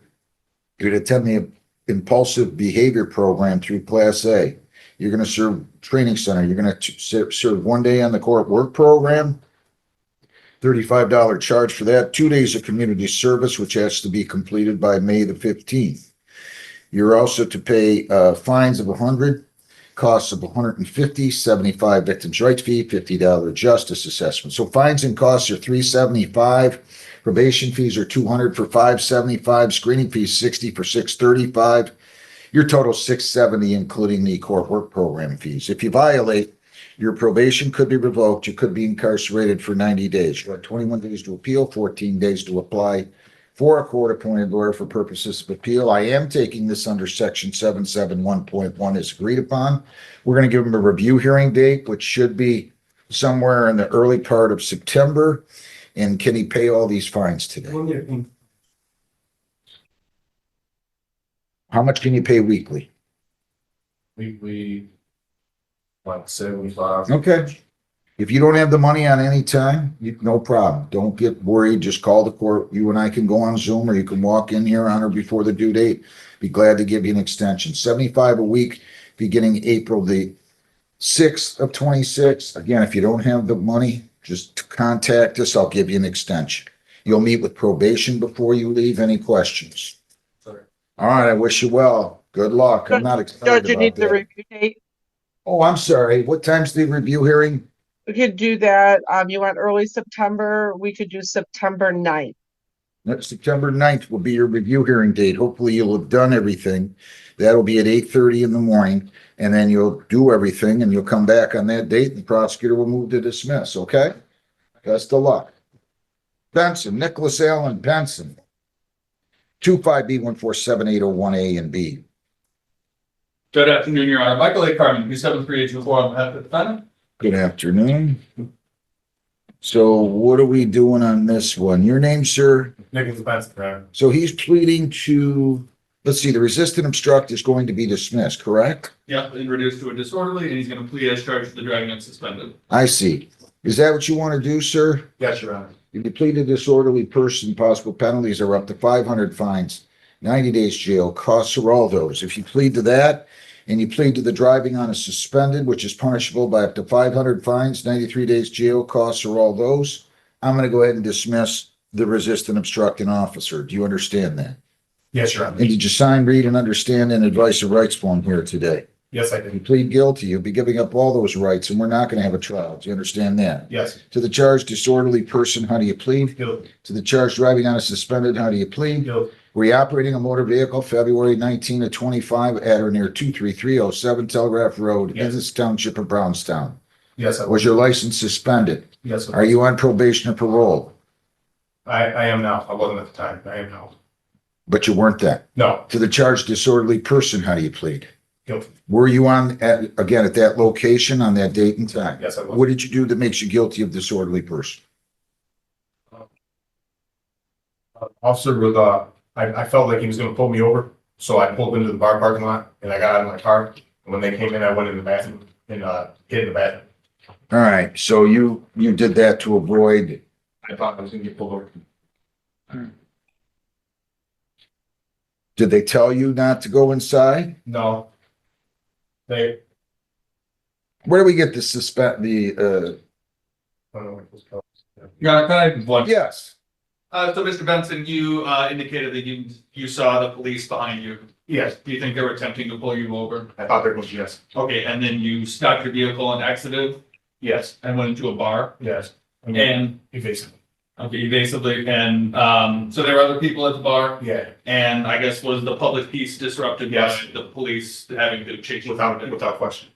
You're to attend the impulsive behavior program through Class A. You're going to serve training center. You're going to serve 1 day on the court work program. $35 charge for that. 2 days of community service, which has to be completed by May the 15th. You're also to pay fines of $100, costs of $150, $75 victims' rights fee, $50 justice assessment. So fines and costs are $375. Probation fees are $200 for $575. Screening fees $60 for $635. Your total $670, including the court work program fees. If you violate, your probation could be revoked. You could be incarcerated for 90 days. You have 21 days to appeal, 14 days to apply for a court-appointed lawyer for purposes of appeal. I am taking this under section 771.1 as agreed upon. We're going to give him a review hearing date, which should be somewhere in the early part of September. And can he pay all these fines today? How much can you pay weekly? Weekly, like 75. Okay. If you don't have the money on any time, no problem. Don't get worried. Just call the court. You and I can go on Zoom, or you can walk in here on or before the due date. Be glad to give you an extension. 75 a week beginning April the 6th of 26. Again, if you don't have the money, just contact us. I'll give you an extension. You'll meet with probation before you leave. Any questions? All right, I wish you well. Good luck. I'm not excited Judge, you about need the that. review date. Oh, I'm sorry. What time's the review hearing? We could do that. You want early September? We could do September 9th. September 9th will be your review hearing date. Hopefully you'll have done everything. That'll be at 8:30 in the morning, and then you'll do everything, and you'll come back on that date, and the prosecutor will move to dismiss, okay? Best of luck. Benson, Nicholas Allen Benson. 25B1478001A and B. Good afternoon, Your Honor. Michael A. Carmen, 273-824 on behalf of the defendant. Good afternoon. So what are we doing on this one? Your name, sir? Nicholas Benson. So he's pleading to, let's see, the resistant obstruct is going to be dismissed, correct? Yep, and reduced to a disorderly, and he's going to plead as charged with the driving unsuspended. I see. Is that what you want to do, sir? Yes, Your Honor. If you plead a disorderly person, possible penalties are up to 500 fines, 90 days jail, costs are all those. If you plead to that and you plead to the driving on a suspended, which is punishable by up to 500 fines, 93 days jail, costs or all those, I'm going to go ahead and dismiss the resisting obstructing officer. Do you understand that? Yes, Your Honor. And did you sign, read, and understand an advice of rights form here today? Yes, I You did. plead guilty, you'll be giving up all those rights, and we're not going to have a trial. Do you understand that? Yes. To the charged disorderly person, how do you plead? Guilty. To the charged driving on a suspended, how do you plead? Guilty. Were you operating a motor vehicle February 19 to 25 at or near 23307 Telegraph Road in Yes. this township of Brownstown? Yes, I Was your license suspended? Yes, it Are was. you on probation or parole? I am now. I wasn't at the time. I am now. But you weren't then. No. To the charged disorderly person, how do you plead? Guilty. Were you again, at that location on that date and time? Yes, I was. What did you do that makes you guilty of disorderly person? Officer was, I felt like he was gonna pull me over, so I pulled into the bar parking lot and I got out of my car. And when they came in, I went in the bathroom and, hid in the bathroom. All right, so you did that to avoid. I thought I was gonna get pulled over. Did they tell you not to go inside? No. They, Where do we get the I don't know what it was called. Yeah, can I have one? Yes. So Mr. Benson, you indicated that you saw the police behind you. Yes. Do you think they were attempting to pull you over? I thought there was, yes. Okay, and then you stopped your vehicle and exited Yes. and went into a bar? Yes. And, Evasively. okay, evasively, and, so there were other people at the bar? Yeah. And I guess was the public peace disrupted Yes. by the police having to chase you? Without question.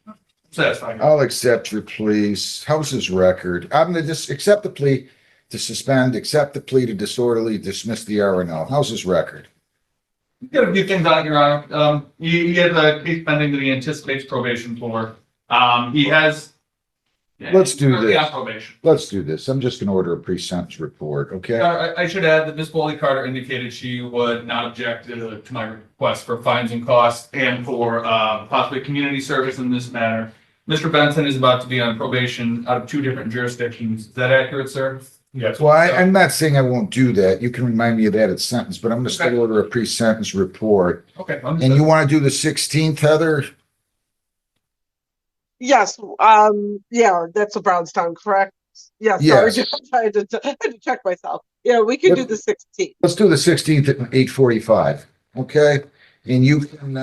So that's fine. I'll accept your pleas. How's his record? I'm gonna just accept the plea to suspend, accept the plea to disorderly, dismiss the R&L. How's his record? Got a few things on it, Your Honor. He has a case pending that he anticipates probation for. He has. Let's do currently this. on probation. Let's do this. I'm just gonna order a pre-sentence report, okay? I should add that Ms. Foley Carter indicated she would not object to my request for fines and costs and for possibly community service in this matter. Mr. Benson is about to be on probation out of 2 different jurisdictions. Is that accurate, sir? Yes. Well, I'm not saying I won't do that. You can remind me of that at sentence, but I'm gonna still order a pre-sentence report. Okay. And you wanna do the 16th, Heather? Yes, yeah, that's a Brownstown, correct? Yeah, sorry, Yes. just I had to check myself. Yeah, we can do the 16th. Let's do the 16th at 8:45, okay? And you can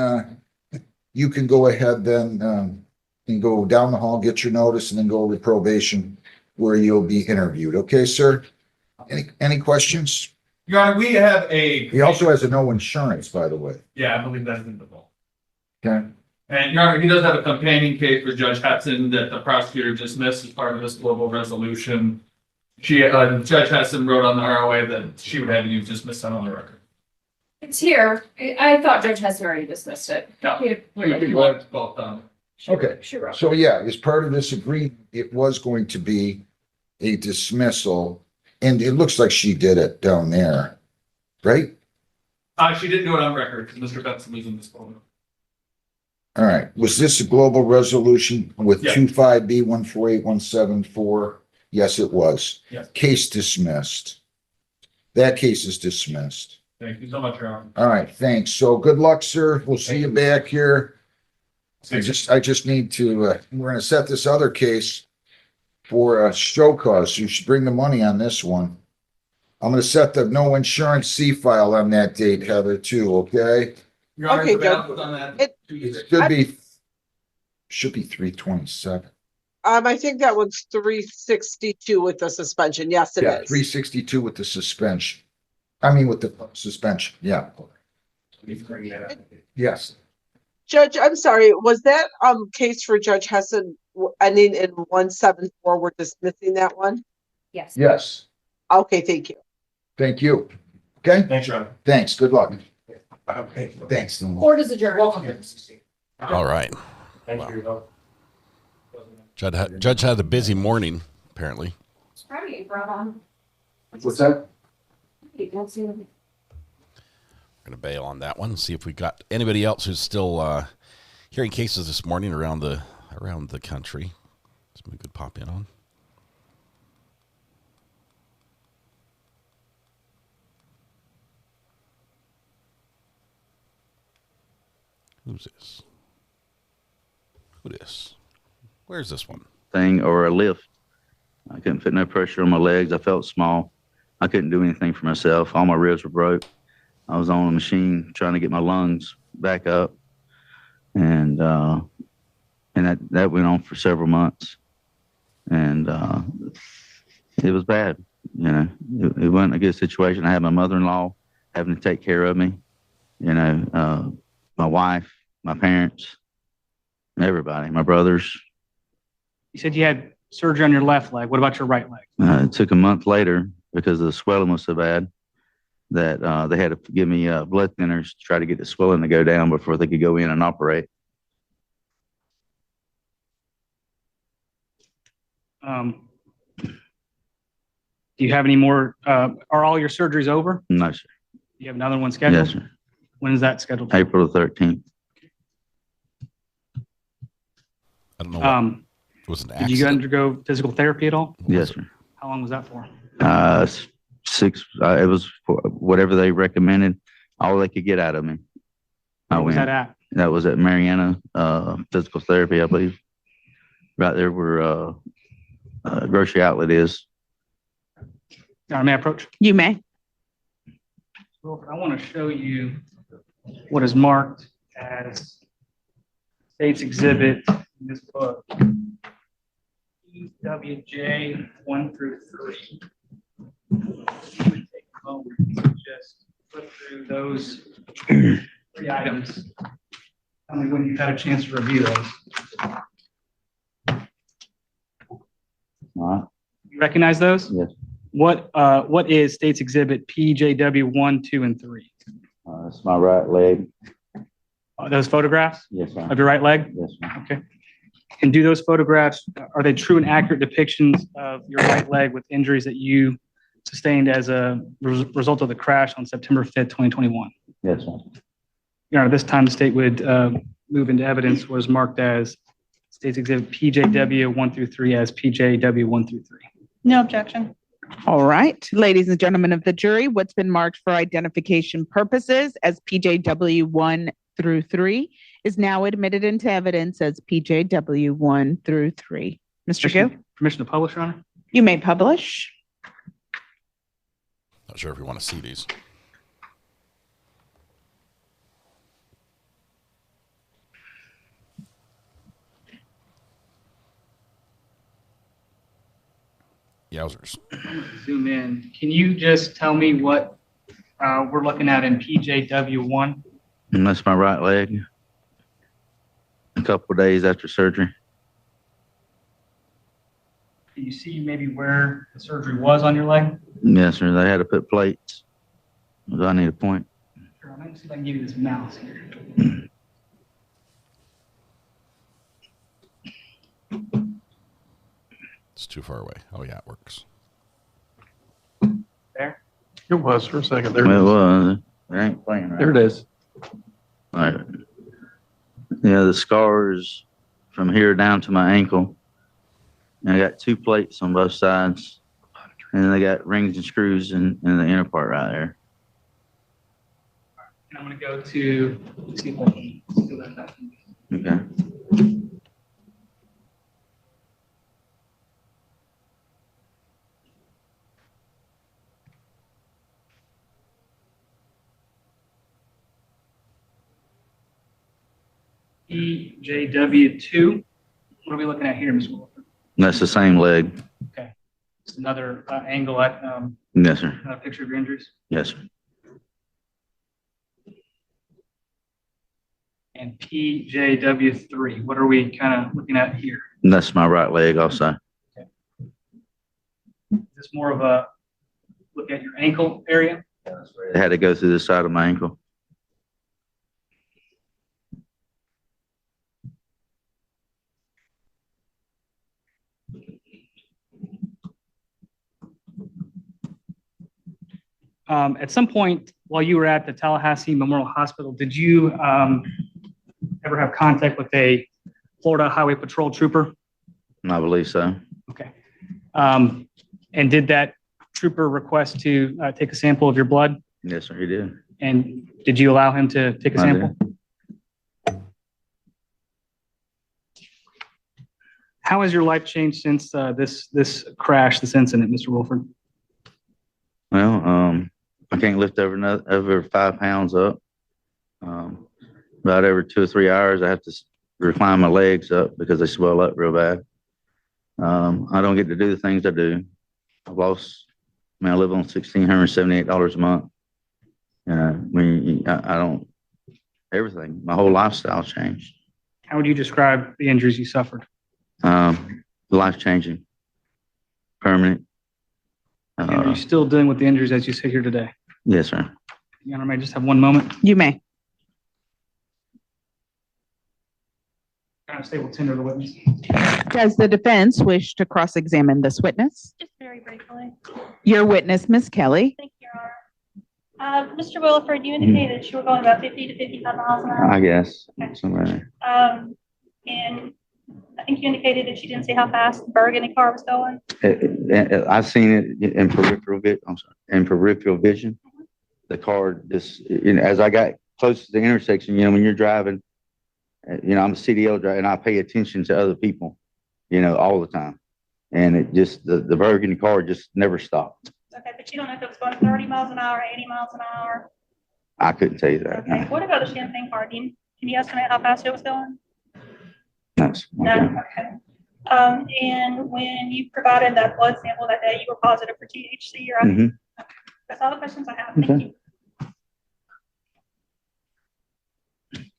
go ahead then, and go down the hall, get your notice, and then go over to probation where you'll be interviewed, okay, sir? Any questions? Your Honor, we have a. He also has a no insurance, by the way, Yeah, I believe that's in the bill. okay? And Your Honor, he does have a companion case for Judge Hudson that the prosecutor dismissed as part of this global resolution. Judge Hudson wrote on the ROA that she would have you dismiss that on the record. It's here. I thought Judge Hess already dismissed it. No. He- Both done. Okay, She wrote. so yeah, as part of this agreement, it was going to be a dismissal, and it looks like she did it down there, right? She didn't do it on record because Mr. Benson was in this phone. All right, was this a global resolution with Yeah. 25B148174? Yes, it was. Yes. Case dismissed. That case is dismissed. Thank you so much, Your Honor. All right, thanks. So good luck, sir. We'll see you back here. I just need to, we're gonna set this other case for a show cause. You should bring the money on this one. I'm gonna set the no insurance C file on that date, Heather, too, okay? Your Honor, Okay, the balance on that. It should be 327. I think that one's 362 with the suspension. Yes, it Yeah, is. 362 with the suspension. I mean, with the suspension, yeah. Yes. Judge, I'm sorry, was that case for Judge Hessen ending in 174? We're dismissing that one? Yes. Yes. Okay, thank you. Thank you. Okay? Thanks, Your Honor. Thanks. Good luck. Okay. Thanks. Court is adjourned. All right. Thank you. Judge had a busy morning, apparently. It's Friday, you brought on. What's that? You don't see them. We're going to bail on that one. See if we got anybody else who's still hearing cases this morning around the country. Somebody could pop in on. Who's this? Who this? Where's this one? Thing or a lift. I couldn't put no pressure on my legs. I felt small. I couldn't do anything for myself. All my ribs were broke. I was on a machine trying to get my lungs back up, and that went on for several months, and it was bad. You know, it wasn't a good situation. I had my mother-in-law having to take care of me. You know, my wife, my parents, everybody, my brothers. You said you had surgery on your left leg. What about your right leg? It took a month later because the swelling was so bad that they had to give me blood thinners to try to get the swelling to go down before they could go in and operate. Do you have any more? Are all your surgeries over? No, sir. You have another one scheduled? Yes, sir. When is that scheduled? April the 13th. I don't know. Was it an Did you undergo physical therapy at all? Yes, sir. How long was that for? 6. It was for whatever they recommended, all they could get out of me. Where was that at? That was at Mariana Physical Therapy, I believe. Right there where grocery outlet is. May I approach? You may. Well, I want to show you what is marked as State's Exhibit in this book. WJ 1 through 3. Take a moment to just flip through those 3 items. Tell me when you've had a chance to review those. You recognize those? Yes. What is State's Exhibit PJW 1, 2, and 3? That's my right leg. Those photographs? Yes, sir. Of your right leg? Yes, sir. Okay. And do those photographs, are they true and accurate depictions of your right leg with injuries that you sustained as a result of the crash on September 5th, 2021? Yes, sir. Your Honor, this time the state would move into evidence what is marked as State's Exhibit PJW 1 through 3 as PJW 1 through 3. No objection. All right, ladies and gentlemen of the jury, what's been marked for identification purposes as PJW 1 through 3 is now admitted into evidence as PJW 1 through 3. Mr. Gill? Permission to publish, Your Honor? You may publish. Not sure if we want to see these. Yowzers. Zoom in. Can you just tell me what we're looking at in PJW 1? And that's my right leg. A couple of days after surgery. Can you see maybe where the surgery was on your leg? Yes, sir. They had to put plates. Do I need a point? Sure, let me see if I can give you this mouse here. It's too far away. Oh yeah, it works. There? It was for a second. There It it is. was. It ain't playing right. There it is. All right. Yeah, the scars from here down to my ankle. And I got 2 plates on both sides. And then they got rings and screws in the inner part right there. And I'm going to go to, let's see if I can do that. Okay. PJW2. What are we looking at here, Ms. Wilson? That's the same leg. Okay. Just another angle at Yes, sir. a picture of your injuries. Yes, sir. And PJW3. What are we kind of looking at here? And that's my right leg also. Is this more of a look at your ankle area? It had to go through the side of my ankle. At some point while you were at the Tallahassee Memorial Hospital, did you ever have contact with a Florida Highway Patrol trooper? I believe so. Okay. And did that trooper request to take a sample of your blood? Yes, sir, he did. And did you allow him to take a I sample? did. How has your life changed since this crash, this incident, Mr. Wilford? Well, I can't lift over 5 pounds up. About every 2 or 3 hours, I have to recline my legs up because they swell up real bad. I don't get to do the things I do. I live on $1,678 a month. I don't, everything, my whole lifestyle changed. How would you describe the injuries you suffered? Life-changing, permanent. And are you still dealing with the injuries as you sit here today? Yes, sir. Your Honor, may I just have one moment? You may. Kind of stay, we'll tender the witness. Does the defense wish to cross-examine this witness? Just very briefly. Your witness, Ms. Kelly. Thank you, Your Honor. Mr. Williford, you indicated that you were going about 50 to 55 miles an hour. I guess. Okay. Somewhere. And I think you indicated that you didn't see how fast the Burgundy car was going. I've seen it in peripheral vision. The car just, as I got close to the intersection, when you're driving, I'm a CDL driver and I pay attention to other people, all the time. And it just, the Burgundy car just never stopped. Okay, but you don't know if it was going 30 miles an hour, 80 miles an hour. I couldn't tell you that. Okay, what about the champagne car? Can you estimate how fast it was going? No, okay. And when you provided that blood sample that day, you were positive for THC, right? Okay. That's all the questions I have. Thank you.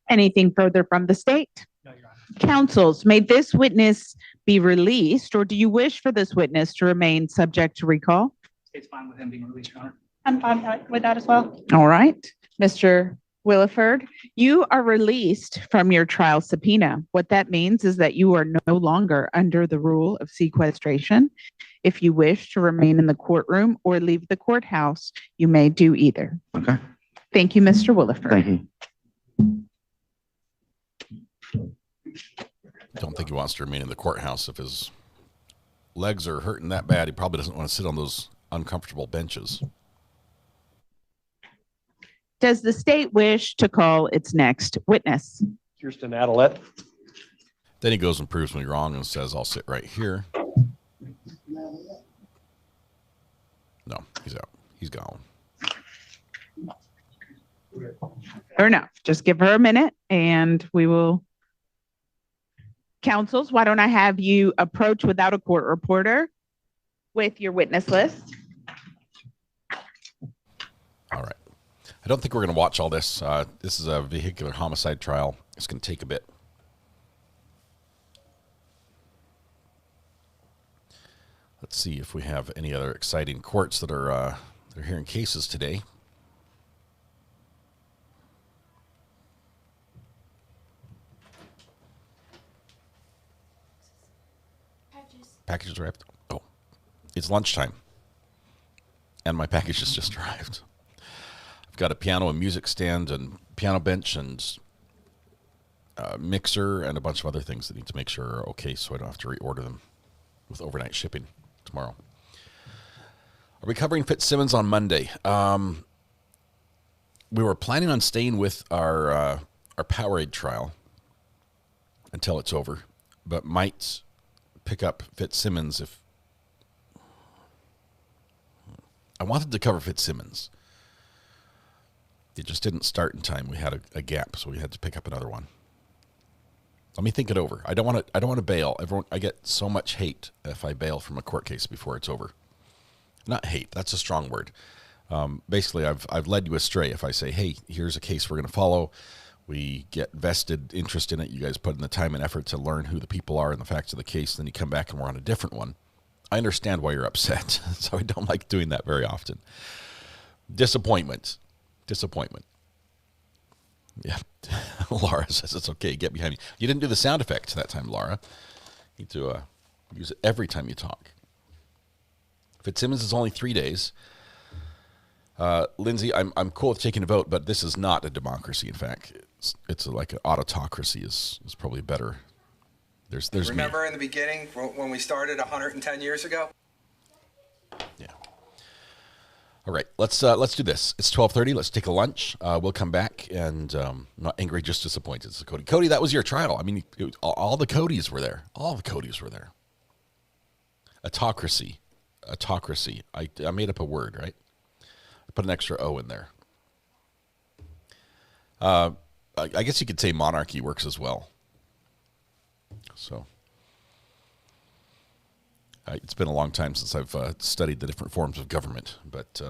Anything further from the state? No, Your Honor. Counsels, may this witness be released, or do you wish for this witness to remain subject to recall? It's fine with him being released, Your Honor. I'm fine with that as well. All right. Mr. Williford, you are released from your trial subpoena. What that means is that you are no longer under the rule of sequestration. If you wish to remain in the courtroom or leave the courthouse, you may do either. Okay. Thank you, Mr. Williford. Thank you. I don't think he wants to remain in the courthouse. If his legs are hurting that bad, he probably doesn't want to sit on those uncomfortable benches. Does the state wish to call its next witness? Kirsten Adelet. Then he goes and proves me wrong and says, I'll sit right here. No, he's out. He's gone. Fair enough. Just give her a minute and we will. Counsels, why don't I have you approach without a court reporter with your witness list? All right. I don't think we're going to watch all this. This is a vehicular homicide trial. It's going to take a bit. Let's see if we have any other exciting courts that are they're hearing cases today. Packages arrived. Oh, it's lunchtime, and my packages just arrived. I've got a piano and music stand and piano bench and mixer and a bunch of other things that need to make sure are okay, so I don't have to reorder them with overnight shipping tomorrow. Are we covering Fitzsimmons on Monday? We were planning on staying with our Powerade trial until it's over, but might pick up Fitzsimmons if I wanted to cover Fitzsimmons. It just didn't start in time. We had a gap, so we had to pick up another one. Let me think it over. I don't want to bail. I get so much hate if I bail from a court case before it's over. Not hate. That's a strong word. Basically, I've led you astray if I say, hey, here's a case we're going to follow. We get vested interest in it. You guys put in the time and effort to learn who the people are and the facts of the case. Then you come back and we're on a different one. I understand why you're upset. So I don't like doing that very often. Disappointment. Yeah. Laura says it's okay. Get behind me. You didn't do the sound effect that time, Laura. You need to use it every time you talk. Fitzsimmons is only 3 days. Lindsay, I'm cool with taking a vote, but this is not a democracy. In fact, it's like an autocracy is probably better. There's Remember in the beginning when we started 110 years ago? Yeah. All right, let's do this. It's 12:30. Let's take a lunch. We'll come back, and not angry, just disappointed. So Cody, that was your trial. I mean, all the Codys were there. All the Codys were there. Autocracy. I made up a word, right? I put an extra O in there. I guess you could say monarchy works as well. So it's been a long time since I've studied the different forms of government, but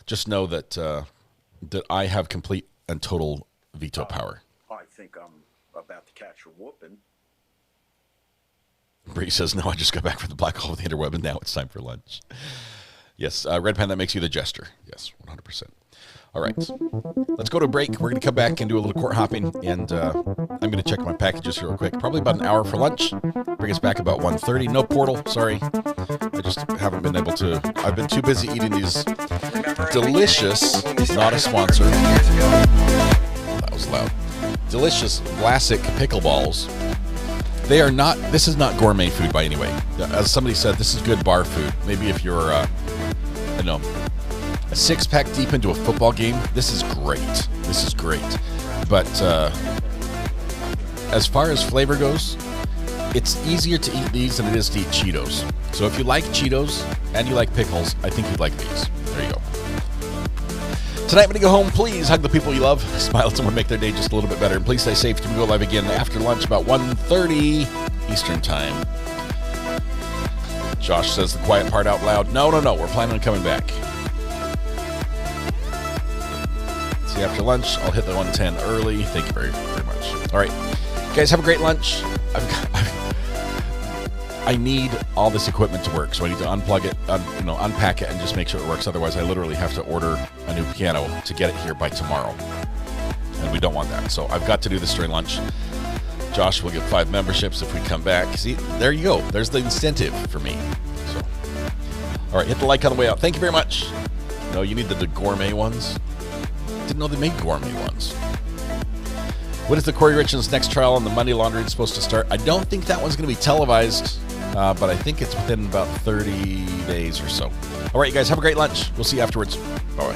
just know that that I have complete and total veto power. I think I'm about to catch a whooping. Bree says, no, I just got back from the black hole of the interweb, and now it's time for lunch. Yes, Red Pen, that makes you the jester. Yes, 100%. All right, let's go to a break. We're going to come back and do a little court hopping, and I'm going to check my packages real quick. Probably about an hour for lunch. Bring us back about 1:30. No portal, sorry. I just haven't been able to. I've been too busy eating these delicious, not a sponsor. That was loud. Delicious Vlasic pickleballs. They are not, this is not gourmet food by any way. As somebody said, this is good bar food. Maybe if you're, I don't know, a 6-pack deep into a football game, this is great. This is great. But as far as flavor goes, it's easier to eat these than it is to eat Cheetos. So if you like Cheetos and you like pickles, I think you'd like these. There you go. Tonight, when you go home, please hug the people you love. Smile at someone, make their day just a little bit better. And please stay safe. We go live again after lunch, about 1:30 Eastern time. Josh says the quiet part out loud. No. We're planning on coming back. See you after lunch. I'll hit the 110 early. Thank you very, very much. All right. Guys, have a great lunch. I need all this equipment to work, so I need to unplug it, unpack it, and just make sure it works. Otherwise, I literally have to order a new piano to get it here by tomorrow, and we don't want that. So I've got to do this during lunch. Josh will get 5 memberships if we come back. See, there you go. There's the incentive for me. So, all right, hit the like on the way out. Thank you very much. No, you need the gourmet ones. Didn't know they made gourmet ones. When is the Corey Richards next trial on the money laundering supposed to start? I don't think that one's going to be televised. But I think it's within about 30 days or so. All right, you guys, have a great lunch. We'll see you afterwards. Bye-bye.